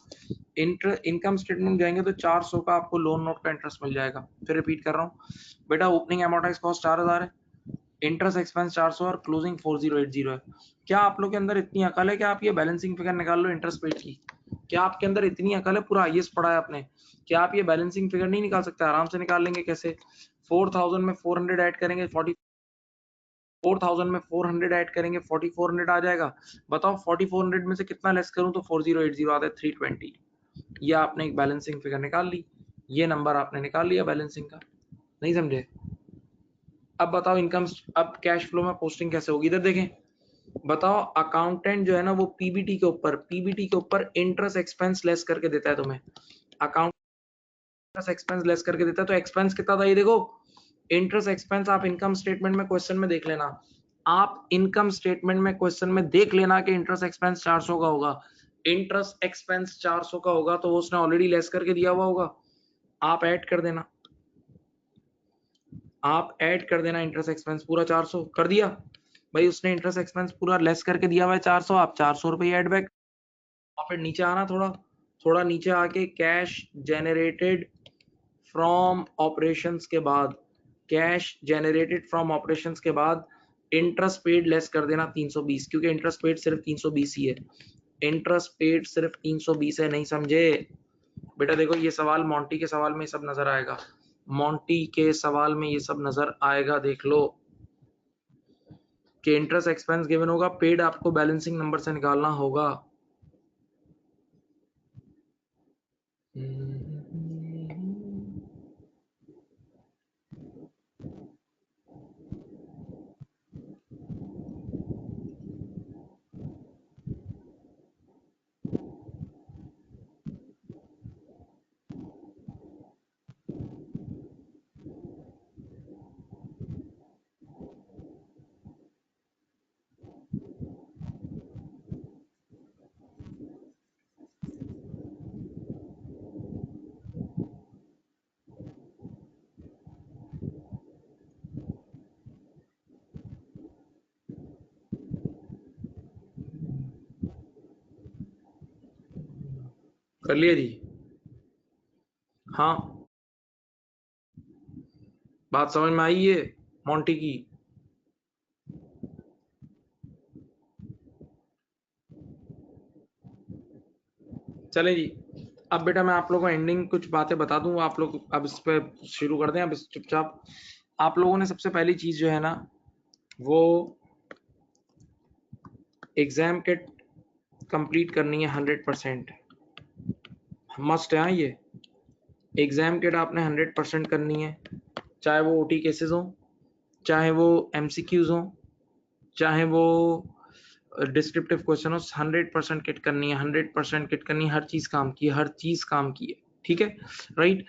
इनकम स्टेटमेंट में जाएंगे तो 400 का आपको लोन नोट का इंटरेस्ट मिल जाएगा। फिर रिपीट कर रहा हूँ बेटा, ओपनिंग एमोटाइज कॉस्ट 4000 है, इंटरेस्ट एक्सपेंस 400 और क्लोजिंग 4080 है। क्या आप लोग के अंदर इतनी अकल है कि आप ये बैलेंसिंग फिगर निकाल लो इंटरेस्ट पेड की? क्या आपके अंदर इतनी अकल है, पूरा आईएएस पढ़ा है आपने, क्या आप ये बैलेंसिंग फिगर नहीं निकाल सकते? आराम से निकाल लेंगे। कैसे? 4000 में 400 ऐड करेंगे 4000 में 400 ऐड करेंगे 4400 आ जाएगा। बताओ 4400 में से कितना लेस करूं तो 4080 आता है 320। ये आपने एक बैलेंसिंग फिगर निकाल ली, ये नंबर आपने निकाल लिया बैलेंसिंग का। नहीं समझे? अब बताओ इनकम, अब कैश फ्लो में पोस्टिंग कैसे होगी, इधर देखें। बताओ, अकाउंटेंट जो है ना वो पीबीटी के ऊपर इंटरेस्ट एक्सपेंस लेस करके देता है तुम्हें। अकाउंट इंटरेस्ट एक्सपेंस लेस करके देता है, तो एक्सपेंस कितना था ये देखो, इंटरेस्ट एक्सपेंस आप इनकम स्टेटमेंट में क्वेश्चन में देख लेना, आप इनकम स्टेटमेंट में क्वेश्चन में देख लेना कि इंटरेस्ट एक्सपेंस 400 का होगा। इंटरेस्ट एक्सपेंस 400 का होगा तो उसने ऑलरेडी लेस करके दिया हुआ होगा, आप ऐड कर देना। आप ऐड कर देना इंटरेस्ट एक्सपेंस पूरा 400 कर दिया भाई, उसने इंटरेस्ट एक्सपेंस पूरा लेस करके दिया हुआ है 400, आप 400 रुपये ऐड बैक। और फिर नीचे आना, थोड़ा नीचे आके कैश जेनरेटेड फ्रॉम ऑपरेशंस के बाद, कैश जेनरेटेड फ्रॉम ऑपरेशंस के बाद इंटरेस्ट पेड लेस कर देना 320, क्योंकि इंटरेस्ट पेड सिर्फ 320 ही है, इंटरेस्ट पेड सिर्फ 320 है, नहीं समझे बेटा? देखो ये सवाल मॉन्टी के सवाल में सब नजर आएगा, मॉन्टी के सवाल में ये सब नजर आएगा, देख लो कि इंटरेस्ट एक्सपेंस गिवन होगा, पेड आपको बैलेंसिंग नंबर से निकालना होगा। कर लिया जी? हाँ, बात समझ में आई है मॉन्टी की? चले जी, अब बेटा मैं आप लोगों को एंडिंग कुछ बातें बता दूं, आप लोग अब इस पे शुरू कर दें, अब इस चुपचाप। आप लोगों ने सबसे पहली चीज जो है ना, वो एग्जाम किट कंप्लीट करनी है 100%, मस्ट है ये। एग्जाम किट आपने 100% करनी है, चाहे वो ओटी केसेस हो, चाहे वो एमसीक्यूज हो, चाहे वो डिस्क्रिप्टिव क्वेश्चन हो, 100% किट करनी है, 100% किट करनी है, हर चीज काम की है, हर चीज काम की है, ठीक है राइट?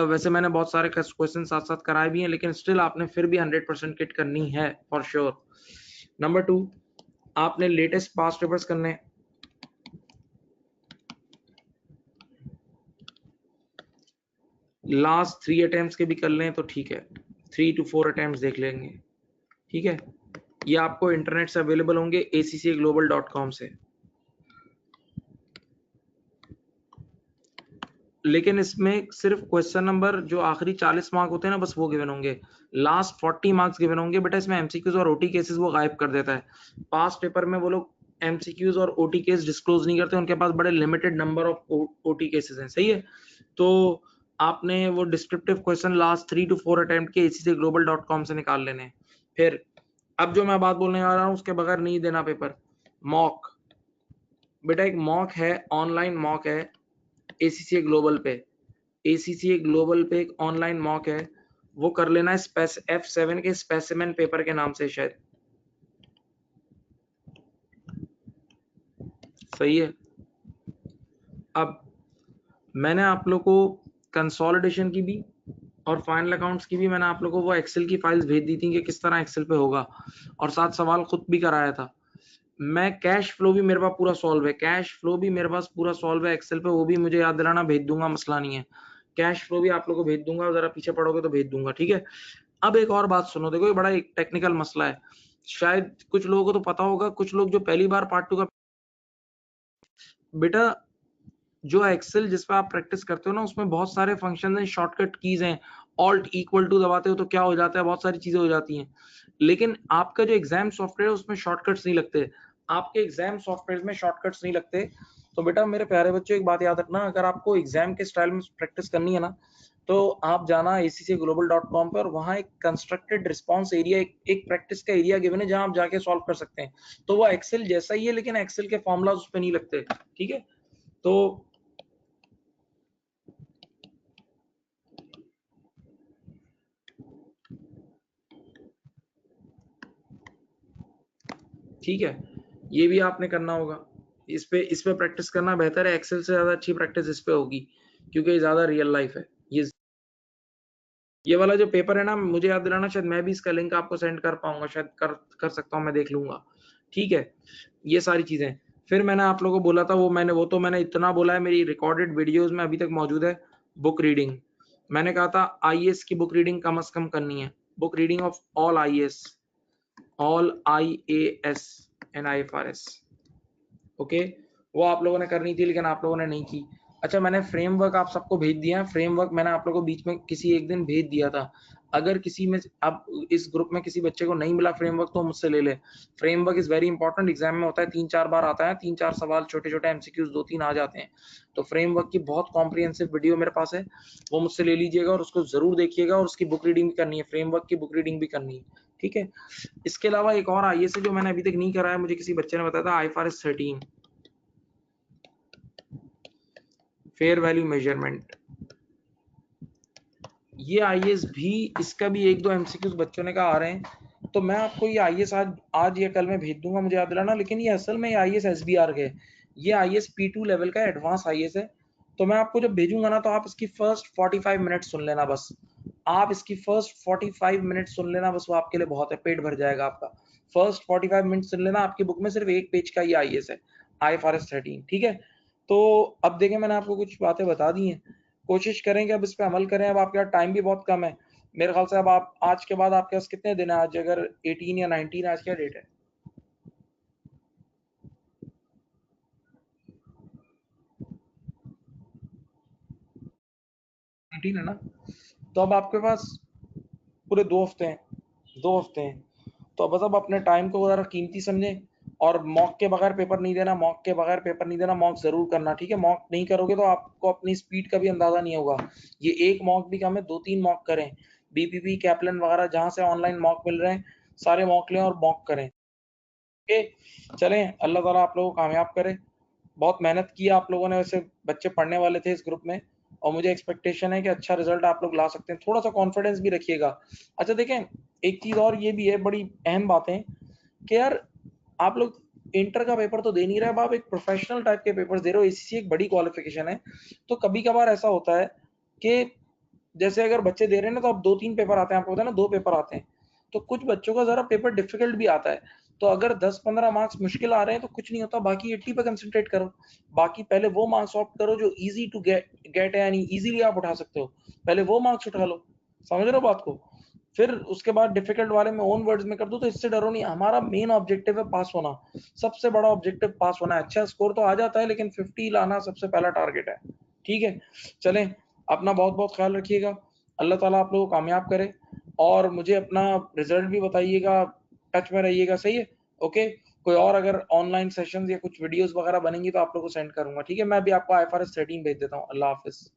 वैसे मैंने बहुत सारे क्वेश्चन साथ साथ कराए भी हैं, लेकिन स्टिल आपने फिर भी 100% किट करनी है फॉर श्योर। नंबर 2, आपने लेटेस्ट पास्ट पेपर्स करने, लास्ट 3 अटेम्प्ट्स के भी कर लें तो ठीक है, 3 to 4 अटेम्प्ट्स देख लेंगे, ठीक है? ये आपको इंटरनेट से अवेलेबल होंगे accaglobal.com से, लेकिन इसमें सिर्फ क्वेश्चन नंबर जो आखिरी 40 मार्क होते हैं ना, बस वो गिवन होंगे, लास्ट 40 मार्क्स गिवन होंगे बेटा। इसमें एमसीक्यूज और ओटी केसेस वो गायब कर देता है, पास्ट पेपर में वो लोग एमसीक्यूज और ओटी केस डिस्क्लोज नहीं करते, उनके पास बड़े limited number of OT cases हैं, सही है? तो आपने वो descriptive question last 3 to 4 attempt के accaglobal.com से निकाल लेने हैं। फिर अब जो मैं बात बोलने आ रहा हूँ उसके बगैर नहीं देना पेपर, मॉक। बेटा एक मॉक है, ऑनलाइन मॉक है ACCA ग्लोबल पे, ACCA ग्लोबल पे एक ऑनलाइन मॉक है, वो कर लेना है F7 के स्पेसिमेन पेपर के नाम से शायद, सही है? अब मैंने आप लोग को कंसोलिडेशन की भी और फाइनल अकाउंट्स की भी मैंने आप लोगों को वो एक्सेल की फाइल्स भेज दी थी कि किस तरह एक्सेल पे होगा, और साथ सवाल खुद भी कराया था मैं। कैश फ्लो भी मेरे पास पूरा सॉल्व है, कैश फ्लो भी मेरे पास पूरा सॉल्व है एक्सेल पे, वो भी मुझे याद दिलाना, भेज दूंगा, मसला नहीं है। कैश फ्लो भी आप लोगों को भेज दूंगा, जरा पीछे पड़ोगे तो भेज दूंगा, ठीक है? अब एक और बात सुनो, देखो ये बड़ा एक टेक्निकल मसला है, शायद कुछ लोगों को तो पता होगा, कुछ लोग जो पहली बार पार्ट 2 का, बेटा जो एक्सेल जिस पे आप प्रैक्टिस करते हो ना, उसमें बहुत सारे फंक्शन हैं, शॉर्टकट कीज हैं, ऑल्ट इक्वल टू दबाते हो तो क्या हो जाता है, बहुत सारी चीजें हो जाती हैं, लेकिन आपका जो एग्जाम सॉफ्टवेयर है उसमें शॉर्टकट्स नहीं लगते, आपके एग्जाम सॉफ्टवेयर में शॉर्टकट्स नहीं लगते। तो बेटा मेरे प्यारे बच्चों एक बात याद रखना, अगर आपको एग्जाम के स्टाइल में प्रैक्टिस करनी है ना, तो आप जाना accaglobal.com पर, वहां एक कंस्ट्रक्टेड रिस्पॉन्स एरिया, एक प्रैक्टिस का एरिया गिवन है जहां आप जाके सॉल्व कर सकते हैं, तो वो एक्सेल जैसा ही है, लेकिन एक्सेल के फॉर्मूलाज उस पर नहीं लगते, ठीक है? तो ठीक है, ये भी आपने करना होगा, इस पे प्रैक्टिस करना बेहतर है, एक्सेल से ज्यादा अच्छी प्रैक्टिस इस पे होगी, क्योंकि ये ज्यादा रियल लाइफ है। ये वाला जो पेपर है ना, मुझे याद दिलाना, शायद मैं भी इसका लिंक आपको सेंड कर पाऊंगा, शायद कर सकता हूँ, मैं देख लूंगा, ठीक है? ये सारी चीजें, फिर मैंने आप लोगों को बोला था, वो मैंने इतना बोला है, मेरी रिकॉर्डेड वीडियोस में अभी तक मौजूद है, बुक रीडिंग। मैंने कहा था आईएएस की बुक रीडिंग कम से कम करनी है, book reading of all IAS and IFRS। Okay, वो आप लोगों ने करनी थी लेकिन आप लोगों ने नहीं की। अच्छा, मैंने फ्रेमवर्क आप सबको भेज दिया है। फ्रेमवर्क मैंने आप लोगों को बीच में किसी एक दिन भेज दिया था। अगर किसी में अब इस ग्रुप में किसी बच्चे को नहीं मिला फ्रेमवर्क तो मुझसे ले ले। Framework is very important, exam में होता है, 3-4 बार आता है, 3-4 सवाल छोटे छोटे MCQs 2-3 आ जाते हैं। तो फ्रेमवर्क की बहुत कॉम्प्रिहेंसिव वीडियो मेरे पास है, वो मुझसे ले लीजिएगा और उसको जरूर देखिएगा, और उसकी बुक रीडिंग भी करनी है, फ्रेमवर्क की बुक रीडिंग भी करनी है, ठीक है। इसके अलावा एक और IAS है जो मैंने अभी तक नहीं करा है, मुझे किसी बच्चे ने बताया था, IFRS 13 फेयर वैल्यू मेजरमेंट। ये IAS भी, इसका भी 1-2 MCQs बच्चों ने कहा आ रहे हैं, तो मैं आपको ये IAS आज या कल में भेज दूंगा, मुझे याद दिलाना। लेकिन ये असल में IAS SBR के, ये IAS P2 लेवल का एडवांस IAS है। तो मैं आपको जब भेजूंगा ना, तो आप इसकी फर्स्ट 45 मिनट सुन लेना बस। आप इसकी फर्स्ट 45 मिनट सुन लेना बस, वो आपके लिए बहुत है, पेट भर जाएगा आपका। फर्स्ट 45 मिनट सुन लेना, आपकी बुक में सिर्फ एक पेज का ये IAS है, IFRS 13, ठीक है। तो अब देखें, मैंने आपको कुछ बातें बता दी हैं, कोशिश करें कि अब इस पे अमल करें। अब आपके पास टाइम भी बहुत कम है मेरे ख्याल से। अब आप आज के बाद आपके पास कितने दिन है? आज अगर 18 या 19, आज क्या डेट है? 19 है ना? तो अब आपके पास पूरे 2 हफ्ते हैं, 2 हफ्ते हैं। तो बस अब अपने टाइम को ज़रा कीमती समझें, और मॉक के बगैर पेपर नहीं देना, मॉक के बगैर पेपर नहीं देना, मॉक जरूर करना, ठीक है। मॉक नहीं करोगे तो आपको अपनी स्पीड का भी अंदाजा नहीं होगा। ये एक मॉक भी कम है, 2-3 मॉक करें, BPP कैपलन वगैरह जहां से ऑनलाइन मॉक मिल रहे हैं, सारे मॉक लें और मॉक करें। ओके, चलें, अल्लाह ताला आप लोगों को कामयाब करे। बहुत मेहनत की आप लोगों ने, वैसे बच्चे पढ़ने वाले थे इस ग्रुप में, और मुझे एक्सपेक्टेशन है कि अच्छा रिजल्ट आप लोग ला सकते हैं। थोड़ा सा कॉन्फिडेंस भी रखिएगा। अच्छा देखें, एक चीज़ और ये भी है, बड़ी अहम बात है कि यार आप लोग इंटर का पेपर तो दे नहीं रहे, अब आप एक प्रोफेशनल टाइप के पेपर दे रहे हो। ACC एक बड़ी क्वालिफिकेशन है। तो कभी कभार ऐसा होता है कि जैसे अगर बच्चे दे रहे हैं ना, तो अब 2-3 पेपर आते हैं, आपको पता है ना, 2 पेपर आते हैं। तो कुछ बच्चों का जरा पेपर डिफिकल्ट भी आता है। तो अगर 10-15 मार्क्स मुश्किल आ रहे हैं तो कुछ नहीं होता, बाकी 80 पे कंसंट्रेट करो। बाकी पहले वो मार्क्स ऑप्ट करो जो इजी टू गेट है, यानी इजीली आप उठा सकते हो, पहले वो मार्क्स उठा लो। समझ रहे हो बात को? फिर उसके बाद डिफिकल्ट वाले में ओन वर्ड्स में कर दो। तो इससे डरो नहीं, हमारा मेन ऑब्जेक्टिव है पास होना। सबसे बड़ा ऑब्जेक्टिव पास होना है। अच्छा स्कोर तो आ जाता है, लेकिन 50 लाना सबसे पहला टारगेट है, ठीक है। चलें, अपना बहुत बहुत ख्याल रखिएगा, अल्लाह ताला आप लोगों को कामयाब करे, और मुझे अपना रिजल्ट भी बताइएगा, टच में रहिएगा, सही है? ओके, कोई और अगर ऑनलाइन सेशंस या कुछ वीडियोस वगैरह बनेंगी तो आप लोगों को सेंड करूंगा, ठीक है। मैं अभी आपको IFRS 13 भेज देता हूँ। अल्लाह हाफिज।